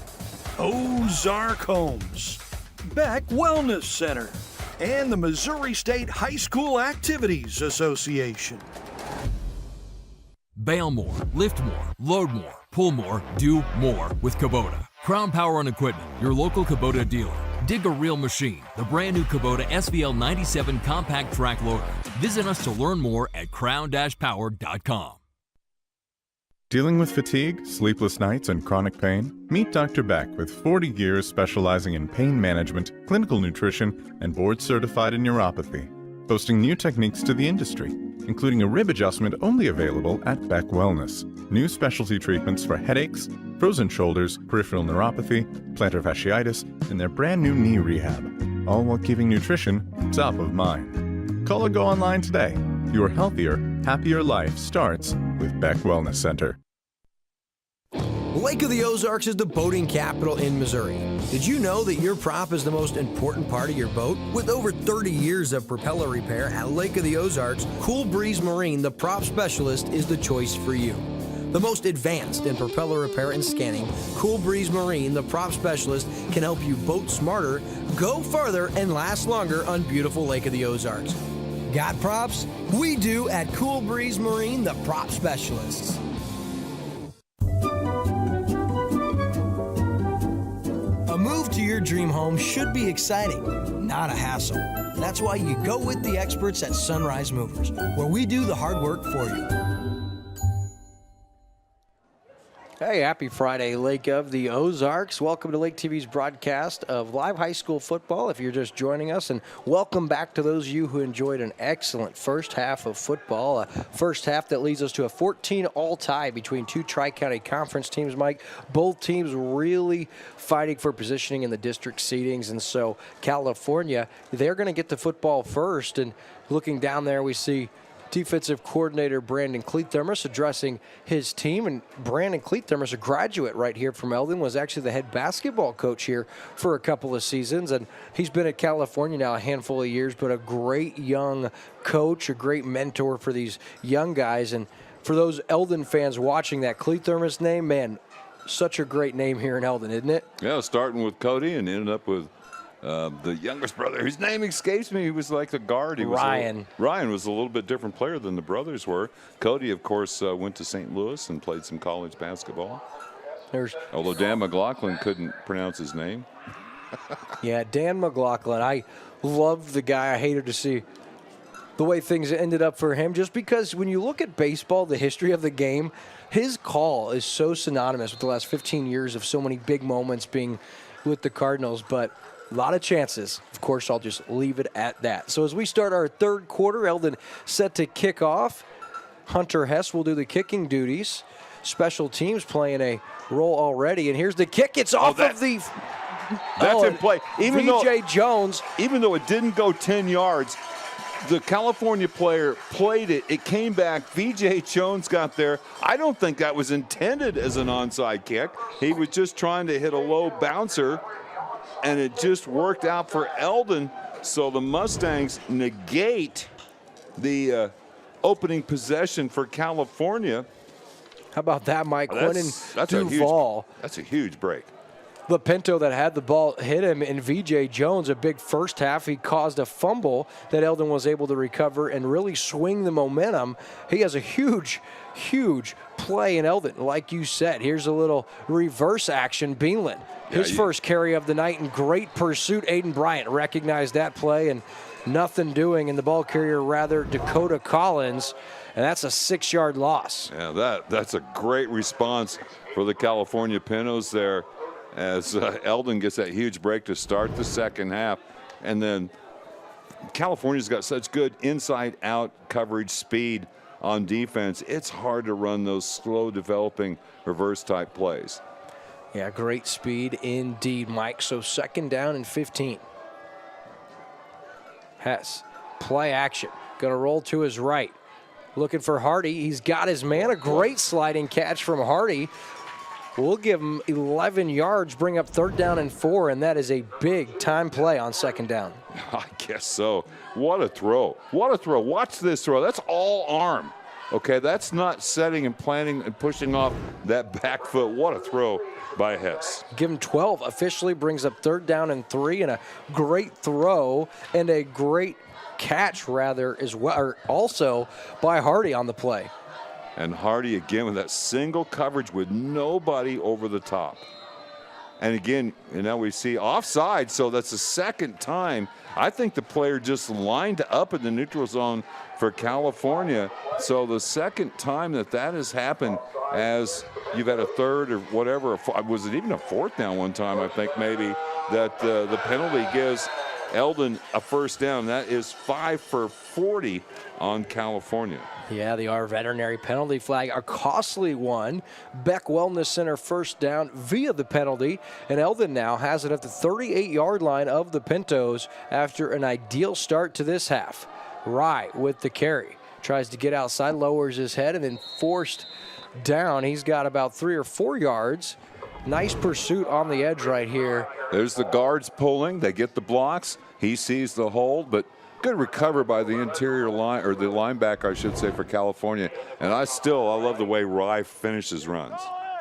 Ozark Homes, Beck Wellness Center, and the Missouri State High School Activities Association. Bail more, lift more, load more, pull more, do more with Kubota. Crown Power and Equipment, your local Kubota dealer. Dig a real machine, the brand new Kubota SVL 97 compact track loader. Visit us to learn more at crown-power.com. Dealing with fatigue, sleepless nights, and chronic pain? Meet Dr. Beck with 40 years specializing in pain management, clinical nutrition, and board-certified in neuropathy. Boasting new techniques to the industry, including a rib adjustment only available at Beck Wellness. New specialty treatments for headaches, frozen shoulders, peripheral neuropathy, plantar fasciitis, and their brand new knee rehab. All while keeping nutrition top of mind. Call or go online today. Your healthier, happier life starts with Beck Wellness Center. Lake of the Ozarks is the boating capital in Missouri. Did you know that your prop is the most important part of your boat? With over 30 years of propeller repair at Lake of the Ozarks, Cool Breeze Marine, the prop specialist, is the choice for you. The most advanced in propeller repair and scanning, Cool Breeze Marine, the prop specialist, can help you boat smarter, go further, and last longer on beautiful Lake of the Ozarks. Got props? We do at Cool Breeze Marine, the prop specialists. A move to your dream home should be exciting, not a hassle. That's why you go with the experts at Sunrise Movers, where we do the hard work for you. Hey, happy Friday, Lake of the Ozarks. Welcome to Lake TV's broadcast of live high school football, if you're just joining us. And welcome back to those of you who enjoyed an excellent first half of football. A first half that leads us to a 14-all tie between two Tri-County Conference teams, Mike. Both teams really fighting for positioning in the district seedings. And so California, they're going to get the football first. And looking down there, we see defensive coordinator Brandon Cleethermos addressing his team. And Brandon Cleethermos, a graduate right here from Eldon, was actually the head basketball coach here for a couple of seasons. And he's been at California now a handful of years, but a great young coach, a great mentor for these young guys. And for those Eldon fans watching, that Cleethermos name, man, such a great name here in Eldon, isn't it? Yeah, starting with Cody and ended up with the youngest brother, whose name escapes me, he was like the guard. He was Ryan. Ryan was a little bit different player than the brothers were. Cody, of course, went to St. Louis and played some college basketball. Although Dan McLaughlin couldn't pronounce his name. Yeah, Dan McLaughlin. I love the guy. I hated to see the way things ended up for him, just because when you look at baseball, the history of the game, his call is so synonymous with the last 15 years of so many big moments being with the Cardinals. But a lot of chances. Of course, I'll just leave it at that. So as we start our third quarter, Eldon set to kick off. Hunter Hess will do the kicking duties. Special teams playing a role already. And here's the kick. It's off of the... That's in play. VJ Jones. Even though it didn't go 10 yards, the California player played it. It came back. VJ Jones got there. I don't think that was intended as an onside kick. He was just trying to hit a low bouncer, and it just worked out for Eldon. So the Mustangs negate the opening possession for California. How about that, Mike? That's Duval. That's a huge break. Pinto that had the ball hit him, and VJ Jones, a big first half. He caused a fumble that Eldon was able to recover and really swing the momentum. He has a huge play in Eldon. Like you said, here's a little reverse action. Beanland, his first carry of the night, and great pursuit. Aiden Bryant recognized that play, and nothing doing. And the ball carrier, rather, Dakota Collins, and that's a 6-yard loss. Yeah, that's a great response for the California Pintos there, as Eldon gets that huge break to start the second half. And then California's got such good inside-out coverage speed on defense. It's hard to run those slow-developing reverse-type plays. Yeah, great speed indeed, Mike. So second down and 15. Hess, play action. Going to roll to his right. Looking for Hardy. He's got his man. A great sliding catch from Hardy. We'll give him 11 yards, bring up third down and 4, and that is a big-time play on second down. I guess so. What a throw. What a throw. Watch this throw. That's all arm. Okay, that's not setting and planning and pushing off that back foot. What a throw by Hess. Give him 12. Officially brings up 3rd down and 3, and a great throw and a great catch, rather, as well, or also by Hardy on the play. And Hardy again with that single coverage with nobody over the top. And again, and now we see offside, so that's the second time. I think the player just lined up in the neutral zone for California. So the second time that has happened, as you've had a third or whatever, was it even a 4th down one time, I think maybe, that the penalty gives Eldon a 1st down. That is 5 for 40 on California. Yeah, our veterinary penalty flag, a costly one. Beck Wellness Center 1st down via the penalty, and Eldon now has it at the 38-yard line of the Pintos after an ideal start to this half. Rye with the carry, tries to get outside, lowers his head, and then forced down. He's got about 3 or 4 yards. Nice pursuit on the edge right here. There's the guards pulling. They get the blocks. He sees the hold, but good recover by the interior line, or the linebacker, I should say, for California. And I love the way Rye finishes runs.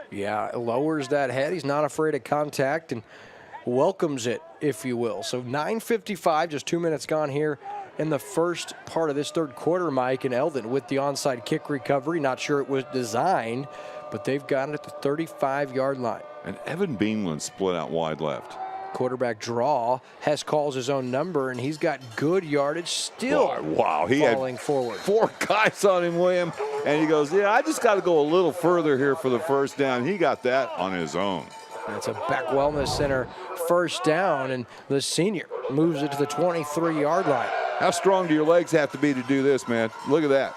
Yeah, lowers that head. He's not afraid of contact and welcomes it, if you will. So 9:55, just 2 minutes gone here in the first part of this 3rd quarter, Mike, and Eldon with the onside kick recovery. Not sure it was designed, but they've got it at the 35-yard line. And Evan Beanland split out wide left. Quarterback draw. Hess calls his own number, and he's got good yardage still. Wow, he falling had forward. 4 guys on him, William, and he goes, yeah, I just got to go a little further here for the 1st down. He got that on his own. That's a Beck Wellness Center 1st down, and the senior moves it to the 23-yard line. How strong do your legs have to be to do this, man? Look at that.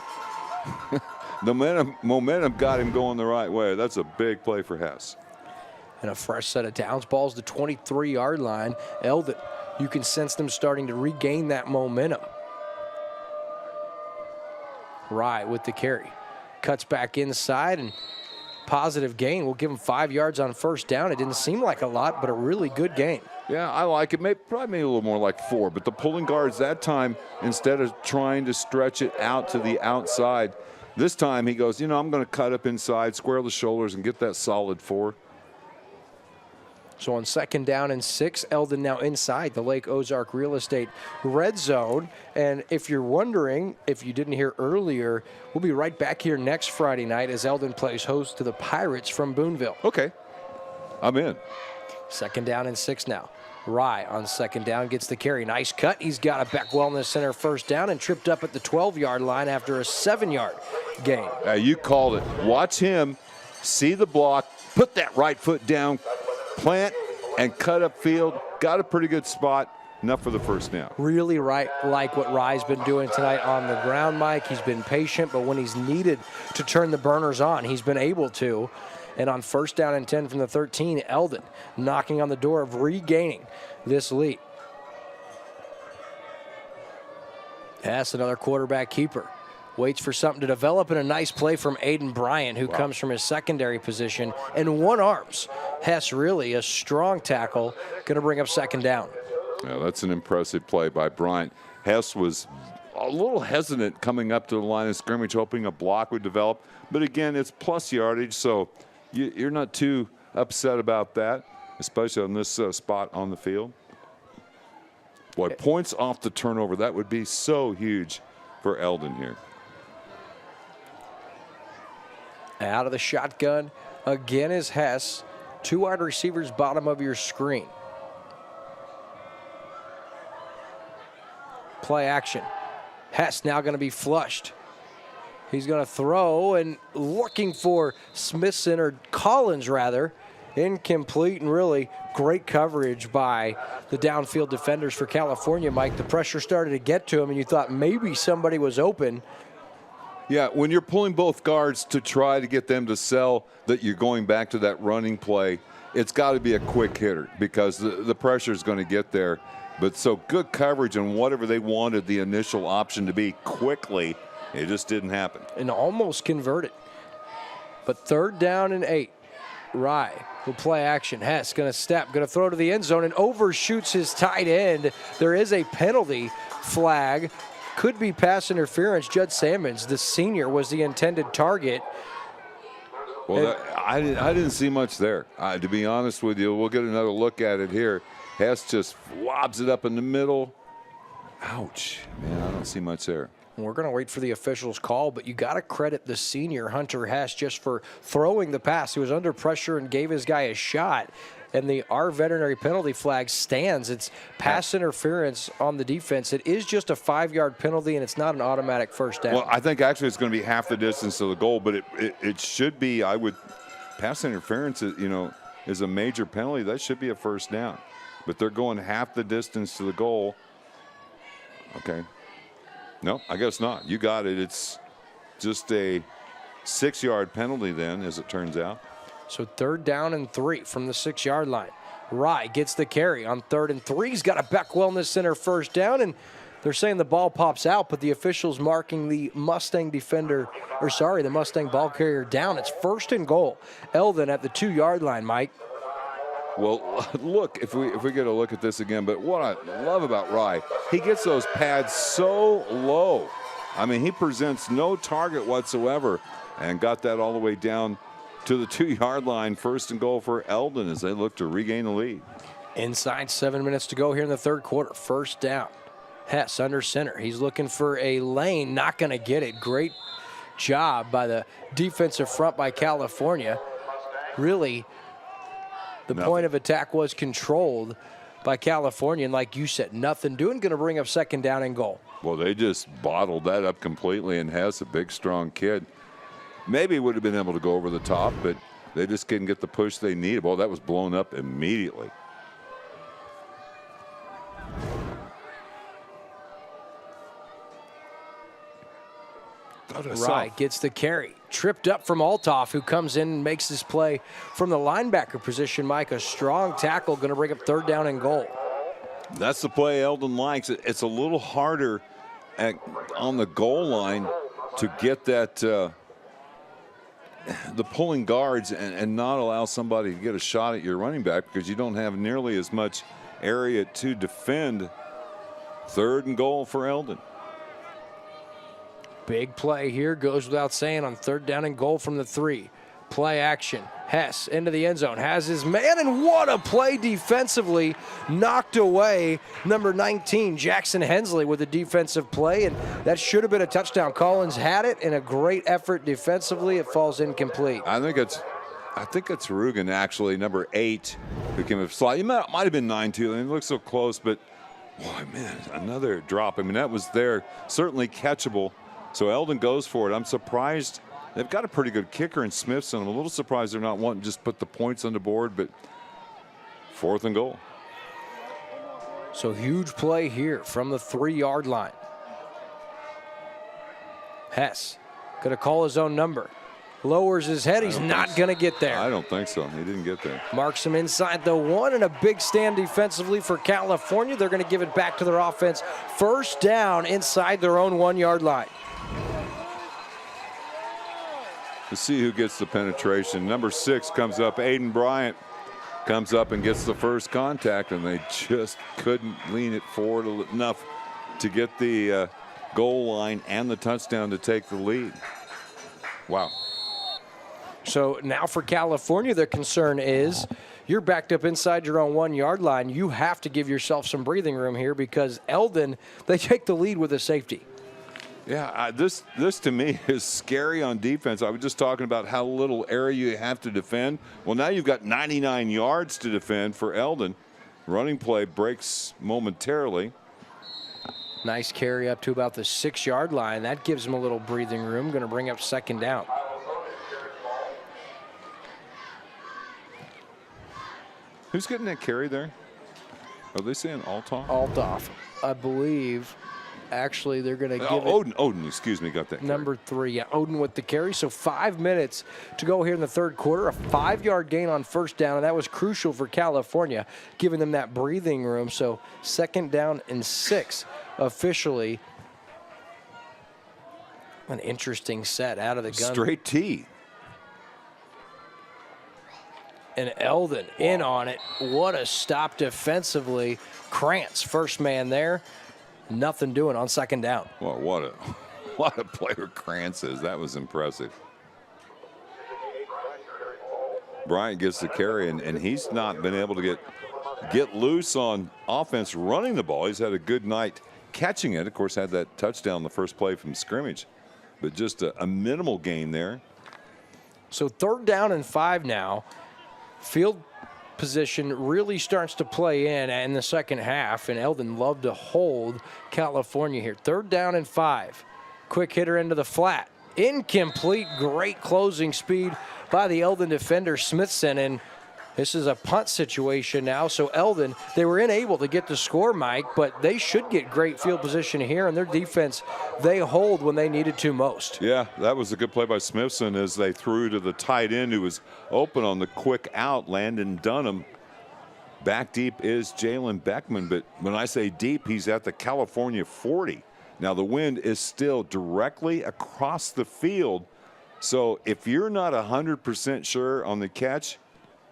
The momentum got him going the right way. That's a big play for Hess. And a fresh set of downs. Ball's the 23-yard line. Eldon, you can sense them starting to regain that momentum. Rye with the carry. Cuts back inside, and positive gain. We'll give him 5 yards on 1st down. It didn't seem like a lot, but a really good gain. Yeah, I like it. Probably a little more like 4, but the pulling guards that time, instead of trying to stretch it out to the outside, this time he goes, I'm going to cut up inside, square the shoulders, and get that solid 4. So on 2nd down and 6, Eldon now inside the Lake Ozark Real Estate red zone. And if you're wondering, if you didn't hear earlier, we'll be right back here next Friday night as Eldon plays host to the Pirates from Boonville. Okay, I'm in. 2nd down and 6 now. Rye on 2nd down gets the carry. Nice cut. He's got a Beck Wellness Center 1st down and tripped up at the 12-yard line after a 7-yard gain. You called it. Watch him see the block, put that right foot down, plant, and cut up field. Got a pretty good spot. Enough for the 1st down. Really like what Rye's been doing tonight on the ground, Mike. He's been patient, but when he's needed to turn the burners on, he's been able to. And on 1st down and 10 from the 13, Eldon knocking on the door of regaining this lead. Hess, another quarterback keeper. Waits for something to develop, and a nice play from Aiden Bryant, who comes from his secondary position and one arms. Hess really a strong tackle, going to bring up 2nd down. Yeah, that's an impressive play by Bryant. Hess was a little hesitant coming up to the line of scrimmage, hoping a block would develop. But again, it's plus yardage, so you're not too upset about that, especially on this spot on the field. Boy, points off the turnover, that would be so huge for Eldon here. Out of the shotgun again is Hess. 2 wide receivers bottom of your screen. Play action. Hess now going to be flushed. He's going to throw and looking for Smithson, or Collins rather. Incomplete, and really great coverage by the downfield defenders for California, Mike. The pressure started to get to him, and you thought maybe somebody was open. Yeah, when you're pulling both guards to try to get them to sell that you're going back to that running play, it's got to be a quick hitter because the pressure is going to get there. But so good coverage on whatever they wanted the initial option to be quickly, it just didn't happen. And almost converted. But 3rd down and 8. Rye will play action. Hess going to step, going to throw to the end zone and overshoots his tight end. There is a penalty flag could be pass interference. Judd Salmons, the senior, was the intended target. Well, I didn't see much there. To be honest with you, we'll get another look at it here. Hess just lobs it up in the middle. Ouch. Man, I don't see much there. We're going to wait for the official's call, but you got to credit the senior, Hunter Hess, just for throwing the pass. He was under pressure and gave his guy a shot. And our veterinary penalty flag stands. It's pass interference on the defense. It is just a 5-yard penalty, and it's not an automatic first down. Well, I think actually it's going to be half the distance to the goal, but it should be. Pass interference, is a major penalty. That should be a first down. But they're going half the distance to the goal. Okay. No, I guess not. You got it. It's just a 6-yard penalty then, as it turns out. So 3rd down and 3 from the 6-yard line. Rye gets the carry on 3rd and 3. He's got a Beckwell in the center first down, and they're saying the ball pops out, but the official's marking the Mustang the Mustang ball carrier down. It's 1st and goal. Eldon at the 2-yard line, Mike. Well, look, if we get a look at this again, but what I love about Rye, he gets those pads so low. I mean, he presents no target whatsoever and got that all the way down to the 2-yard line. 1st and goal for Eldon as they look to regain the lead. Inside 7 minutes to go here in the 3rd quarter. 1st down. Hess under center. He's looking for a lane. Not going to get it. Great job by the defensive front by California. Really, the point of attack was controlled by California. And like you said, nothing doing. Going to bring up 2nd down and goal. Well, they just bottled that up completely, and Hess, a big, strong kid, maybe would have been able to go over the top, but they just couldn't get the push they needed. Well, that was blown up immediately. Rye gets the carry. Tripped up from Althoff, who comes in and makes this play from the linebacker position. Mike, a strong tackle, going to bring up 3rd down and goal. That's the play Eldon likes. It's a little harder on the goal line to get that the pulling guards and not allow somebody to get a shot at your running back because you don't have nearly as much area to defend. 3rd and goal for Eldon. Big play here, goes without saying on 3rd down and goal from the 3. Play action. Hess into the end zone, has his man, and what a play defensively. Knocked away. Number 19, Jackson Hensley, with a defensive play, and that should have been a touchdown. Collins had it in a great effort defensively. It falls incomplete. I think it's Rugen, actually, number 8, who came up slide. It might have been 9-2. It looks so close, but boy, man, another drop. I mean, that was there, certainly catchable. So Eldon goes for it. I'm surprised. They've got a pretty good kicker in Smithson. I'm a little surprised they're not wanting to just put the points on the board, but 4th and goal. So huge play here from the 3-yard line. Hess going to call his own number. Lowers his head. He's not going to get there. I don't think so. He didn't get there. Marks him inside the 1, and a big stand defensively for California. They're going to give it back to their offense. 1st down inside their own 1-yard line. To see who gets the penetration. Number 6 comes up. Aiden Bryant comes up and gets the first contact, and they just couldn't lean it forward enough to get the goal line and the touchdown to take the lead. Wow. So now for California, the concern is you're backed up inside your own 1-yard line. You have to give yourself some breathing room here because Eldon, they take the lead with a safety. Yeah, this to me is scary on defense. I was just talking about how little area you have to defend. Well, now you've got 99 yards to defend for Eldon. Running play breaks momentarily. Nice carry up to about the 6-yard line. That gives him a little breathing room. Going to bring up 2nd down. Who's getting that carry there? Are they saying Althoff? Althoff, I believe. Actually, they're going to give Odin, excuse me, got that carry. Number 3, yeah, Odin with the carry. So 5 minutes to go here in the 3rd quarter. A 5-yard gain on 1st down, and that was crucial for California, giving them that breathing room. So 2nd down and 6 officially. An interesting set out of the gun. Straight T. And Eldon in on it. What a stop defensively. Krantz, first man there. Nothing doing on second down. Well, what a player Krantz is. That was impressive. Bryant gets the carry, and he's not been able to get loose on offense running the ball. He's had a good night catching it. Of course, had that touchdown the first play from scrimmage, but just a minimal gain there. So 3rd down and 5 now. Field position really starts to play in the second half, and Eldon loved to hold California here. 3rd down and 5. Quick hitter into the flat. Incomplete. Great closing speed by the Eldon defender, Smithson, and this is a punt situation now. So Eldon, they were unable to get the score, Mike, but they should get great field position here, and their defense, they hold when they needed to most. Yeah, that was a good play by Smithson as they threw to the tight end who was open on the quick out, Landon Dunham. Back deep is Jalen Beckman, but when I say deep, he's at the California 40. Now the wind is still directly across the field, so if you're not 100% sure on the catch,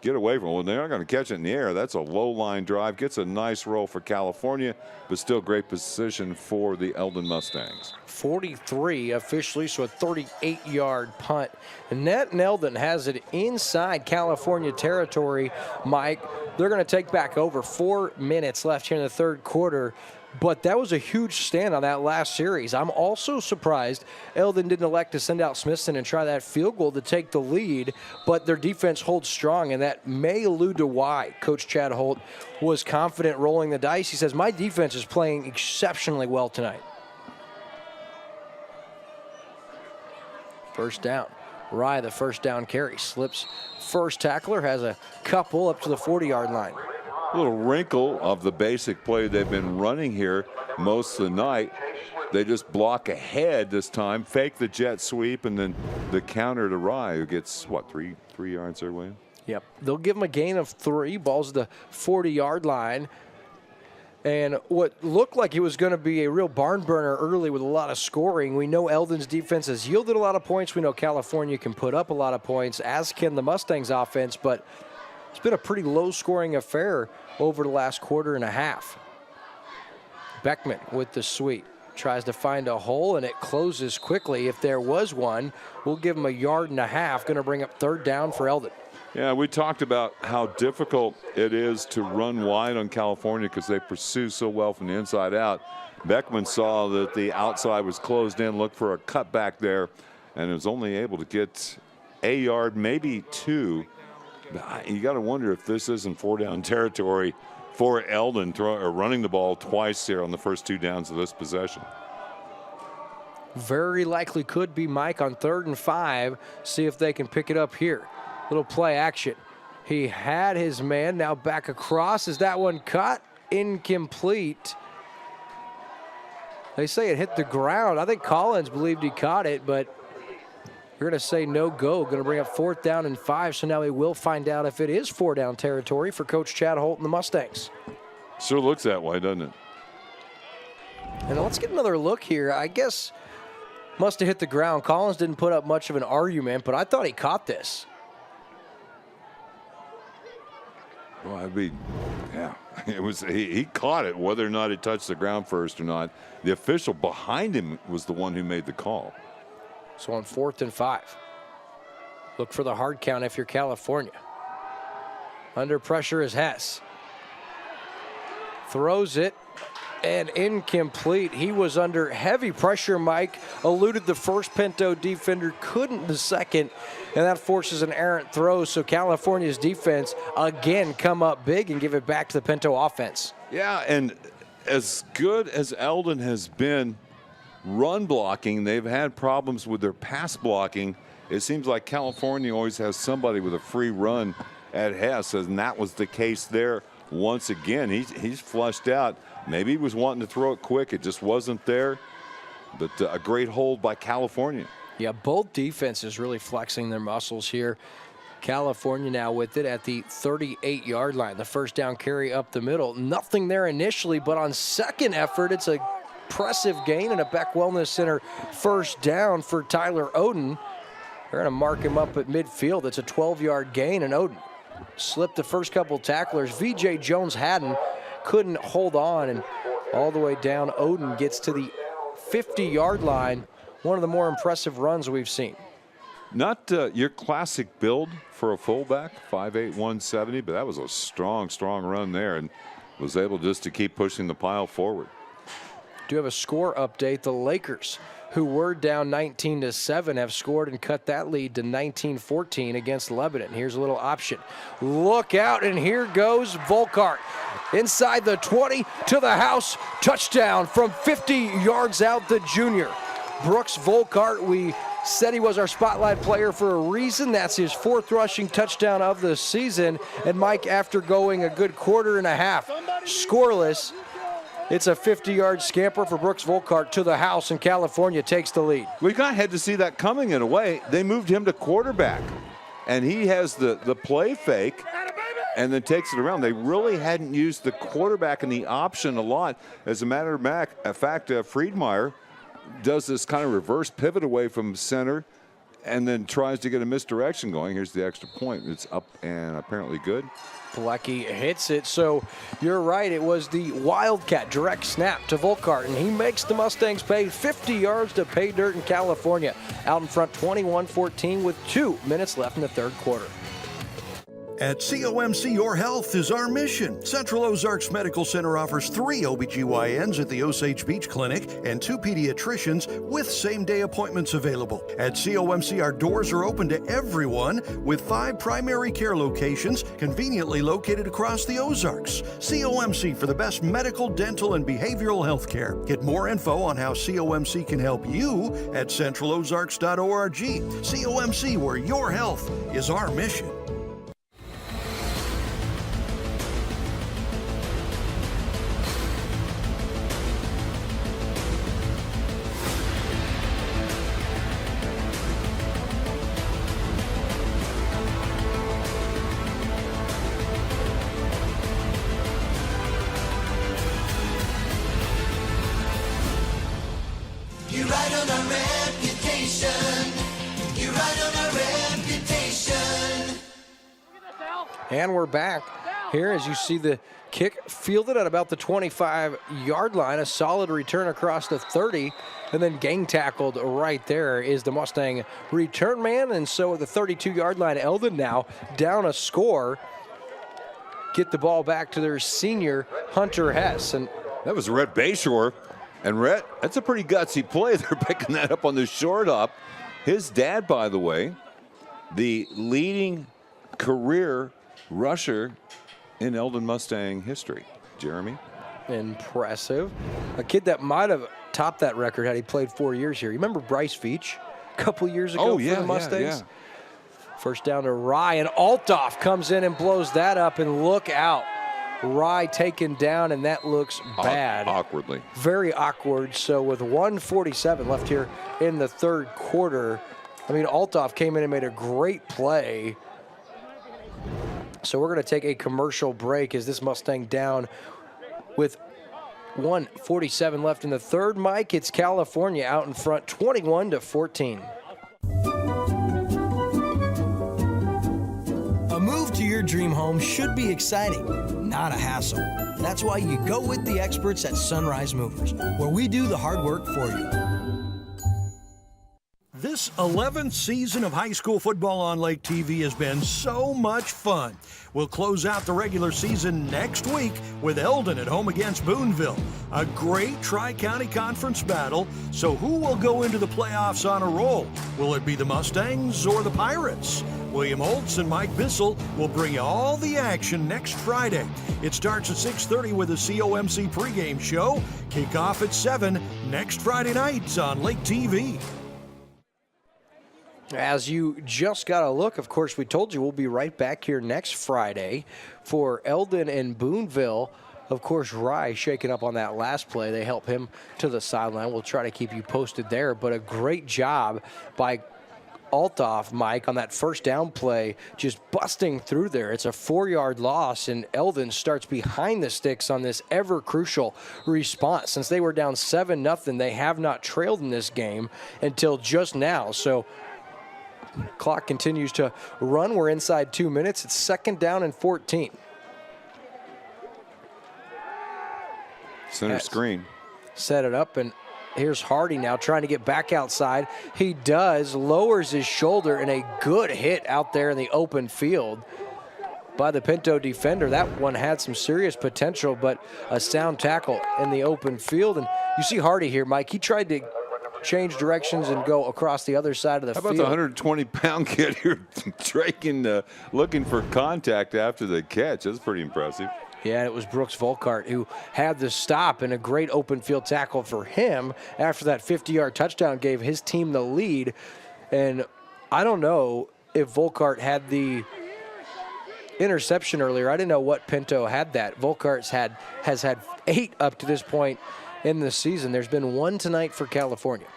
get away from it. Well, they're not going to catch it in the air. That's a low line drive. Gets a nice roll for California, but still great position for the Eldon Mustangs. 43 officially, so a 38-yard punt. And Eldon has it inside California territory, Mike. They're going to take back over 4 minutes left here in the 3rd quarter. But that was a huge stand on that last series. I'm also surprised Eldon didn't elect to send out Smithson and try that field goal to take the lead, but their defense holds strong, and that may allude to why Coach Chad Holt was confident rolling the dice. He says, my defense is playing exceptionally well tonight. 1st down. Rye, the 1st down carry, slips first tackler, has a couple up to the 40-yard line. A little wrinkle of the basic play they've been running here most of the night. They just block ahead this time, fake the jet sweep, and then the counter to Rye, who gets, what, three yards there, William? Yep. They'll give him a gain of 3. Ball's at the 40-yard line. And what looked like it was going to be a real barn burner early with a lot of scoring. We know Eldon's defense has yielded a lot of points. We know California can put up a lot of points, as can the Mustangs offense, but it's been a pretty low-scoring affair over the last quarter and a half. Beckman with the sweep. Tries to find a hole, and it closes quickly. If there was one, we'll give him a yard and a half. Going to bring up 3rd down for Eldon. Yeah, we talked about how difficult it is to run wide on California because they pursue so well from the inside out. Beckman saw that the outside was closed in, looked for a cutback there, and was only able to get a yard, maybe 2. You got to wonder if this isn't 4-down territory for Eldon, running the ball twice here on the first 2 downs of this possession. Very likely could be, Mike, on 3rd and 5. See if they can pick it up here. Little play action. He had his man, now back across. Is that one caught? Incomplete. They say it hit the ground. I think Collins believed he caught it, but we're going to say no go. Going to bring up 4th down and 5, so now we will find out if it is 4-down territory for Coach Chad Holt and the Mustangs. Sure looks that way, doesn't it? And let's get another look here. I guess must have hit the ground. Collins didn't put up much of an argument, but I thought he caught this. Well, yeah, it was. He caught it, whether or not it touched the ground first or not. The official behind him was the one who made the call. So on 4th and 5, look for the hard count if you're California. Under pressure is Hess. Throws it, and incomplete. He was under heavy pressure, Mike. Eluded the first Pinto defender, couldn't the second, and that forces an errant throw. So California's defense again come up big and give it back to the Pinto offense. Yeah, and as good as Eldon has been run blocking, they've had problems with their pass blocking. It seems like California always has somebody with a free run at Hess, and that was the case there once again. He's flushed out. Maybe he was wanting to throw it quick. It just wasn't there. But a great hold by California. Yeah, both defenses really flexing their muscles here. California now with it at the 38-yard line. The 1st down carry up the middle. Nothing there initially, but on second effort, it's a impressive gain and a Beck Wellness Center 1st down for Tyler Oden. They're going to mark him up at midfield. It's a 12-yard gain, and Oden slipped the first couple tacklers. VJ Jones hadn't, couldn't hold on, and all the way down. Eldon gets to the 50-yard line. One of the more impressive runs we've seen. Not your classic build for a fullback, 5'8", 170, but that was a strong, strong run there and was able just to keep pushing the pile forward. Do have a score update. The Lakers, who were down 19-7, have scored and cut that lead to 19-14 against Lebanon. Here's a little option. Look out, and here goes Volkart. Inside the 20 to the house. Touchdown from 50 yards out, the junior. Brooks Volkart, we said he was our spotlight player for a reason. That's his 4th rushing touchdown of the season. And Mike, after going a good quarter and a half scoreless, it's a 50-yard scamper for Brooks Volkart to the house, and California takes the lead. We kind of had to see that coming in a way. They moved him to quarterback, and he has the play fake and then takes it around. They really hadn't used the quarterback and the option a lot. As a matter of fact, Friedmeier does this kind of reverse pivot away from center and then tries to get a misdirection going. Here's the extra point. It's up and apparently good. Blecky hits it, so you're right. It was the Wildcat direct snap to Volkart, and he makes the Mustangs pay 50 yards to pay dirt in California. Out in front 21-14 with 2 minutes left in the 3rd quarter. At COMC, your health is our mission. Central Ozarks Medical Center offers 3 OBGYNs at the Osage Beach Clinic and 2 pediatricians with same-day appointments available. At COMC, our doors are open to everyone with 5 primary care locations conveniently located across the Ozarks. COMC for the best medical, dental, and behavioral health care. Get more info on how COMC can help you at centralozarks.org. COMC, where your health is our mission. You ride on our reputation. You ride on our reputation. And we're back here as you see the kick fielded at about the 25-yard line. A solid return across the 30, and then gang tackled right there is the Mustang return man. And so at the 32-yard line, Eldon now down a score. Get the ball back to their senior, Hunter Hess. And that was Rhett Bayshore. And Rhett, that's a pretty gutsy play. They're picking that up on the short up. His dad, by the way, the leading career rusher in Eldon Mustang history. Jeremy? Impressive. A kid that might have topped that record had he played 4 years here. You remember Bryce Veach a couple years ago for the Mustangs? Yeah. First down to Rye, and Althoff comes in and blows that up, and look out. Rye taken down, and that looks bad. Awkwardly. Very awkward. So with 1:47 left here in the 3rd quarter, I mean, Althoff came in and made a great play. So we're going to take a commercial break as this Mustang down with 1:47 left in the 3rd. Mike, it's California out in front, 21-14. A move to your dream home should be exciting, not a hassle. That's why you go with the experts at Sunrise Movers, where we do the hard work for you. This 11th season of high school football on Lake TV has been so much fun. We'll close out the regular season next week with Eldon at home against Boonville. A great Tri-County Conference battle. So who will go into the playoffs on a roll? Will it be the Mustangs or the Pirates? William Holtz and Mike Bissell will bring you all the action next Friday. It starts at 6:30 with a COMC pregame show. Kickoff at 7 next Friday night on Lake TV. As you just got a look, of course, we told you we'll be right back here next Friday for Eldon and Boonville. Of course, Rye shaking up on that last play. They help him to the sideline. We'll try to keep you posted there, but a great job by Althoff, Mike, on that first down play, just busting through there. It's a 4-yard loss, and Eldon starts behind the sticks on this ever-crucial response. Since they were down 7-0, they have not trailed in this game until just now. So clock continues to run. We're inside 2 minutes. It's 2nd down and 14. Center screen. Set it up, and here's Hardy now trying to get back outside. He does, lowers his shoulder, and a good hit out there in the open field by the Pinto defender. That one had some serious potential, but a sound tackle in the open field. And you see Hardy here, Mike. He tried to change directions and go across the other side of the field. How about the 120-pound kid here looking for contact after the catch? That's pretty impressive. Yeah, it was Brooks Volkart who had the stop, and a great open field tackle for him after that 50-yard touchdown gave his team the lead. And I don't know if Volkart had the interception earlier. I didn't know what Pinto had that. Volkart has had 8 up to this point in the season. There's been 1 tonight for California.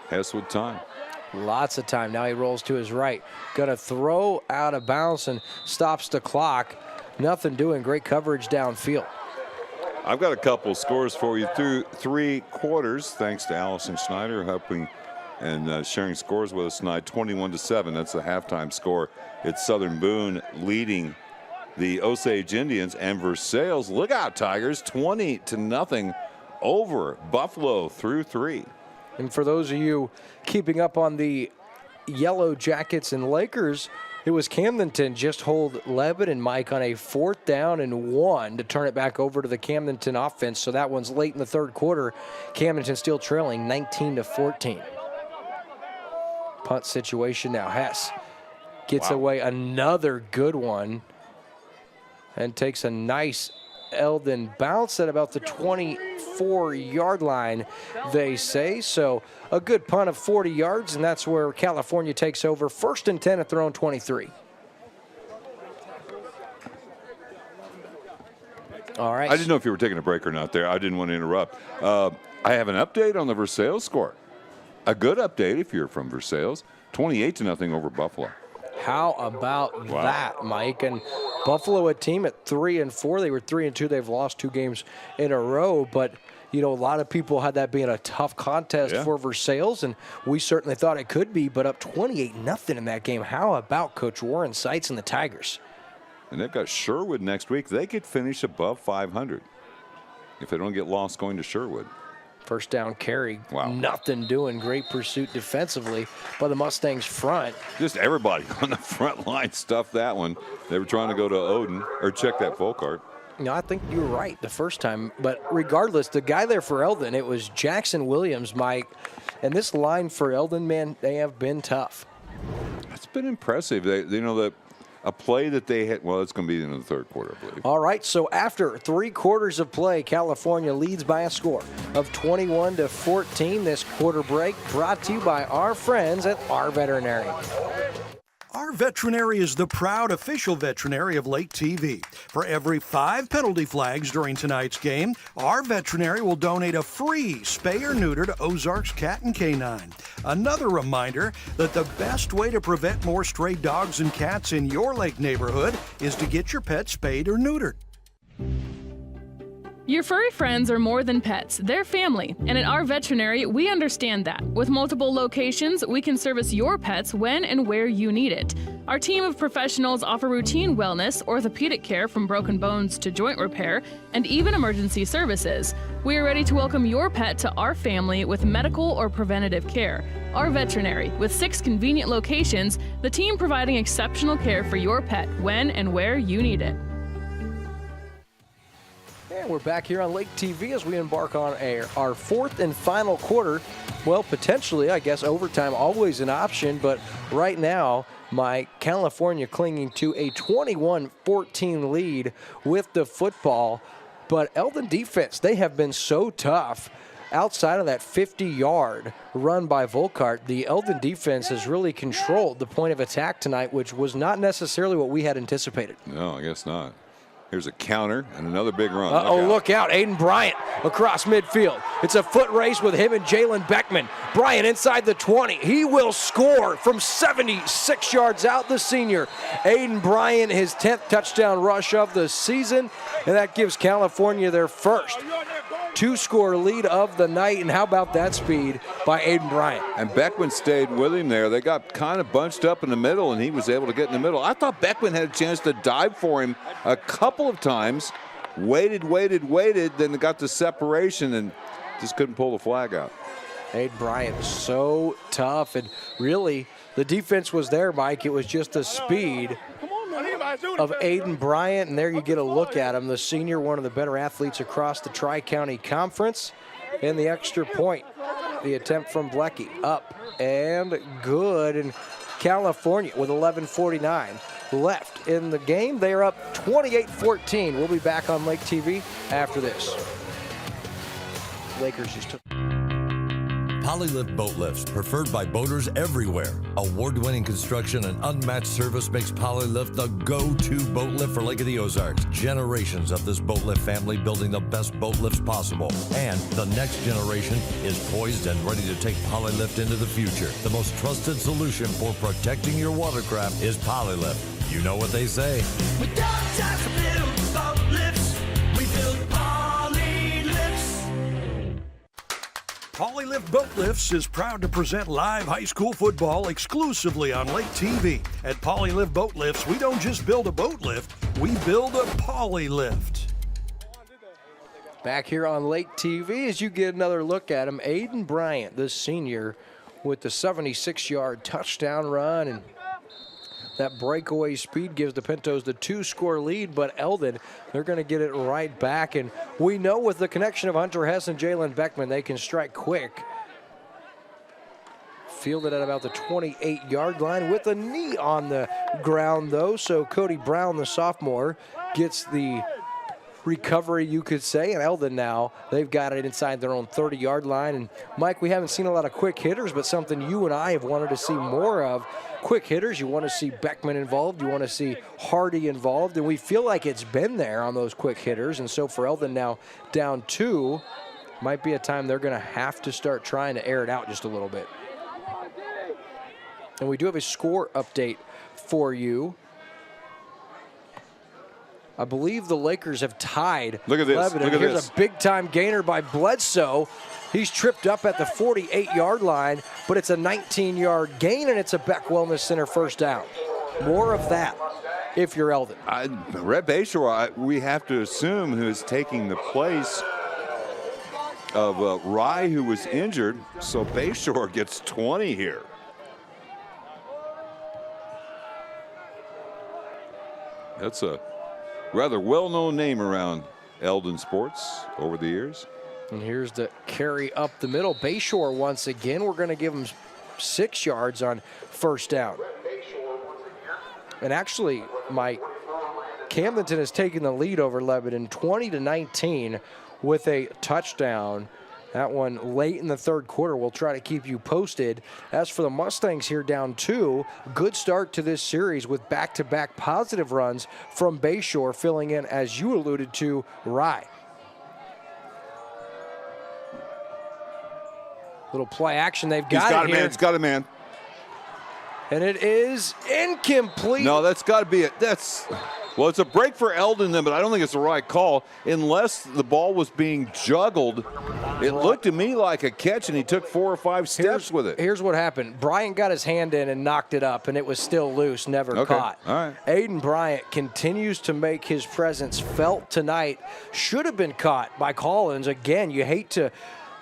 Hess with time. Lots of time. Now he rolls to his right. Gonna throw out of bounds and stops the clock. Nothing doing. Great coverage downfield. I've got a couple scores for you through 3 quarters, thanks to Allison Schneider helping and sharing scores with us tonight. 21-7. That's the halftime score. It's Southern Boone leading the Osage Indians, and Versailles, look out Tigers, 20-0 over Buffalo through 3. And for those of you keeping up on the Yellow Jackets and Lakers, it was Camdenton just hold Levitt and Mike on a 4th down and 1 to turn it back over to the Camdenton offense. So that one's late in the 3rd quarter. Camdenton still trailing 19-14. Punt situation now. Hess gets away another good one and takes a nice Eldon bounce at about the 24-yard line, they say. So a good punt of 40 yards, and that's where California takes over. 1st and 10 at their own 23. All right. I didn't know if you were taking a break or not there. I didn't want to interrupt. I have an update on the Versailles score. A good update if you're from Versailles. 28-0 over Buffalo. How about that, Mike? And Buffalo, a team at 3-4. They were 3-2. They've lost 2 games in a row. But, you know, a lot of people had that being a tough contest for Versailles, and we certainly thought it could be. But up 28-0 in that game. How about Coach Warren Seitz and the Tigers? And they've got Sherwood next week. They could finish above 500 if they don't get lost going to Sherwood. First down carry. Nothing doing. Great pursuit defensively by the Mustangs front. Just everybody on the front line stuffed that one. They were trying to go to Eldon or check that Volkart. No, I think you were right the first time. But regardless, the guy there for Eldon, it was Jackson Williams, Mike. And this line for Eldon, man, they have been tough. It's been impressive. You know, that a play that they had, well, it's going to be in the 3rd quarter, I believe. All right, so after 3 quarters of play, California leads by a score of 21-14. This quarter break brought to you by our friends at Our Veterinary. Our Veterinary is the proud official veterinary of Lake TV. For every 5 penalty flags during tonight's game, Our Veterinary will donate a free spay or neuter to Ozarks Cat and Canine. Another reminder that the best way to prevent more stray dogs and cats in your lake neighborhood is to get your pet spayed or neutered. Your furry friends are more than pets, they're family. And at Our Veterinary, we understand that. With multiple locations, we can service your pets when and where you need it. Our team of professionals offer routine wellness, orthopedic care from broken bones to joint repair, and even emergency services. We are ready to welcome your pet to our family with medical or preventative care. Our Veterinary, with 6 convenient locations, the team providing exceptional care for your pet when and where you need it. And we're back here on Lake TV as we embark on our 4th and final quarter. Well, potentially, I guess, overtime always an option, but right now, my California clinging to a 21-14 lead with the football. But Eldon defense, they have been so tough. Outside of that 50-yard run by Volkart, the Eldon defense has really controlled the point of attack tonight, which was not necessarily what we had anticipated. No, I guess not. Here's a counter and another big run. Look out. Aiden Bryant across midfield. It's a foot race with him and Jalen Beckman. Bryant inside the 20. He will score from 76 yards out, the senior. Aiden Bryant, his 10th touchdown rush of the season, and that gives California their first 2-score lead of the night. And how about that speed by Aiden Bryant? And Beckman stayed with him there. They got kind of bunched up in the middle, and he was able to get in the middle. I thought Beckman had a chance to dive for him a couple of times, waited, then got the separation and just couldn't pull the flag out. Aiden Bryant is so tough, and really the defense was there, Mike. It was just the speed of Aiden Bryant, and there you get a look at him, the senior, one of the better athletes across the Tri-County Conference. And the extra point, the attempt from Blecky, up and good. And California with 11:49 left in the game. They are up 28-14. We'll be back on Lake TV after this. Lakers just took. Polylift boat lifts, preferred by boaters everywhere. Award-winning construction and unmatched service makes Polylift the go-to boat lift for Lake of the Ozarks. Generations of this boat lift family building the best boat lifts possible. And the next generation is poised and ready to take Polylift into the future. The most trusted solution for protecting your watercraft is Polylift. You know what they say. We don't just build boat lifts, we build Polylifts. Polylift Boat Lifts is proud to present live high school football exclusively on Lake TV. At Polylift Boat Lifts, we don't just build a boat lift, we build a Polylift. Back here on Lake TV as you get another look at him, Aiden Bryant, the senior, with the 76-yard touchdown run, and that breakaway speed gives the Pintos the 2-score lead, but Eldon, they're going to get it right back. And we know with the connection of Hunter Hess and Jalen Beckman, they can strike quick. Fielded at about the 28-yard line with a knee on the ground, though. So Cody Brown, the sophomore, gets the recovery, you could say. And Eldon now, they've got it inside their own 30-yard line. And Mike, we haven't seen a lot of quick hitters, but something you and I have wanted to see more of. Quick hitters, you want to see Beckman involved, you want to see Hardy involved, and we feel like it's been there on those quick hitters. And so for Eldon now down 2, might be a time they're going to have to start trying to air it out just a little bit. And we do have a score update for you. I believe the Lakers have tied. Look at this. Lebanon. Look at Here's this. a big-time gainer by Bledsoe. He's tripped up at the 48-yard line, but it's a 19-yard gain, and it's a Beck Wellness Center first down. More of that if you're Eldon. Red Bayshore, we have to assume, who is taking the place of Rye, who was injured. So Bayshore gets 20 here. That's a rather well-known name around Eldon sports over the years. And here's the carry up the middle. Bayshore once again. We're going to give him 6 yards on first down. And actually, Mike, Camdenton has taken the lead over Lebanon 20-19 with a touchdown. That one late in the third quarter. We'll try to keep you posted. As for the Mustangs here down 2, good start to this series with back-to-back positive runs from Bayshore, filling in, as you alluded to, Rye. Little play action. They've got it here. It's got a man. And it is incomplete. No, that's got to be it. Well, it's a break for Eldon then, but I don't think it's the right call unless the ball was being juggled. It looked to me like a catch, and he took 4 or 5 steps with it. Here's what happened. Bryant got his hand in and knocked it up, and it was still loose, never caught. All right. Aiden Bryant continues to make his presence felt tonight. Should have been caught by Collins. Again, you hate to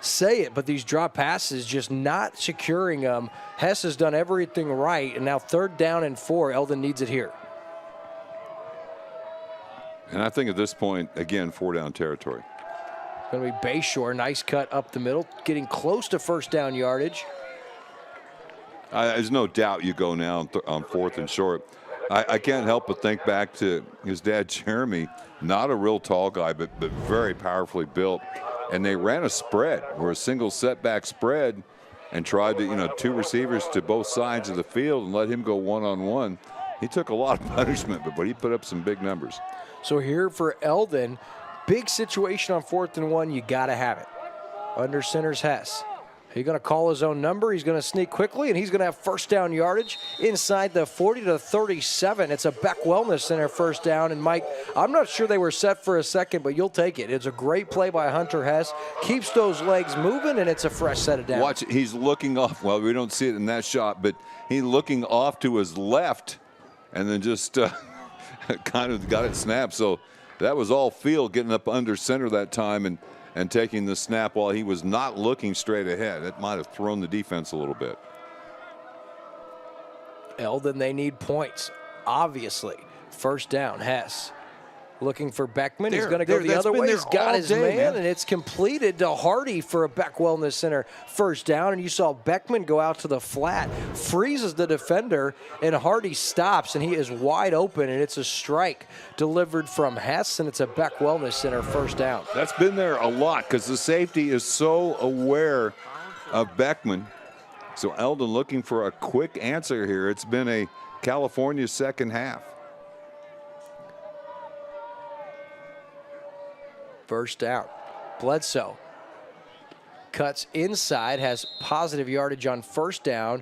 say it, but these drop passes just not securing them. Hess has done everything right, and now 3rd down and 4. Eldon needs it here. And I think at this point, again, 4-down territory. It's going to be Bayshore. Nice cut up the middle, getting close to first down yardage. There's no doubt you go now on 4th and short. I can't help but think back to his dad, Jeremy, not a real tall guy, but very powerfully built. And they ran a spread, or a single setback spread, and tried to, 2 receivers to both sides of the field and let him go one-on-one. He took a lot of punishment, but he put up some big numbers. So here for Eldon, big situation on 4th and 1, you got to have it. Under center's Hess. He's going to call his own number. He's going to sneak quickly, and he's going to have first down yardage inside the 40 to 37. It's a Beck Wellness Center first down. And, Mike, I'm not sure they were set for a second, but you'll take it. It's a great play by Hunter Hess. Keeps those legs moving, and it's a fresh set of downs. Watch it. He's looking off. Well, we don't see it in that shot, but he's looking off to his left and then just kind of got it snapped. So That was all field getting up under center that time and taking the snap while he was not looking straight ahead. It might have thrown the defense a little bit. Eldon, they need points, obviously. First down, Hess. Looking for Beckman. He's going to go the other way. He's got his man, and it's completed to Hardy for a Beck Wellness Center first down. And you saw Beckman go out to the flat, freezes the defender, and Hardy stops, and he is wide open, and it's a strike delivered from Hess, and it's a Beck Wellness Center first down. That's been there a lot because the safety is so aware of Beckman. So Eldon looking for a quick answer here. It's been a California second half. First down. Bledsoe cuts inside, has positive yardage on first down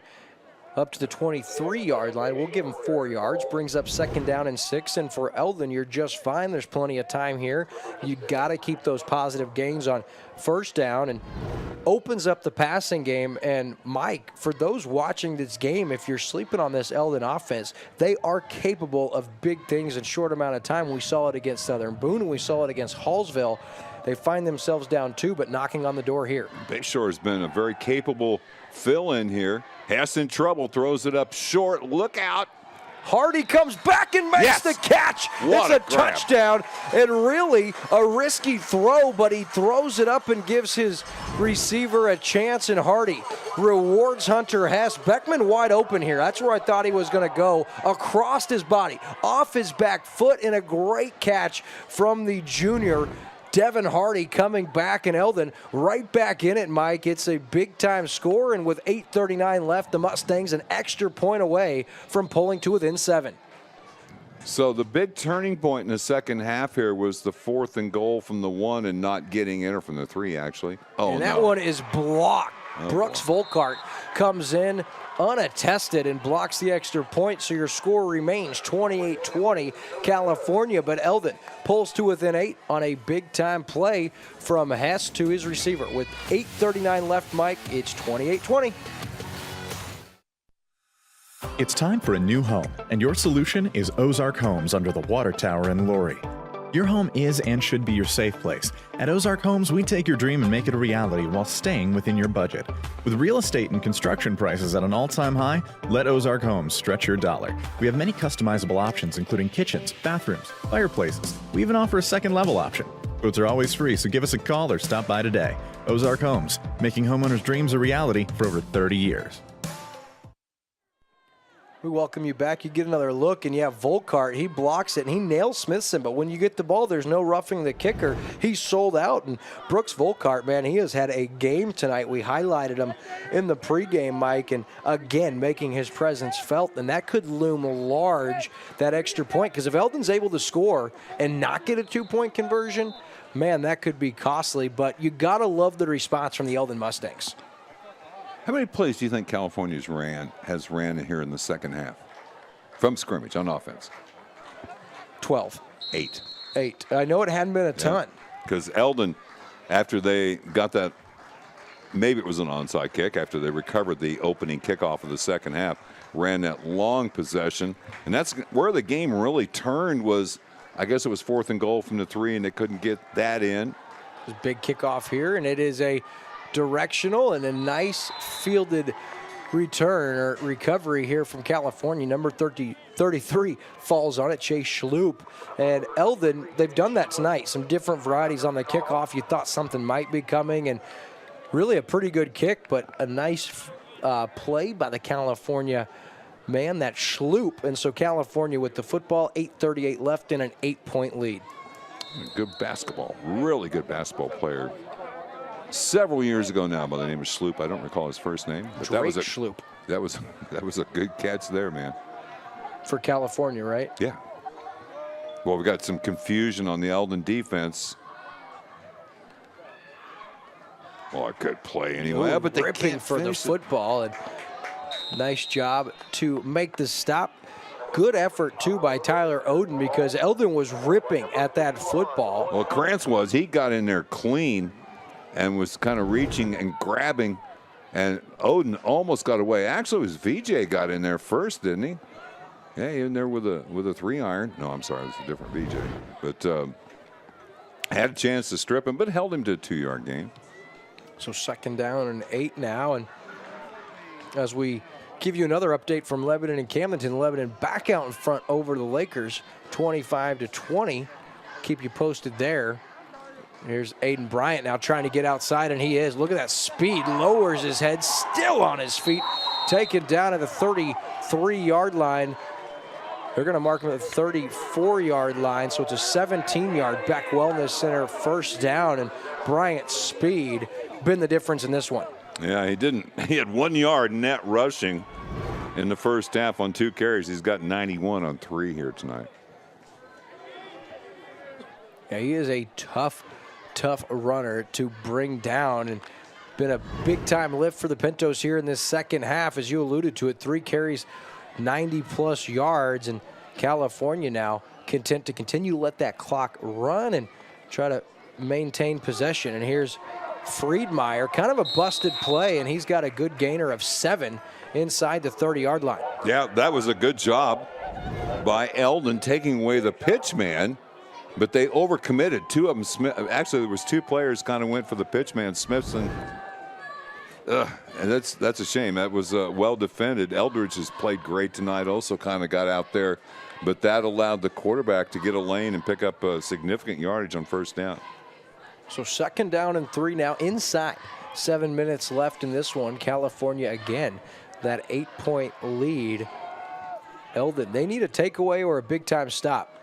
up to the 23-yard line. We'll give him 4 yards, brings up second down and 6. And for Eldon, you're just fine. There's plenty of time here. You got to keep those positive gains on first down and opens up the passing game. And Mike, for those watching this game, if you're sleeping on this Eldon offense, they are capable of big things in short amount of time. We saw it against Southern Boone, and we saw it against Hallsville. They find themselves down 2, but knocking on the door here. Bayshore has been a very capable fill-in here. Hess in trouble, throws it up short. Look out. Hardy comes back and makes the catch. What it's a grab. touchdown, and really a risky throw, but he throws it up and gives his receiver a chance, and Hardy rewards Hunter Hess. Beckman wide open here. That's where I thought he was going to go, across his body, off his back foot, and a great catch from the junior. Devin Hardy coming back, and Eldon right back in it, Mike. It's a big-time score, and with 8:39 left, the Mustangs an extra point away from pulling to within 7. So the big turning point in the second half here was the 4th and goal from the 1 and not getting in, or from the 3, actually. Oh, and that one is blocked. Brooks Volkart comes in unattested and blocks the extra point, so your score remains 28-20 California, but Eldon pulls to within 8 on a big-time play from Hess to his receiver. With 8:39 left, Mike, it's 28-20. It's time for a new home, and your solution is Ozark Homes under the Water Tower in Laurie. Your home is and should be your safe place. At Ozark Homes, we take your dream and make it a reality while staying within your budget. With real estate and construction prices at an all-time high, let Ozark Homes stretch your dollar. We have many customizable options, including kitchens, bathrooms, fireplaces. We even offer a second-level option. Quotes are always free, so give us a call or stop by today. Ozark Homes, making homeowners' dreams a reality for over 30 years. We welcome you back. You get another look, and you have Volkart. He blocks it, and he nails Smithson. But when you get the ball, there's no roughing the kicker. He's sold out. And Brooks Volkart, man, he has had a game tonight. We highlighted him in the pregame, Mike, and again, making his presence felt. And that could loom large, that extra point. Because if Eldon's able to score and not get a 2-point conversion, man, that could be costly. But you got to love the response from the Eldon Mustangs. How many plays do you think California has ran here in the second half from scrimmage on offense? 12. 8. 8. I know it hadn't been a ton. Because Eldon, after they got that, maybe it was an onside kick, after they recovered the opening kickoff of the second half, ran that long possession. And that's where the game really turned was, I guess it was 4th and goal from the 3, and they couldn't get that in. There's a big kickoff here, and it is a directional and a nice fielded return or recovery here from California. Number 33 falls on it, Chase Schloop. And Eldon, they've done that tonight. Some different varieties on the kickoff. You thought something might be coming, and really a pretty good kick, but a nice play by the California man, that Schloop. And so California with the football, 8:38 left in an 8-point lead. Good basketball, really good basketball player. Several years ago now by the name of Schloop. I don't recall his first name. But that was a Schloop. That was a good catch there, man. For California, right? Yeah. Well, we got some confusion on the Eldon defense. Well, a good play anyway. Ooh, but they ripping can't for the finish it. football. And nice job to make the stop. Good effort, too, by Tyler Oden, because Eldon was ripping at that football. Well, Krantz was. He got in there clean and was kind of reaching and grabbing, and Oden almost got away. Actually, it was VJ got in there first, didn't he? Yeah, in there with a 3-iron. No, I'm sorry, it was a different VJ. But Had a chance to strip him, but held him to a 2-yard gain. So 2nd down and 8 now. And as we give you another update from Lebanon and Camdenton, Lebanon back out in front over the Lakers, 25-20. Keep you posted there. Here's Aiden Bryant now trying to get outside, and he is. Look at that speed. Lowers his head, still on his feet. Taken down at the 33-yard line. They're going to mark him at the 34-yard line, so it's a 17-yard Beck Wellness Center first down, and Bryant's speed been the difference in this one. Yeah, he had 1 yard net rushing in the first half on 2 carries. He's got 91 on 3 here tonight. Yeah, he is a tough runner to bring down, and been a big-time lift for the Pintos here in this second half, as you alluded to it. 3 carries, 90-plus yards, and California now content to continue to let that clock run and try to maintain possession. And here's Friedmeier, kind of a busted play, and he's got a good gainer of 7 inside the 30-yard line. Yeah, that was a good job by Eldon taking away the pitch man, but they overcommitted. 2 of them, actually there was 2 players kind of went for the pitch man, Smithson. And that's a shame. That was well defended. Eldridge has played great tonight, also kind of got out there, but that allowed the quarterback to get a lane and pick up a significant yardage on first down. So 2nd down and 3 now inside. 7 minutes left in this one. California again, that 8-point lead. Eldon, they need a takeaway or a big-time stop.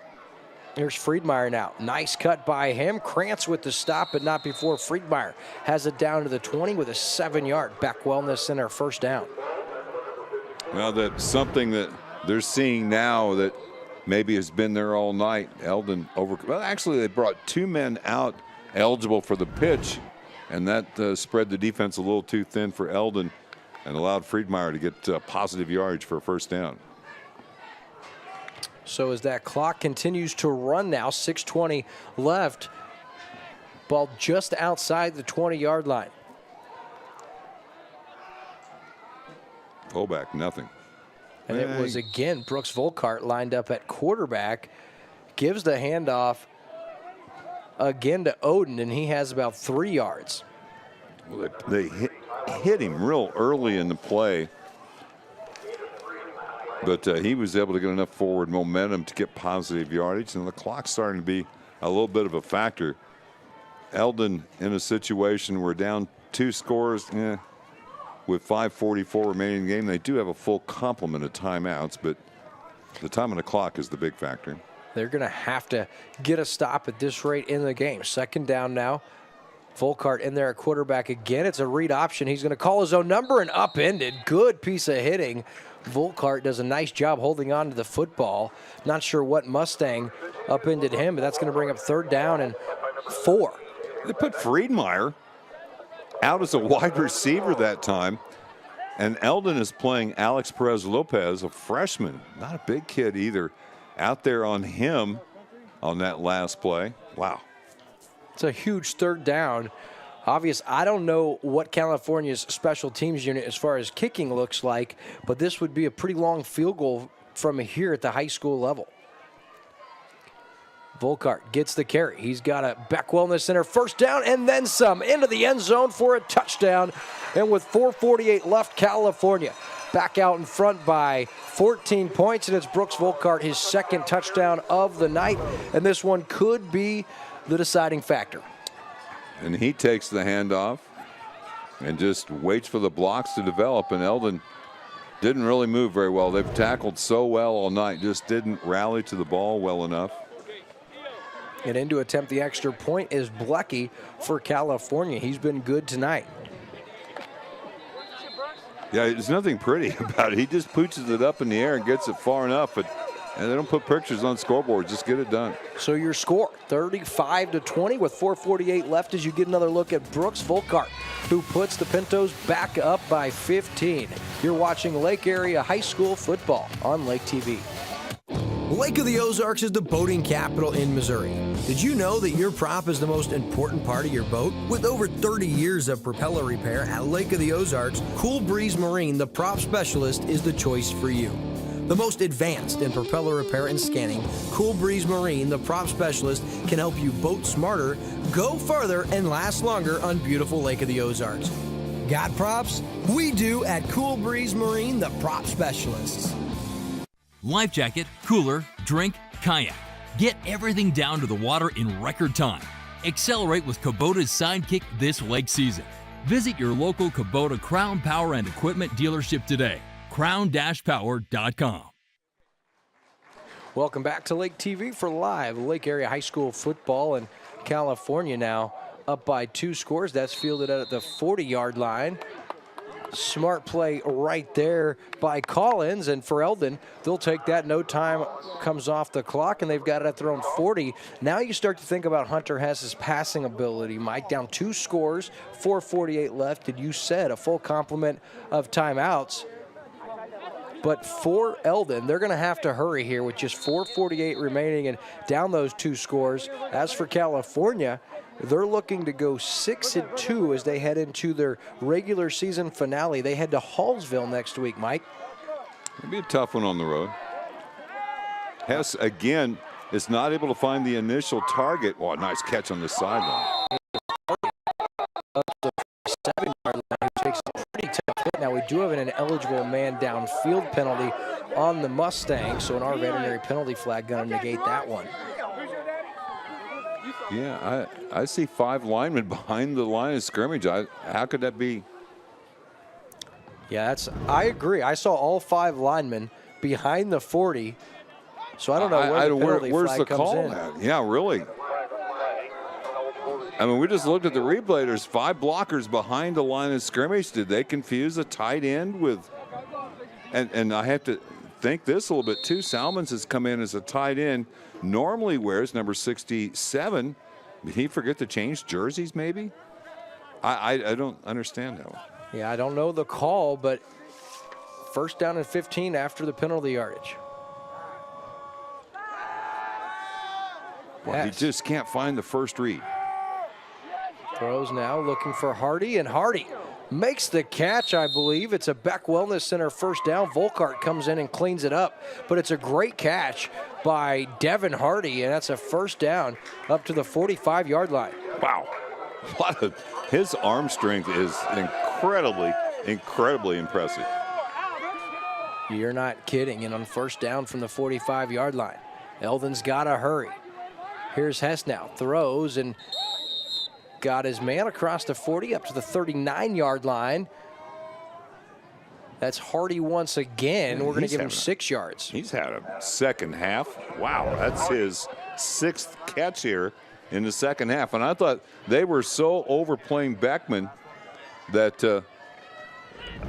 Here's Friedmeier now. Nice cut by him. Krantz with the stop, but not before Friedmeier has it down to the 20 with a 7-yard Beck Wellness Center first down. Well, that's something that they're seeing now that maybe has been there all night. Eldon well, actually, they brought 2 men out eligible for the pitch, and that spread the defense a little too thin for Eldon and allowed Friedmeier to get positive yardage for a first down. So as that clock continues to run now, 6:20 left, ball just outside the 20-yard line. Fullback, nothing. And it was again Brooks Volkart lined up at quarterback, gives the handoff again to Odin, and he has about 3 yards. Well, they hit him real early in the play, but he was able to get enough forward momentum to get positive yardage, and the clock's starting to be a little bit of a factor. Eldon in a situation where down 2 scores, with 5:44 remaining in the game. They do have a full complement of timeouts, but the time on the clock is the big factor. They're going to have to get a stop at this rate in the game. 2nd down now. Volkart in there at quarterback again. It's a read option. He's going to call his own number and upended. Good piece of hitting. Volkart does a nice job holding on to the football. Not sure what Mustang upended him, but that's going to bring up 3rd down and 4. They put Friedmeier out as a wide receiver that time, and Eldon is playing Alex Perez Lopez, a freshman, not a big kid either, out there on him on that last play. Wow. It's a huge 3rd down. Obvious, I don't know what California's special teams unit as far as kicking looks like, but this would be a pretty long field goal from here at the high school level. Volkart gets the carry. He's got a Beck Wellness Center first down and then some into the end zone for a touchdown. And with 4:48 left, California back out in front by 14 points, and it's Brooks Volkart, his 2nd touchdown of the night, and this one could be the deciding factor. And he takes the handoff and just waits for the blocks to develop, and Eldon didn't really move very well. They've tackled so well all night, just didn't rally to the ball well enough. And in to attempt the extra point is Blecky for California. He's been good tonight. Yeah, there's nothing pretty about it. He just pooches it up in the air and gets it far enough, and they don't put pictures on scoreboards. Just get it done. So your score, 35-20 with 4:48 left, as you get another look at Brooks Volkart, who puts the Pintos back up by 15. You're watching Lake Area High School football on Lake TV. Lake of the Ozarks is the boating capital in Missouri. Did you know that your prop is the most important part of your boat? With over 30 years of propeller repair at Lake of the Ozarks, Cool Breeze Marine, the prop specialist, is the choice for you. The most advanced in propeller repair and scanning, Cool Breeze Marine, the prop specialist, can help you boat smarter, go further, and last longer on beautiful Lake of the Ozarks. Got props? We do at Cool Breeze Marine, the prop specialists. Life jacket, cooler, drink, kayak. Get everything down to the water in record time. Accelerate with Kubota's Sidekick this lake season. Visit your local Kubota Crown Power and Equipment dealership today. crown-power.com. Welcome back to Lake TV for live Lake Area High School football in California now up by 2 scores. That's fielded at the 40-yard line. Smart play right there by Collins, and for Eldon, they'll take that. No time comes off the clock, and they've got it at their own 40. Now you start to think about Hunter Hess's passing ability. Mike, down 2 scores, 4:48 left, and you said a full complement of timeouts. But for Eldon, they're going to have to hurry here with just 4:48 remaining and down those 2 scores. As for California, they're looking to go 6-2 as they head into their regular season finale. They head to Hallsville next week, Mike. It'll be a tough one on the road. Hess, again, is not able to find the initial target. Oh, nice catch on the sideline. Up the 7-yard line, who takes a pretty tough hit. Now, we do have an ineligible man downfield penalty on the Mustang, so an our veterinary penalty flag going to negate that one. Yeah, I see 5 linemen behind the line of scrimmage. How could that be? Yeah, I agree. I saw all 5 linemen behind the 40, so I don't know where the penalty where's flag the comes call in. at? Yeah, really. I mean, we just looked at the replay. There's 5 blockers behind the line of scrimmage. Did they confuse a tight end with? And I have to think this a little bit too. Salmons has come in as a tight end. Normally wears number 67. Did he forget to change jerseys maybe? I don't understand that one. Yeah, I don't know the call, but first down and 15 after the penalty yardage. Well, he just can't find the first read. Throws now, looking for Hardy, and Hardy makes the catch, I believe. It's a Beck Wellness Center first down. Volkart comes in and cleans it up, but it's a great catch by Devin Hardy, and that's a first down up to the 45-yard line. Wow. His arm strength is incredibly impressive. You're not kidding. And on first down from the 45-yard line, Eldon's got to hurry. Here's Hess now, throws and got his man across the 40 up to the 39-yard line. That's Hardy once again. We're going to give him 6 yards. He's had a second half. Wow, that's his 6th catch here in the second half. And I thought they were so overplaying Beckman that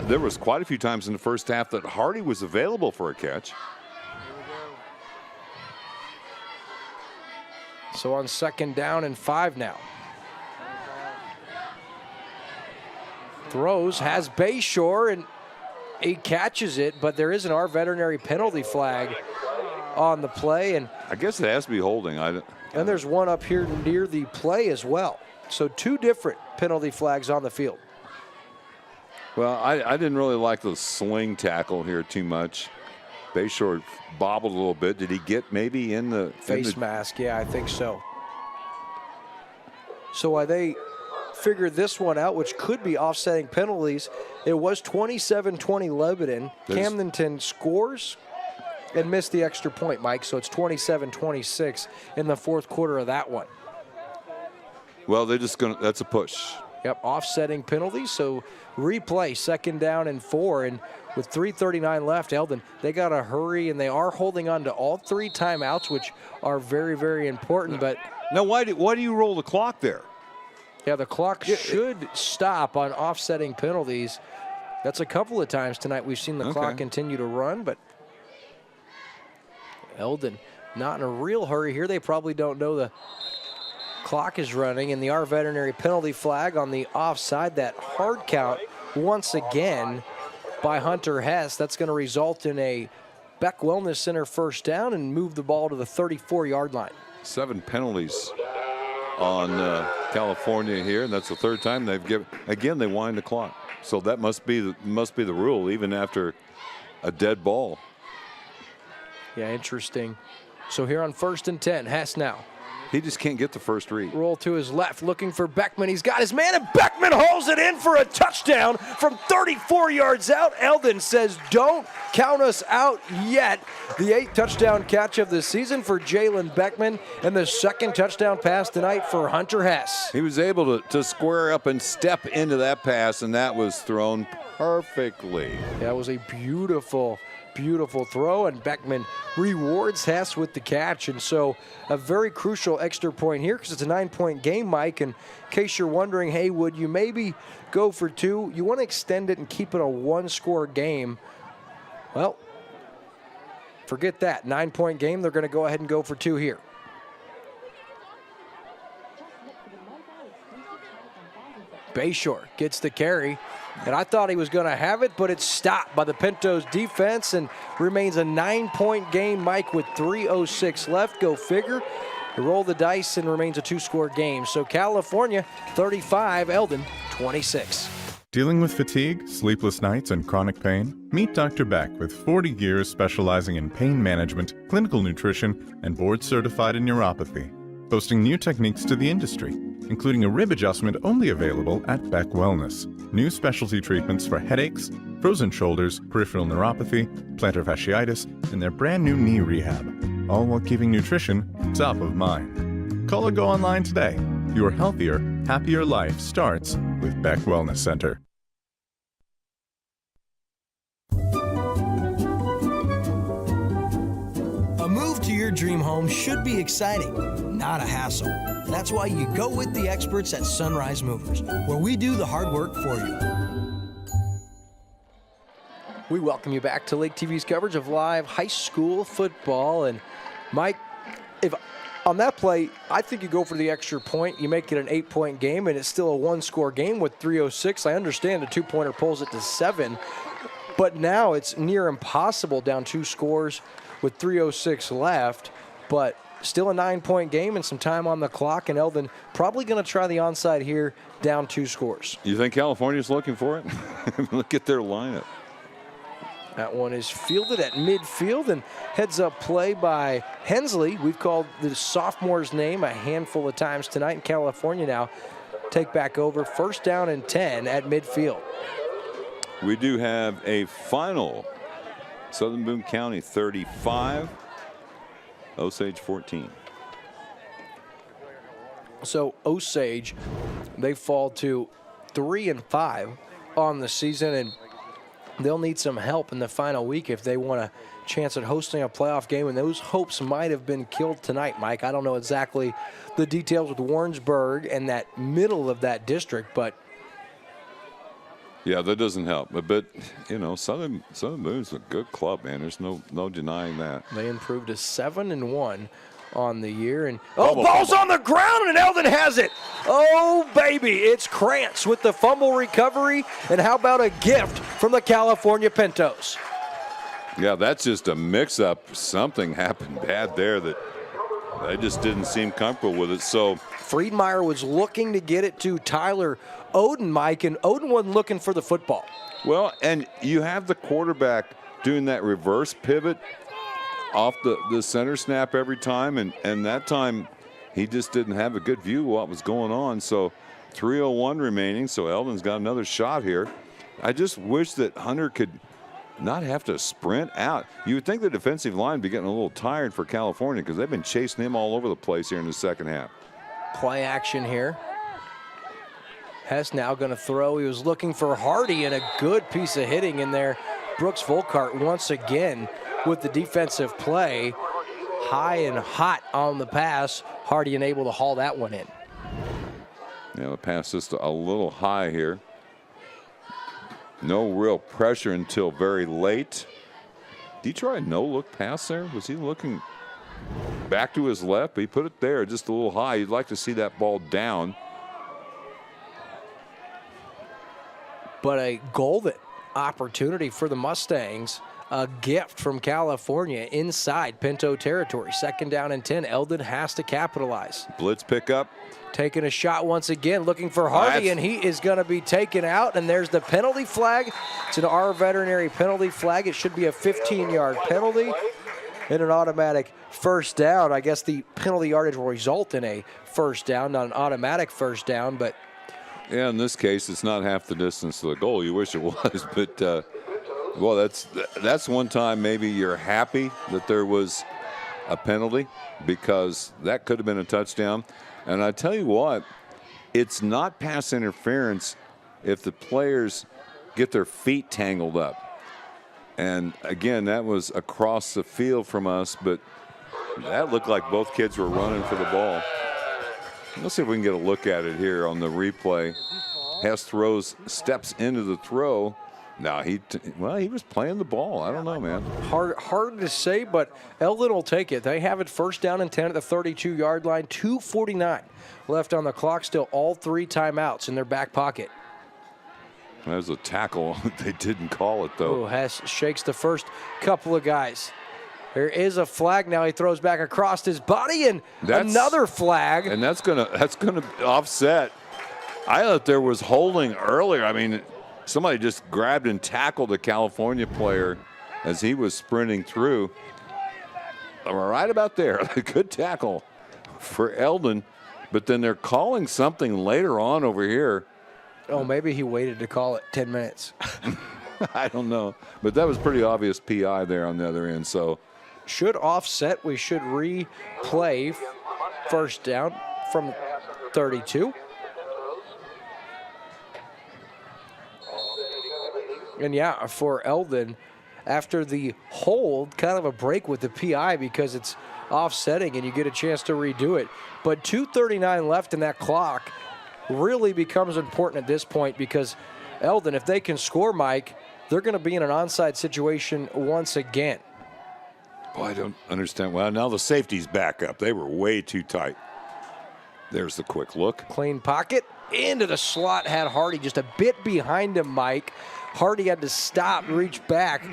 there was quite a few times in the first half that Hardy was available for a catch. So on second down and 5 now. Throws, has Bayshore, and he catches it, but there is an our veterinary penalty flag on the play. And I guess it has to be holding. And there's one up here near the play as well. So 2 different penalty flags on the field. Well, I didn't really like the sling tackle here too much. Bayshore bobbled a little bit. Did he get maybe in the face mask? Yeah, I think so. So while they figured this one out, which could be offsetting penalties, it was 27-20 Lebanon. Camdenton scores and missed the extra point, Mike, so it's 27-26 in the 4th quarter of that one. Well, they're just going to, that's a push. Yep, offsetting penalties, so replay, second down and 4, and with 3:39 left, Eldon, they got to hurry, and they are holding on to all 3 timeouts, which are very, very important. But now, why do you roll the clock there? Yeah, the clock should stop on offsetting penalties. That's a couple of times tonight we've seen the clock continue to run, but Eldon not in a real hurry here. They probably don't know the clock is running, and the our veterinary penalty flag on the offside, that hard count once again by Hunter Hess. That's going to result in a Beck Wellness Center first down and move the ball to the 34-yard line. 7 penalties on California here, and that's the 3rd time they've given. Again, they wind the clock, so that must be the rule, even after a dead ball. Yeah, interesting. So here on 1st and 10, Hess now. He just can't get the first read. Roll to his left, looking for Beckman. He's got his man, and Beckman hauls it in for a touchdown from 34 yards out. Eldon says, don't count us out yet. The 8th touchdown catch of the season for Jalen Beckman, and the 2nd touchdown pass tonight for Hunter Hess. He was able to square up and step into that pass, and that was thrown perfectly. That was a beautiful throw, and Beckman rewards Hess with the catch. And so a very crucial extra point here because it's a 9-point game, Mike. And in case you're wondering, hey, would you maybe go for 2? You want to extend it and keep it a 1-score game. Well, forget that. 9-point game, they're going to go ahead and go for 2 here. Bayshore gets the carry, and I thought he was going to have it, but it's stopped by the Pintos defense and remains a 9-point game, Mike, with 3:06 left. Go figure. They roll the dice and remains a 2-score game. So California 35, Eldon 26. Dealing with fatigue, sleepless nights, and chronic pain? Meet Dr. Beck with 40 years specializing in pain management, clinical nutrition, and board-certified in neuropathy. Boasting new techniques to the industry, including a rib adjustment only available at Beck Wellness. New specialty treatments for headaches, frozen shoulders, peripheral neuropathy, plantar fasciitis, and their brand new knee rehab. All while keeping nutrition top of mind. Call or go online today. Your healthier, happier life starts with Beck Wellness Center. A move to your dream home should be exciting, not a hassle. That's why you go with the experts at Sunrise Movers, where we do the hard work for you. We welcome you back to Lake TV's coverage of live high school football. And Mike, if on that play, I think you go for the extra point. You make it an 8-point game, and it's still a 1-score game with 3:06. I understand the 2-pointer pulls it to 7, but now it's near impossible down 2 scores with 3:06 left, but still a 9-point game and some time on the clock, and Eldon probably going to try the onside here down 2 scores. You think California's looking for it? Look at their lineup. That one is fielded at midfield, and heads up play by Hensley. We've called the sophomore's name a handful of times tonight in California now. Take back over, 1st down and 10 at midfield. We do have a final. Southern Boone County 35, Osage 14. So Osage, they fall to 3-5 on the season, and they'll need some help in the final week if they want a chance at hosting a playoff game, and those hopes might have been killed tonight, Mike. I don't know exactly the details with Warrensburg and that middle of that district, but yeah, that doesn't help. But you know, Southern Boone's a good club, man. There's no denying that. They improved to 7-1 on the year. And ball's on the ground, and Eldon has it. Oh, baby, it's Krantz with the fumble recovery. And how about a gift from the California Pintos? Yeah, that's just a mix-up. Something happened bad there that they just didn't seem comfortable with it. So Friedmeier was looking to get it to Tyler Oden, Mike, and Oden wasn't looking for the football. Well, and you have the quarterback doing that reverse pivot off the center snap every time, and that time he just didn't have a good view of what was going on. So 3:01 remaining, so Eldon's got another shot here. I just wish that Hunter could not have to sprint out. You would think the defensive line would be getting a little tired for California because they've been chasing him all over the place here in the second half. Play action here. Hess now going to throw. He was looking for Hardy, and a good piece of hitting in there. Brooks Volkart once again with the defensive play. High and hot on the pass. Hardy unable to haul that one in. Yeah, the pass just a little high here. No real pressure until very late. Did he try a no-look pass there? Was he looking back to his left? He put it there just a little high. You'd like to see that ball down. But a golden opportunity for the Mustangs. A gift from California inside Pinto territory. 2nd down and 10. Eldon has to capitalize. Blitz pickup. Taking a shot once again, looking for Hardy, and he is going to be taken out. And there's the penalty flag. It's an R veterinary penalty flag. It should be a 15-yard penalty. in an automatic first down. I guess the penalty yardage will result in a first down, not an automatic first down, but Yeah, in this case, it's not half the distance to the goal. You wish it was, but well, that's one time maybe you're happy that there was a penalty because that could have been a touchdown. And I tell you what, it's not pass interference if the players get their feet tangled up. And again, that was across the field from us, but that looked like both kids were running for the ball. Let's see if we can get a look at it here on the replay. Hess steps into the throw. Now he was playing the ball. I don't know, man. Hard to say, but Eldon will take it. They have it first down and 10 at the 32-yard line. 2:49 left on the clock. Still all 3 timeouts in their back pocket. There's a tackle. They didn't call it, though. Ooh, Hess shakes the first couple of guys. There is a flag now. He throws back across his body, and another flag. And that's gonna offset. I thought there was holding earlier. I mean, somebody just grabbed and tackled a California player as he was sprinting through. Right about there. A good tackle for Eldon. But then they're calling something later on over here. Oh, maybe he waited to call it 10 minutes. I don't know. But that was pretty obvious PI there on the other end. So should offset. We should replay first down from 32. And yeah, for Eldon, after the hold, kind of a break with the PI because it's offsetting and you get a chance to redo it. But 2:39 left in that clock really becomes important at this point because Eldon, if they can score, Mike, they're going to be in an onside situation once again. Boy, I don't understand. Well, now the safety's back up. They were way too tight. There's the quick look. Clean pocket. Into the slot had Hardy just a bit behind him, Mike. Hardy had to stop, reach back.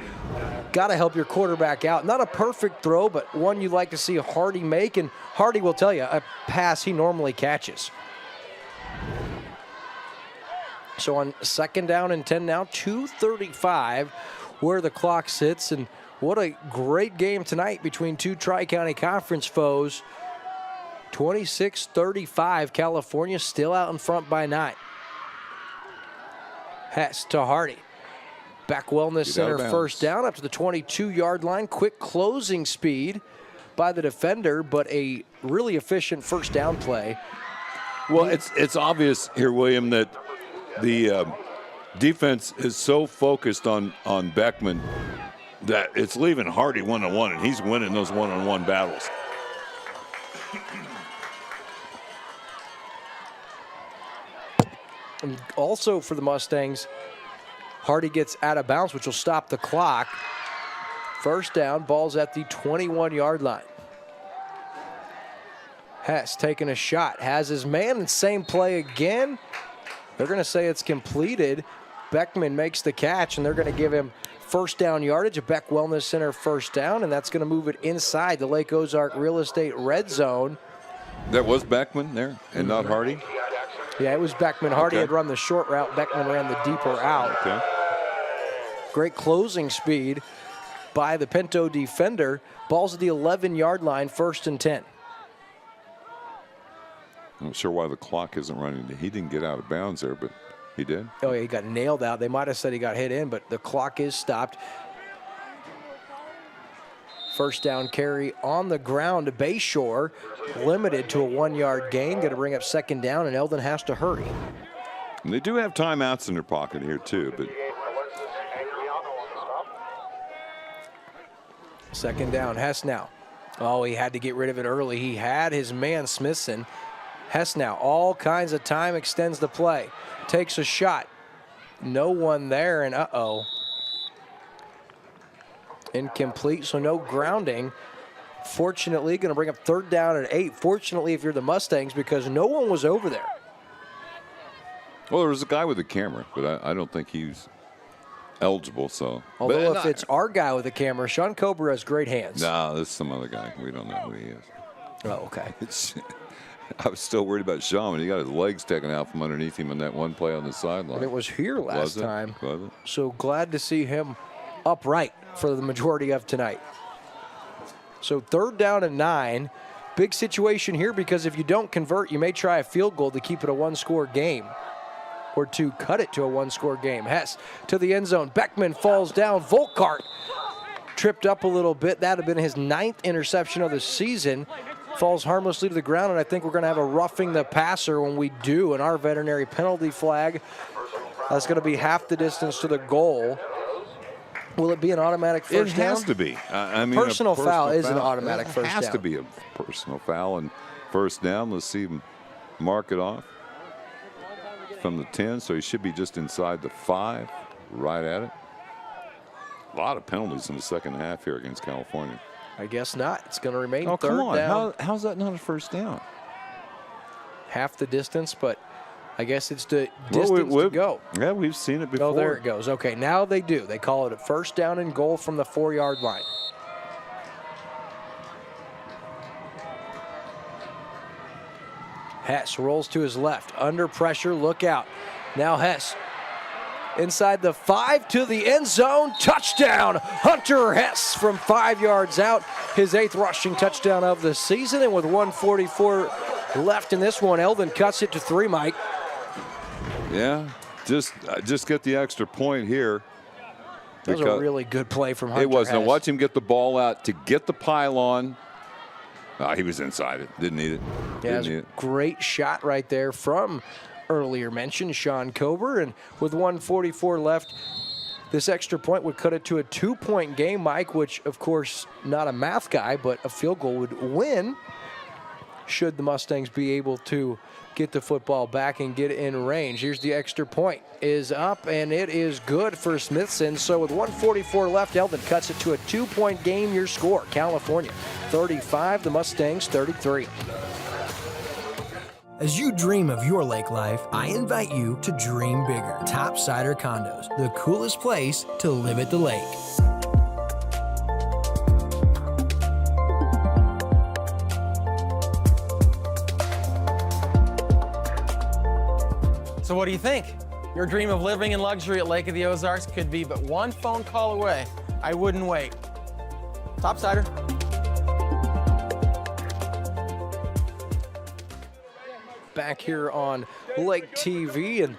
Got to help your quarterback out. Not a perfect throw, but one you like to see Hardy make, and Hardy will tell you a pass he normally catches. So on second down and 10 now, 2:35 where the clock sits, and what a great game tonight between two Tri-County Conference foes. 26-35, California still out in front by 9. Hess to Hardy. Back Wellness Center first down up to the 22-yard line. Quick closing speed by the defender, but a really efficient first down play. Well, it's obvious here, William, that the defense is so focused on Beckman that it's leaving Hardy one-on-one, and he's winning those one-on-one battles. And also for the Mustangs, Hardy gets out of bounds, which will stop the clock. First down, ball's at the 21-yard line. Hess taking a shot, has his man, and same play again. They're going to say it's completed. Beckman makes the catch, and they're going to give him first down yardage, a Beck Wellness Center first down, and that's going to move it inside the Lake Ozark Real Estate red zone. That was Beckman there and not Hardy? Yeah, it was Beckman. Hardy had run the short route. Beckman ran the deeper out. Okay. Great closing speed by the Pinto defender. Ball's at the 11-yard line, first and 10. I'm not sure why the clock isn't running. He didn't get out of bounds there, but he did. Oh, yeah, he got nailed out. They might have said he got hit in, but the clock is stopped. First down carry on the ground to Bayshore, limited to a 1-yard gain. Going to bring up second down, and Eldon has to hurry. And they do have timeouts in their pocket here, too. But second down, Hess now. Oh, he had to get rid of it early. He had his man Smithson. Hess now, all kinds of time, extends the play. Takes a shot. No one there, and uh-oh. Incomplete, so no grounding. Fortunately, going to bring up third down and 8. Fortunately, if you're the Mustangs, because no one was over there. Well, there was a guy with a camera, but I don't think he's eligible. So, although if it's our guy with the camera, Sean Cobra has great hands. No, this is some other guy. We don't know who he is. Oh, okay. I was still worried about Sean when he got his legs taken out from underneath him on that one play on the sideline. And it was here last time. Was it? So glad to see him upright for the majority of tonight. So 3rd down and 9. Big situation here because if you don't convert, you may try a field goal to keep it a one-score game or to cut it to a one-score game. Hess to the end zone. Beckman falls down. Volkart tripped up a little bit. That would have been his 9th interception of the season. Falls harmlessly to the ground, and I think we're going to have a roughing the passer when we do, and our veterinary penalty flag. That's going to be half the distance to the goal. Will it be an automatic first down? It has to be. I mean, personal foul is an automatic first down. It has to be a personal foul and first down. Let's see him mark it off from the 10, so he should be just inside the 5, right at it. A lot of penalties in the second half here against California. I guess not. It's going to remain Oh, third come on. down. How's that not a first down? Half the distance, but I guess it's the distance to go. Yeah, we've seen it before. Oh, there it goes. Okay, now they do. They call it a first down and goal from the 4-yard line. Hess rolls to his left. Under pressure, look out. Now Hess inside the 5 to the end zone. Touchdown, Hunter Hess from 5 yards out. His 8th rushing touchdown of the season. And with 1:44 left in this one, Eldon cuts it to 3, Mike. Yeah, just get the extra point here. That was a really good play from Hunter It was. Hess. Now watch him get the ball out to get the pylon. He was inside it. Didn't need it. Yeah, it was a great shot right there from earlier mentioned Sean Kober. And with 1:44 left, this extra point would cut it to a 2-point game, Mike, which, of course, not a math guy, but a field goal would win should the Mustangs be able to get the football back and get in range. Here's the extra point. Is up, and it is good for Smithson. So with 1:44 left, Eldon cuts it to a 2-point game. Your score, California 35, the Mustangs 33. As you dream of your lake life, I invite you to dream bigger. Topsider Condos, the coolest place to live at the lake. So what do you think? Your dream of living in luxury at Lake of the Ozarks could be but one phone call away. I wouldn't wait. Topsider. Back here on Lake TV, and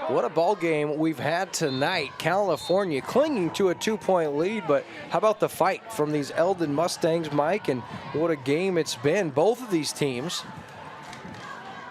what a ball game we've had tonight. California clinging to a 2-point lead, but how about the fight from these Eldon Mustangs, Mike, and what a game it's been. Both of these teams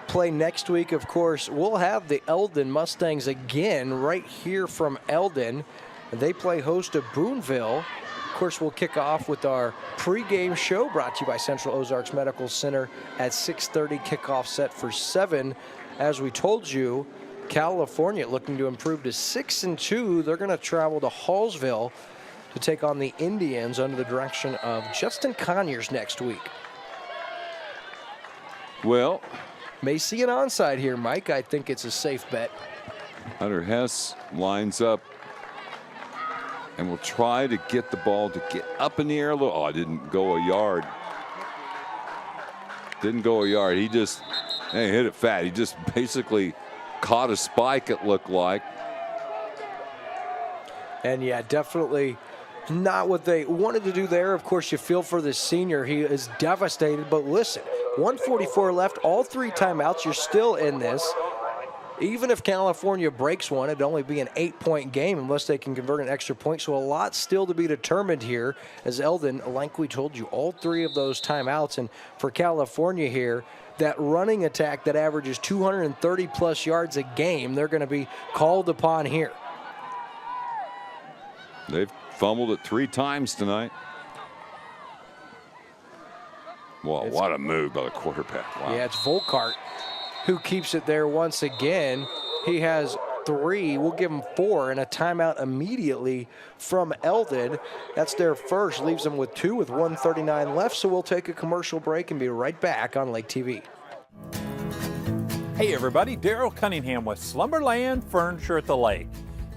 play next week. Of course, we'll have the Eldon Mustangs again right here from Eldon. They play host to Boonville. Of course, we'll kick off with our pregame show brought to you by Central Ozarks Medical Center at 6:30. Kickoff set for 7. As we told you, California looking to improve to 6-2. They're going to travel to Hallsville to take on the Indians under the direction of Justin Conyers next week. Well, may see an onside here, Mike. I think it's a safe bet. Hunter Hess lines up and will try to get the ball to get up in the air a little. Oh, it didn't go a yard. Didn't go a yard. He just hit it fat. He just basically caught a spike, it looked like. And yeah, definitely not what they wanted to do there. Of course, you feel for the senior. He is devastated. But listen, 1:44 left, all 3 timeouts. You're still in this. Even if California breaks one, it'd only be an 8-point game unless they can convert an extra point. So a lot still to be determined here as Eldon, like we told you, all 3 of those timeouts. And for California here, that running attack that averages 230-plus yards a game, they're going to be called upon here. They've fumbled it 3 times tonight. Well, what a move by the quarterback. Wow. Yeah, it's Volkart who keeps it there once again. He has 3. We'll give him 4 and a timeout immediately from Eldon. That's their first. Leaves them with 2 with 1:39 left. So we'll take a commercial break and be right back on Lake TV. Hey everybody, Daryl Cunningham with Slumberland Furniture at the Lake.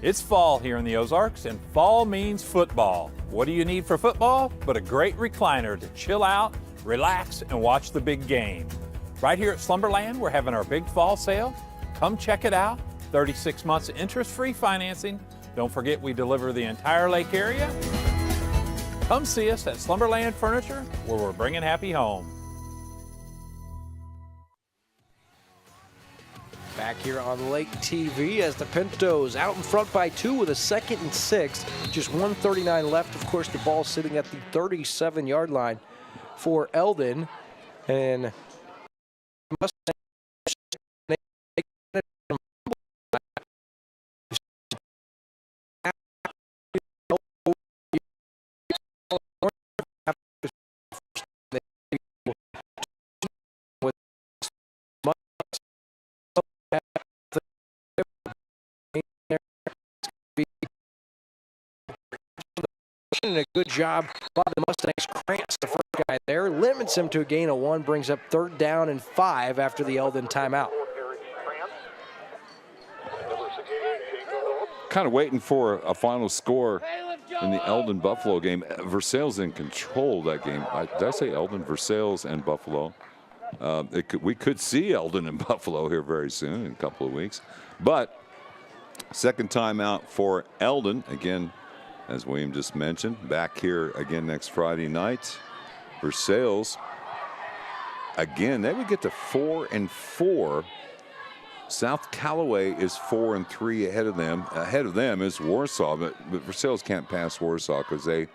It's fall here in the Ozarks, and fall means football. What do you need for football but a great recliner to chill out, relax, and watch the big game? Right here at Slumberland, we're having our big fall sale. Come check it out. 36 months interest-free financing. Don't forget we deliver the entire lake area. Come see us at Slumberland Furniture, where we're bringing happy home. Back here on Lake TV as the Pintos out in front by 2 with a 2nd and 6. Just 1:39 left. Of course, the ball sitting at the 37-yard line for Eldon. And a good job by the Mustangs. Krantz, the first guy there, limits him to a gain of 1, brings up 3rd down and 5 after the Eldon timeout. Kind of waiting for a final score in the Eldon-Buffalo game. Versailles in control of that game. Did I say Eldon, Versailles, and Buffalo? We could see Eldon and Buffalo here very soon in a couple of weeks. But second timeout for Eldon. Again, as William just mentioned, back here again next Friday night. Versailles, again, they would get to 4-4. South Callaway is 4-3 ahead of them. Ahead of them is Warsaw, but Versailles can't pass Warsaw because they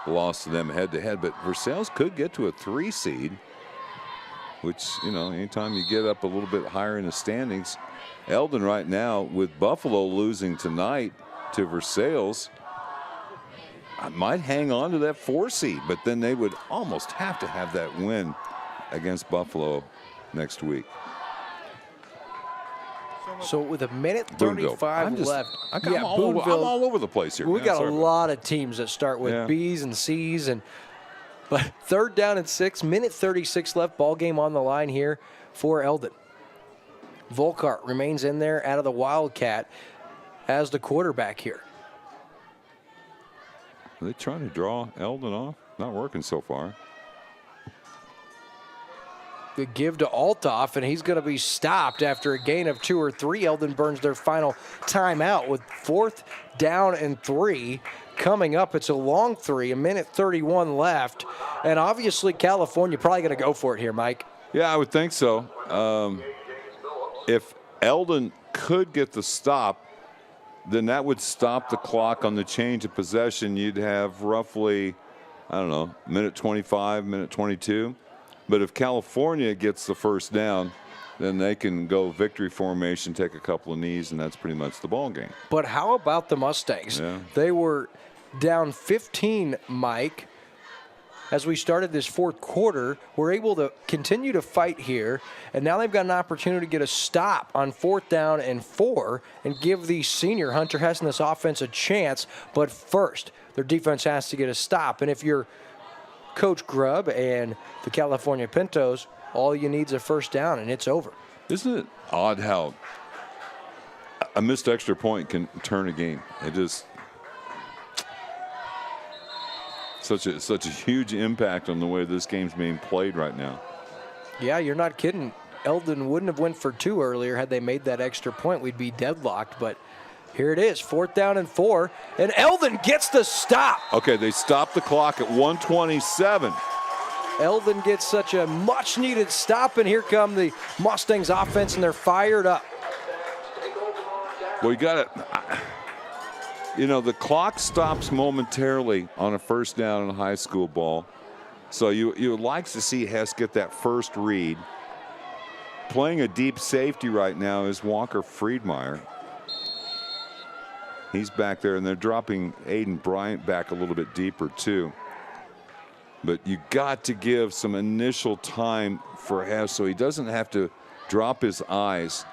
lost to them head-to-head. But Versailles could get to a 3 seed, which, you know, anytime you get up a little bit higher in the standings. Eldon right now, with Buffalo losing tonight to Versailles, I might hang on to that 4 seed, but then they would almost have to have that win against Buffalo next week. So with a minute 35 left. I'm all over the place here. We got a lot of teams that start with B's and C's, but 3rd down and 6, minute 36 left, ball game on the line here for Eldon. Volkart remains in there out of the Wildcat as the quarterback here. Are they trying to draw Eldon off? Not working so far. The give to Althoff, and he's going to be stopped after a gain of 2 or 3. Eldon burns their final timeout with 4th down and 3 coming up. It's a long 3, a minute 31 left, and obviously California probably going to go for it here, Mike. Yeah, I would think so. If Eldon could get the stop, then that would stop the clock on the change of possession. You'd have roughly, I don't know, minute 25, minute 22. But if California gets the first down, then they can go victory formation, take a couple of knees, and that's pretty much the ball game. But how about the Mustangs? Yeah. They were down 15, Mike, as we started this 4th quarter. We're able to continue to fight here, and now they've got an opportunity to get a stop on 4th down and 4 and give the senior Hunter Hess and this offense a chance. But first, their defense has to get a stop. And if you're Coach Grubb and the California Pintos, all you need is a first down, and it's over. Isn't it odd how a missed extra point can turn a game? It just such a huge impact on the way this game's being played right now. Yeah, you're not kidding. Eldon wouldn't have went for 2 earlier had they made that extra point. We'd be deadlocked, but here it is, 4th down and 4, and Eldon gets the stop. Okay, they stopped the clock at 1:27. Eldon gets such a much-needed stop, and here come the Mustangs offense, and they're fired up. Well, you got it. You know, the clock stops momentarily on a first down in high school ball. So you would like to see Hess get that first read. Playing a deep safety right now is Walker Friedmeier. He's back there, and they're dropping Aiden Bryant back a little bit deeper too. But you got to give some initial time for Hess so he doesn't have to drop his eyes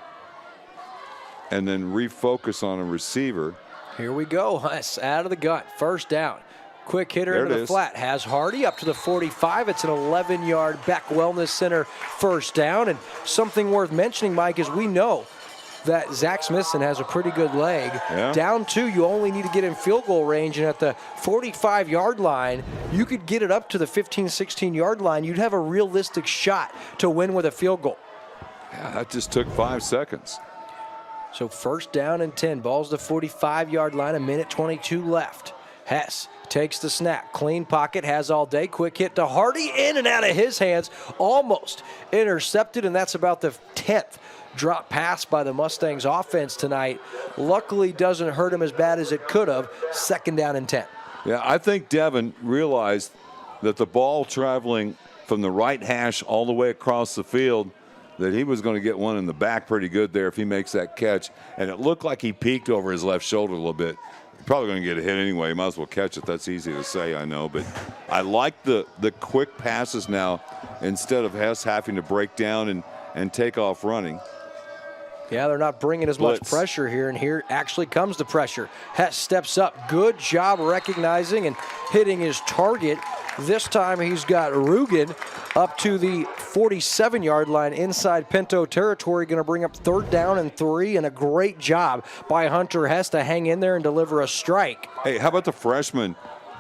and then refocus on a receiver. Here we go, Hess out of the gun, first down. Quick hitter There into it the is. flat, has Hardy up to the 45. It's an 11-yard Beck Wellness Center first down. And something worth mentioning, Mike, is we know that Zach Smithson has a pretty good leg. Yeah. Down 2, you only need to get in field goal range, and at the 45-yard line, you could get it up to the 15, 16-yard line. You'd have a realistic shot to win with a field goal. Yeah, that just took 5 seconds. So first down and 10, ball's the 45-yard line, a minute 22 left. Hess takes the snap. Clean pocket, has all day. Quick hit to Hardy, in and out of his hands. Almost intercepted, and that's about the 10th drop pass by the Mustangs offense tonight. Luckily doesn't hurt him as bad as it could have. 2nd down and 10. Yeah, I think Devin realized that the ball traveling from the right hash all the way across the field, that he was going to get one in the back pretty good there if he makes that catch. And it looked like he peeked over his left shoulder a little bit. Probably going to get a hit anyway. Might as well catch it. That's easy to say, I know. But I like the quick passes now instead of Hess having to break down and take off running. Yeah, they're not bringing as much pressure here, and here actually comes the pressure. Hess steps up. Good job recognizing and hitting his target. This time he's got Rugen up to the 47-yard line inside Pinto territory, going to bring up 3rd down and 3, and a great job by Hunter Hess to hang in there and deliver a strike. Hey, how about the freshman,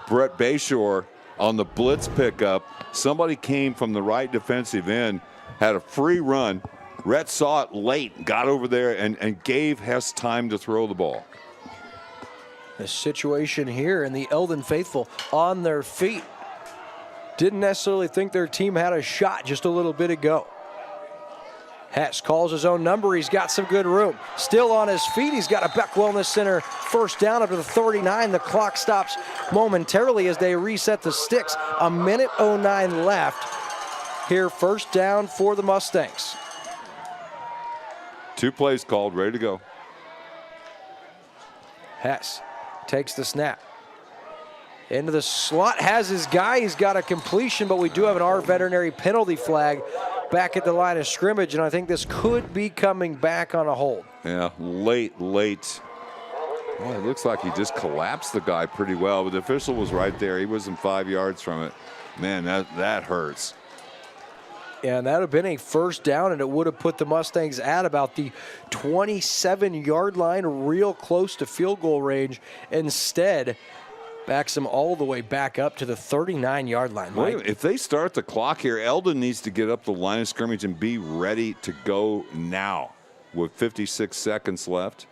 Brett Bayshore, on the blitz pickup? Somebody came from the right defensive end, had a free run. Rhett saw it late, got over there, and gave Hess time to throw the ball. The situation here, and the Eldon faithful on their feet. Didn't necessarily think their team had a shot just a little bit ago. Hess calls his own number. He's got some good room. Still on his feet. He's got a Beck Wellness Center 1st down up to the 39. The clock stops momentarily as they reset the sticks. 1:09 left. Here, 1st down for the Mustangs. 2 plays called, ready to go. Hess takes the snap. Into the slot, has his guy. He's got a completion, but we do have an R veterinary penalty flag back at the line of scrimmage, and I think this could be coming back on a hold. Yeah, late. Well, it looks like he just collapsed the guy pretty well, but the official was right there. He wasn't 5 yards from it. Man, that hurts. And that would have been a 1st down, and it would have put the Mustangs at about the 27-yard line, real close to field goal range. Instead, backs them all the way back up to the 39-yard line. Wait, if they start the clock here, Eldon needs to get up the line of scrimmage and be ready to go now with 56 seconds left.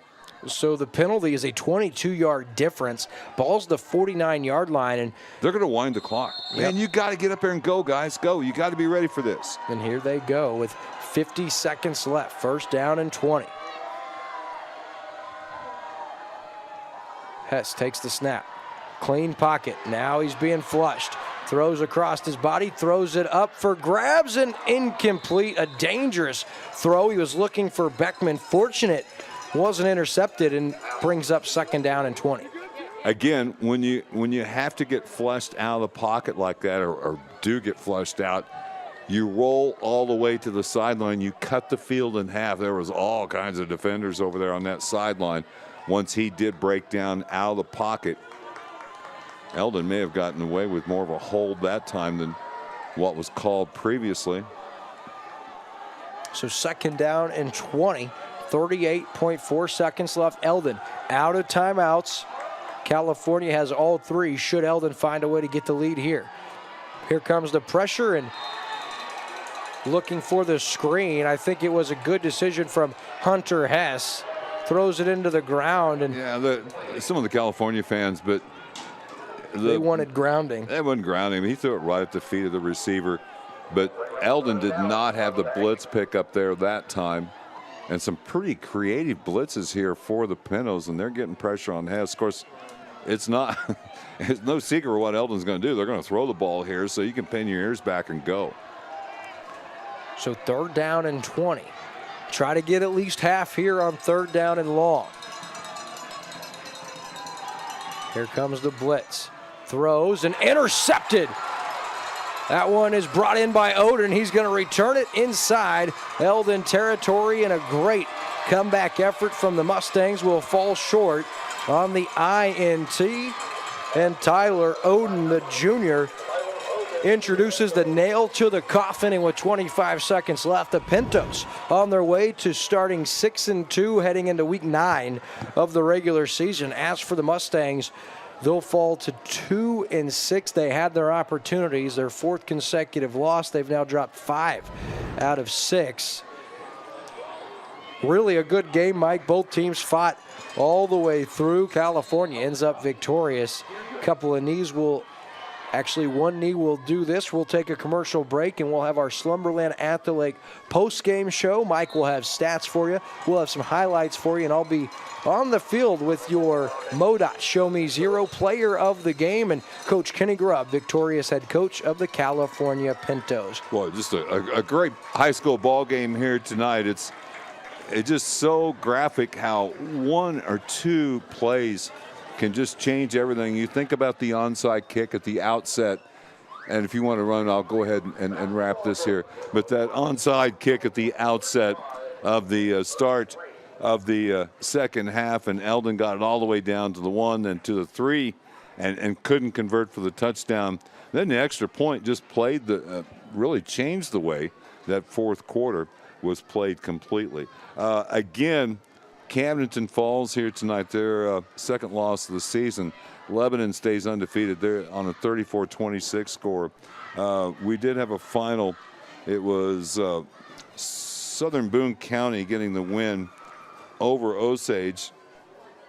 So the penalty is a 22-yard difference. Ball's the 49-yard line, and they're going to wind the clock. Man, you got to get up there and go, guys. Go. You got to be ready for this. And here they go with 50 seconds left. 1st down and 20. Hess takes the snap. Clean pocket. Now he's being flushed. Throws across his body, throws it up for grabs, and incomplete. A dangerous throw. He was looking for Beckman. Fortunate wasn't intercepted, and brings up 2nd down and 20. Again, when you have to get flushed out of the pocket like that, or do get flushed out, you roll all the way to the sideline. You cut the field in half. There was all kinds of defenders over there on that sideline. Once he did break down out of the pocket, Eldon may have gotten away with more of a hold that time than what was called previously. So 2nd down and 20. 38.4 seconds left. Eldon out of timeouts. California has all 3. Should Eldon find a way to get the lead here? Here comes the pressure, and looking for the screen. I think it was a good decision from Hunter Hess. Throws it into the ground. And yeah, some of the California fans, but they wanted grounding. They wasn't grounding. He threw it right at the feet of the receiver. But Eldon did not have the blitz pick up there that time. And some pretty creative blitzes here for the Pintos, and they're getting pressure on Hess. Of course, it's no secret what Eldon's going to do. They're going to throw the ball here, so you can pin your ears back and go. So 3rd down and 20. Try to get at least half here on 3rd down and long. Here comes the blitz. Throws and intercepted. That one is brought in by Odin. He's going to return it inside Eldon territory, and a great comeback effort from the Mustangs will fall short on the INT. And Tyler Odin, the junior, introduces the nail to the coffin, and with 25 seconds left, the Pintos on their way to starting 6-2 heading into week 9 of the regular season. As for the Mustangs, they'll fall to 2-6. They had their opportunities, their 4th consecutive loss. They've now dropped 5 out of 6. really a good game, Mike. Both teams fought all the way through. California ends up victorious. Couple of knees will, actually one knee will do this. We'll take a commercial break and we'll have our Slumberland at the Lake post-game show. Mike will have stats for you. We'll have some highlights for you, and I'll be on the field with your MoDOT Show Me Zero player of the game and Coach Kenny Grubb, victorious head coach of the California Pintos. Boy, just a great high school ball game here tonight. It's just so graphic how one or two plays can just change everything. You think about the onside kick at the outset, and if you want to run, I'll go ahead and wrap this here. But that onside kick at the outset of the start of the second half, and Eldon got it all the way down to the 1, then to the 3, and couldn't convert for the touchdown. Then the extra point just played really changed the way that fourth quarter was played completely. Again, Camdenton falls here tonight. Their second loss of the season. Lebanon stays undefeated. They're on a 34-26 score. We did have a final. It was Southern Boone County getting the win over Osage.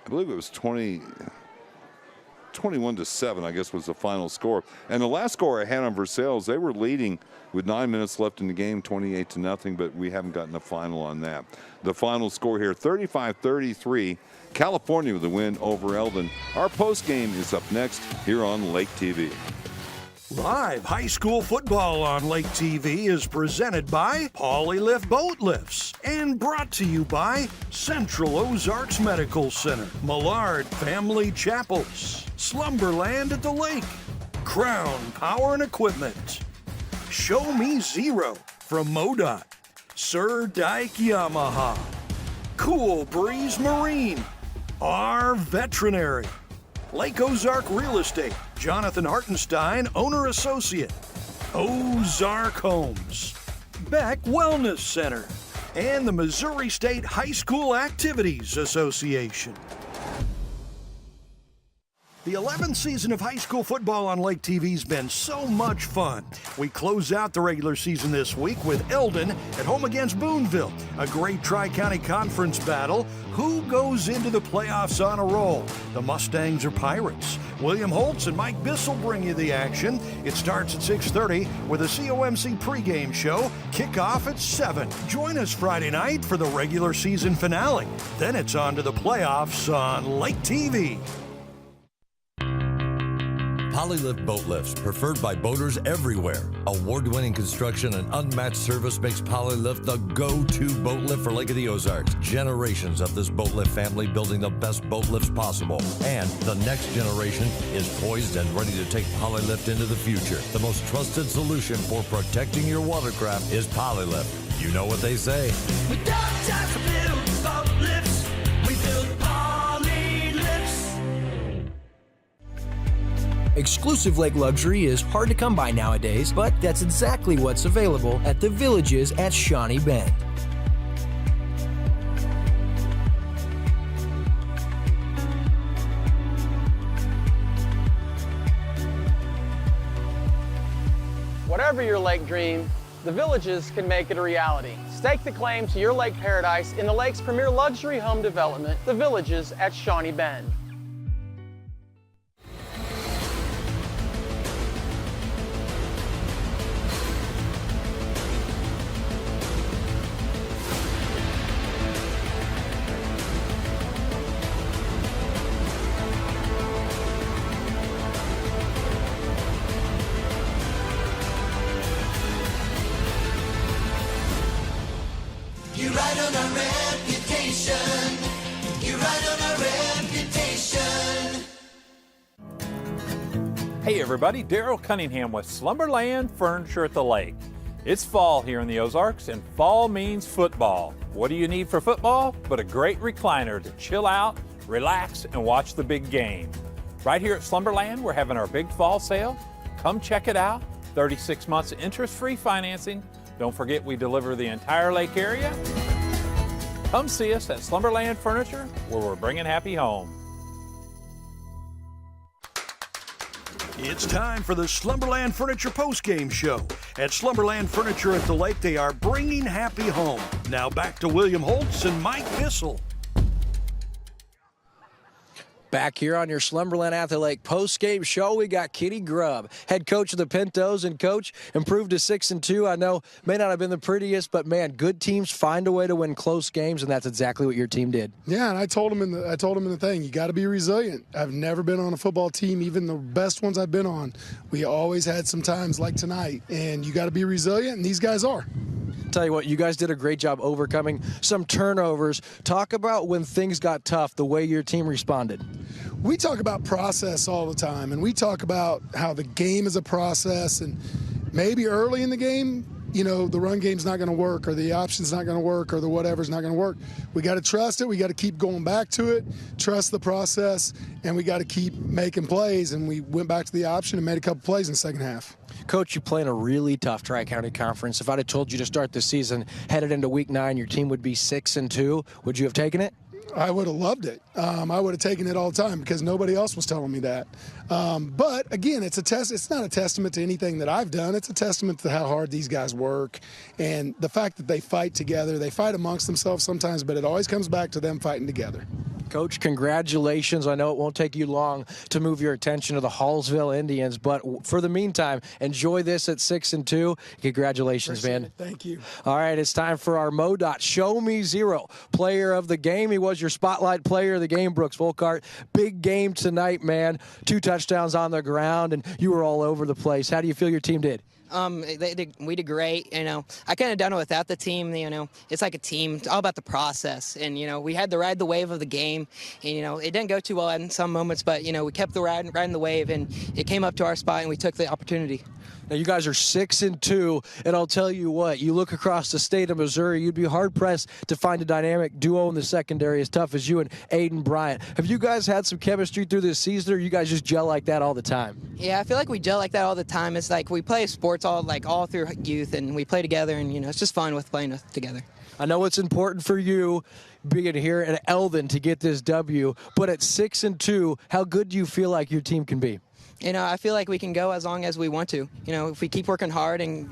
I believe it was 21-7, I guess, was the final score. And the last score I had on Versailles, they were leading with 9 minutes left in the game, 28-0, but we haven't gotten a final on that. The final score here, 35-33, California with the win over Eldon. Our post game is up next here on Lake TV. Live high school football on Lake TV is presented by Polylift Boat Lifts and brought to you by Central Ozarks Medical Center, Millard Family Chapels, Slumberland at the Lake, Crown Power and Equipment, Show Me Zero from MoDOT, Sir Dyke Yamaha, Cool Breeze Marine, our Veterinary, Lake Ozark Real Estate, Jonathan Hartenstein, Owner Associate, Ozark Homes, Beck Wellness Center, and the Missouri State High School Activities Association. The 11th season of high school football on Lake TV has been so much fun. We close out the regular season this week with Eldon at home against Boonville, a great Tri-County Conference battle. Who goes into the playoffs on a roll? The Mustangs or Pirates? William Holtz and Mike Bissell bring you the action. It starts at 6:30 with a COMC pregame show. Kickoff at 7. Join us Friday night for the regular season finale. Then it's on to the playoffs on Lake TV. Polylift Boat Lifts, preferred by boaters everywhere. Award-winning construction and unmatched service makes Polylift the go-to boat lift for Lake of the Ozarks. Generations of this boat lift family building the best boat lifts possible. And the next generation is poised and ready to take Polylift into the future. The most trusted solution for protecting your watercraft is Polylift. You know what they say. We don't just build boat lifts, we build Polylifts. Exclusive lake luxury is hard to come by nowadays, but that's exactly what's available at the Villages at Shawnee Bend. Whatever your lake dream, the Villages can make it a reality. Stake the claim to your lake paradise in the lake's premier luxury home development, the Villages at Shawnee Bend. You ride on our reputation. You ride on our reputation. Hey everybody, Daryl Cunningham with Slumberland Furniture at the Lake. It's fall here in the Ozarks, and fall means football. What do you need for football but a great recliner to chill out, relax, and watch the big game? Right here at Slumberland, we're having our big fall sale. Come check it out. 36 months interest-free financing. Don't forget we deliver the entire lake area. Come see us at Slumberland Furniture, where we're bringing happy home. It's time for the Slumberland Furniture postgame show. At Slumberland Furniture at the Lake, they are bringing happy home. Now back to William Holtz and Mike Bissell. Back here on your Slumberland at the Lake post-game show, we got Kenny Grubb, head coach of the Pintos, and coach, improved to 6-2. I know may not have been the prettiest, but man, good teams find a way to win close games, and that's exactly what your team did. Yeah, and I told him in the thing, you got to be resilient. I've never been on a football team, even the best ones I've been on. We always had some times like tonight, and you got to be resilient, and these guys are. Tell you what, you guys did a great job overcoming some turnovers. Talk about when things got tough, the way your team responded. We talk about process all the time, and we talk about how the game is a process, and maybe early in the game, you know, the run game's not going to work, or the option's not going to work, or the whatever's not going to work. We got to trust it. We got to keep going back to it, trust the process, and we got to keep making plays. And we went back to the option and made a couple plays in the second half. Coach, you play in a really tough Tri-County Conference. If I'd have told you to start the season headed into Week 9, your team would be 6-2, would you have taken it? I would have loved it. I would have taken it all the time because nobody else was telling me that. But again, it's a test. It's not a testament to anything that I've done. It's a testament to how hard these guys work and the fact that they fight together. They fight amongst themselves sometimes, but it always comes back to them fighting together. Coach, congratulations. I know it won't take you long to move your attention to the Hallsville Indians, but for the meantime, enjoy this at 6-2. Congratulations, Appreciate man. it. Thank you. All right, it's time for our MoDOT Show Me Zero player of the game. He was your spotlight player of the game, Brooks Volkart. Big game tonight, man. 2 touchdowns on the ground, and you were all over the place. How do you feel your team did? We did great. You know, I couldn't have done it without the team. You know, it's like a team. It's all about the process. And, you know, we had to ride the wave of the game. And, you know, it didn't go too well in some moments, but, you know, we kept riding the wave, and it came up to our spot, and we took the opportunity. Now, you guys are 6-2, and I'll tell you what, you look across the state of Missouri, you'd be hard-pressed to find a dynamic duo in the secondary as tough as you and Aiden Bryant. Have you guys had some chemistry through this season, or you guys just gel like that all the time? Yeah, I feel like we gel like that all the time. It's like we play sports all through youth, and we play together, and, you know, it's just fun with playing together. I know it's important for you being here at Eldon to get this W, but at 6-2, how good do you feel like your team can be? You know, I feel like we can go as long as we want to. You know, if we keep working hard and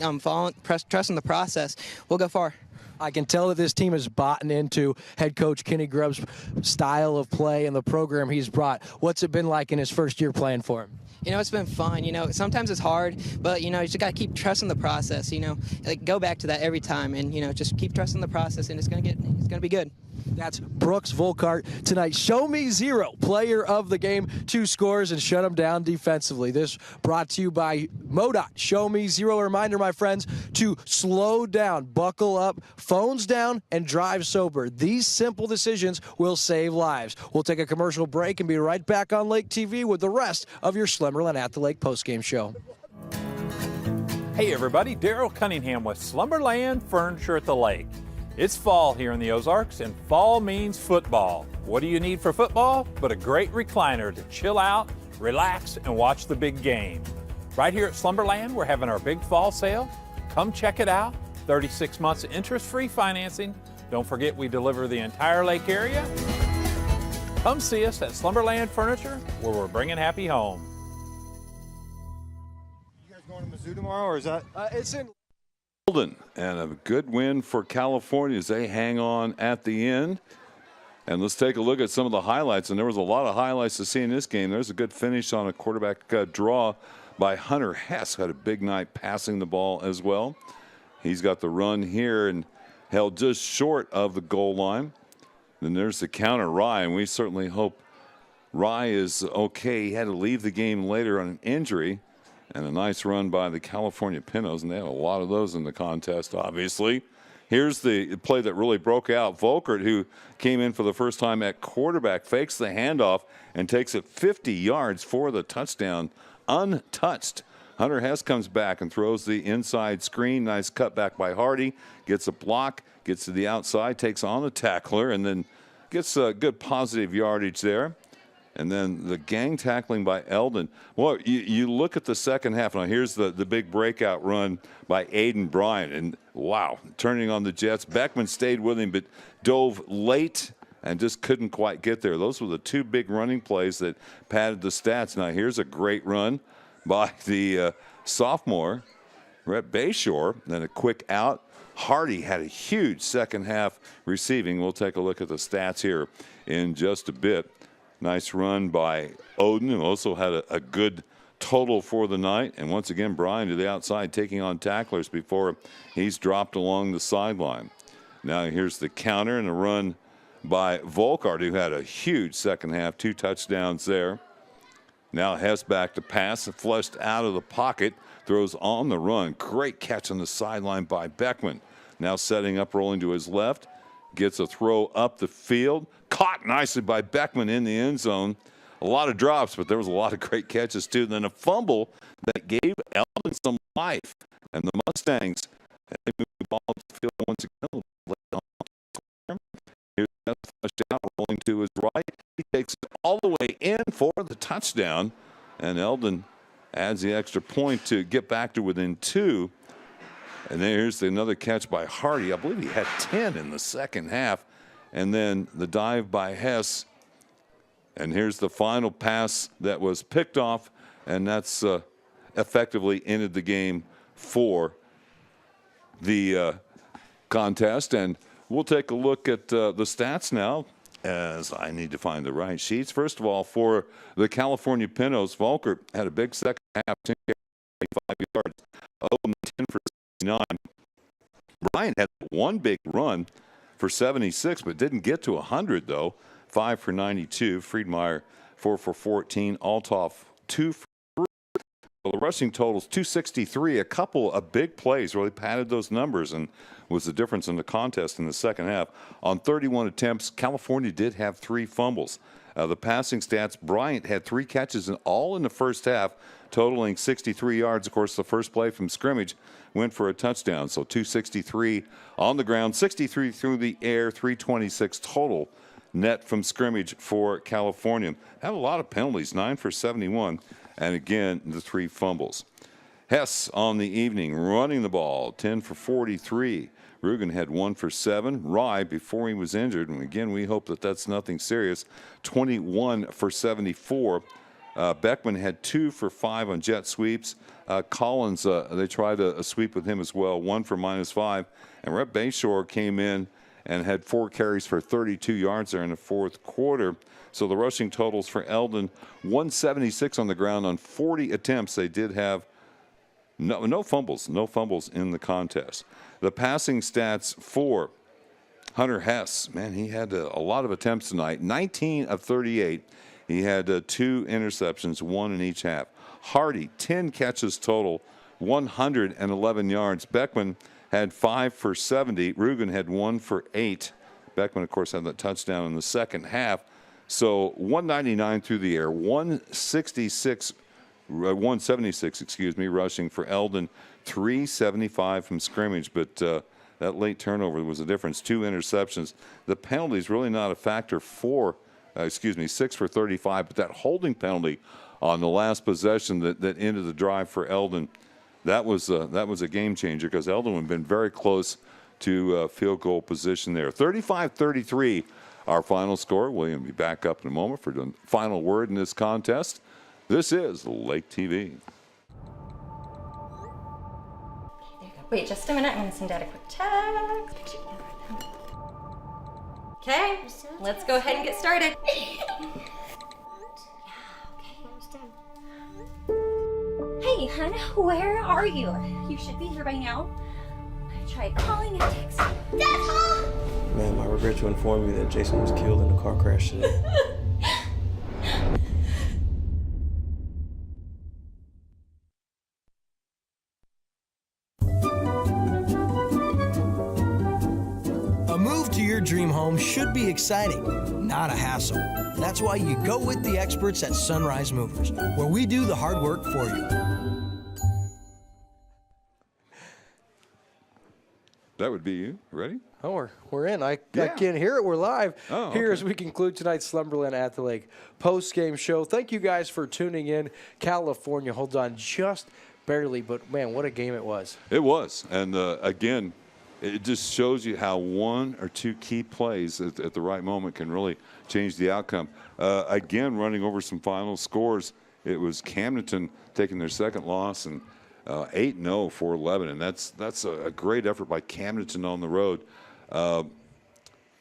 trusting the process, we'll go far. I can tell that this team is bought into head coach Kenny Grubb's style of play and the program he's brought. What's it been like in his first year playing for him? You know, it's been fun. You know, sometimes it's hard, but, you know, you just got to keep trusting the process, you know. Like, go back to that every time and, you know, just keep trusting the process, and it's going to be good. That's Brooks Volkart tonight. Show Me Zero, player of the game. 2 scores and shut him down defensively. This brought to you by MoDOT. Show Me Zero. A reminder, my friends, to slow down, buckle up, phones down, and drive sober. These simple decisions will save lives. We'll take a commercial break and be right back on Lake TV with the rest of your Slumberland at the Lake postgame show. Hey everybody, Daryl Cunningham with Slumberland Furniture at the Lake. It's fall here in the Ozarks, and fall means football. What do you need for football but a great recliner to chill out, relax, and watch the big game? Right here at Slumberland, we're having our big fall sale. Come check it out. 36 months of interest-free financing. Don't forget we deliver the entire lake area. Come see us at Slumberland Furniture, where we're bringing happy home. You guys going to Mizzou tomorrow, or is that? It's in Eldon, and a good win for California as they hang on at the end. And let's take a look at some of the highlights. And there was a lot of highlights to see in this game. There's a good finish on a quarterback draw by Hunter Hess. Had a big night passing the ball as well. He's got the run here and held just short of the goal line. Then there's the counter, Rye, and we certainly hope Rye is okay. He had to leave the game later on an injury. And a nice run by the California Pintos, and they had a lot of those in the contest, obviously. Here's the play that really broke out. Volkart, who came in for the first time at quarterback, fakes the handoff and takes it 50 yards for the touchdown, untouched. Hunter Hess comes back and throws the inside screen. Nice cutback by Hardy. Gets a block, gets to the outside, takes on the tackler, and then gets a good positive yardage there. And then the gang tackling by Eldon. Well, you look at the second half. Now, here's the big breakout run by Aiden Bryant. And, wow, turning on the Jets. Beckman stayed with him but dove late and just couldn't quite get there. Those were the 2 big running plays that padded the stats. Now, here's a great run by the sophomore, Rhett Bayshore. Then a quick out. Hardy had a huge second half receiving. We'll take a look at the stats here in just a bit. Nice run by Eldon, who also had a good total for the night. And once again, Brian to the outside, taking on tacklers before he's dropped along the sideline. Now here's the counter and a run by Volkart, who had a huge second half, 2 touchdowns there. Now Hess back to pass, flushed out of the pocket, throws on the run. Great catch on the sideline by Beckman. Now setting up, rolling to his left, gets a throw up the field, caught nicely by Beckman in the end zone. A lot of drops, but there was a lot of great catches too. And then a fumble that gave Eldon some life. And the Mustangs, they moved the ball up the field once again. Here's that flushed out, rolling to his right. He takes it all the way in for the touchdown. And Eldon adds the extra point to get back to within 2. And there's another catch by Hardy. I believe he had 10 in the second half. And then the dive by Hess. And here's the final pass that was picked off, and that's effectively ended the game for the contest. And we'll take a look at the stats now, as I need to find the right sheets. First of all, for the California Pintos, Volkert had a big second half, 10 carries, 85 yards. Owen 10 for 69. Bryant had one big run for 76, but didn't get to 100 though. 5 for 92. Friedmeier 4 for 14. Althoff 2 for 3. Well, the rushing totals 263. A couple of big plays really padded those numbers and was the difference in the contest in the second half. On 31 attempts, California did have 3 fumbles. The passing stats, Bryant had 3 catches all in the first half, totaling 63 yards. Of course, the first play from scrimmage went for a touchdown. So 263 on the ground, 63 through the air, 326 total net from scrimmage for California. Had a lot of penalties, 9 for 71, and again, the 3 fumbles. Hess on the evening, running the ball, 10 for 43. Rugen had 1 for 7. Rye, before he was injured, and again, we hope that that's nothing serious, 21 for 74. Beckman had 2 for 5 on jet sweeps. Collins, they tried a sweep with him as well, 1 for -5. And Rhett Bayshore came in and had 4 carries for 32 yards there in the fourth quarter. So the rushing totals for Eldon, 176 on the ground on 40 attempts. They did have no fumbles in the contest. The passing stats for Hunter Hess, man, he had a lot of attempts tonight, 19 of 38. He had 2 interceptions, 1 in each half. Hardy, 10 catches total, 111 yards. Beckman had 5 for 70. Rugen had 1 for 8. Beckman, of course, had that touchdown in the second half. So 199 through the air, 176, rushing for Eldon, 375 from scrimmage. But that late turnover was the difference. 2 interceptions. The penalties really not a factor for, 6 for 35. But that holding penalty on the last possession that ended the drive for Eldon, that was a game changer, because Eldon had been very close to field goal position there. 35-33, our final score. William will be back up in a moment for the final word in this contest. This is Lake TV. Wait just a minute. I'm going to send Dad a quick text. Okay, let's go ahead and get started. Hey, hun, where are you? You should be here by now. I tried calling and texting. Dad's home! Ma'am, I regret to inform you that Jason was killed in a car crash today. A move to your dream home should be exciting, not a hassle. That's why you go with the experts at Sunrise Movers, where we do the hard work for you. That would be you. Ready? Oh, we're in. I can't hear it. We're live here as we conclude tonight's Slumberland at the Lake post-game show. Thank you guys for tuning in. California holds on just barely, but, man, what a game it was. It was. And, again, it just shows you how 1 or 2 key plays at the right moment can really change the outcome. Again, running over some final scores, It was Camdenton taking their second loss and 8-0 for Lebanon. That's a great effort by Camdenton on the road.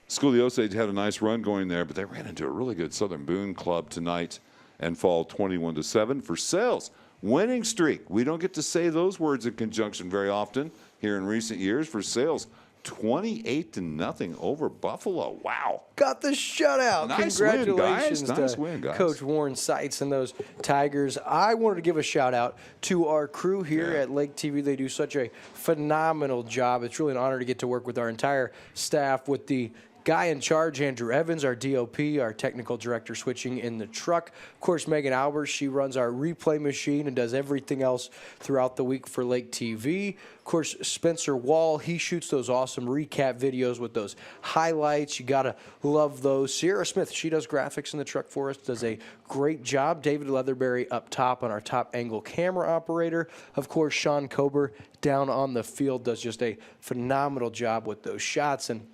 School of the Osage had a nice run going there, but they ran into a really good Southern Boone club tonight and fall 21-7 for Sales. Winning streak. We don't get to say those words in conjunction very often here in recent years for Sales. 28-0 over Buffalo. Wow. Got the shutout. Nice Congratulations win, guys. Nice to win, guys. Coach Warren Seitz and those Tigers. I wanted to give a shout out to our crew here at Lake TV. They do such a phenomenal job. It's really an honor to get to work with our entire staff, with the guy in charge, Andrew Evans, our DOP, our technical director switching in the truck. Of course, Megan Albers, she runs our replay machine and does everything else throughout the week for Lake TV. Of course, Spencer Wall, he shoots those awesome recap videos with those highlights. You got to love those. Sierra Smith, she does graphics in the truck for us, does a great job. David Leatherberry up top on our top angle camera operator. Of course, Sean Kober down on the field does just a phenomenal job with those shots. And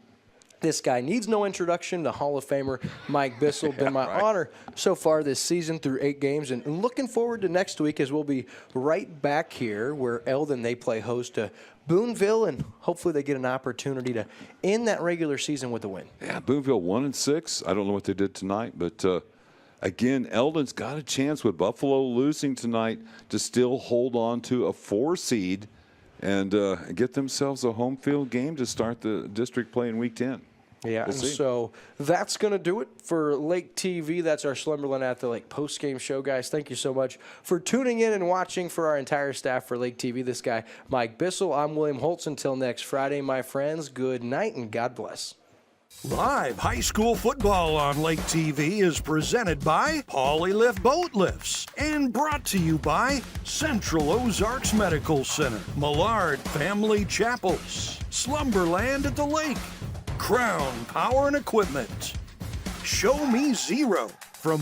this guy needs no introduction. The Hall of Famer Mike Bissell. Been my honor so far this season through 8 games. And looking forward to next week, as we'll be right back here where Eldon, they play host to Booneville, and hopefully they get an opportunity to end that regular season with a win. Yeah, Booneville 1-6. I don't know what they did tonight, but again, Eldon's got a chance with Buffalo losing tonight to still hold on to a 4 seed and get themselves a home field game to start the district play in Week 10. Yeah, and so that's going to do it for Lake TV. That's our Slumberland at the Lake post-game show, guys. Thank you so much for tuning in and watching. For our entire staff for Lake TV, this guy, Mike Bissell, I'm William Holtz. Until next Friday, my friends, good night and God bless. Live high school football on Lake TV is presented by Polylift Boat Lifts and brought to you by Central Ozarks Medical Center, Millard Family Chapels, Slumberland at the Lake, Crown Power and Equipment, Show Me Zero from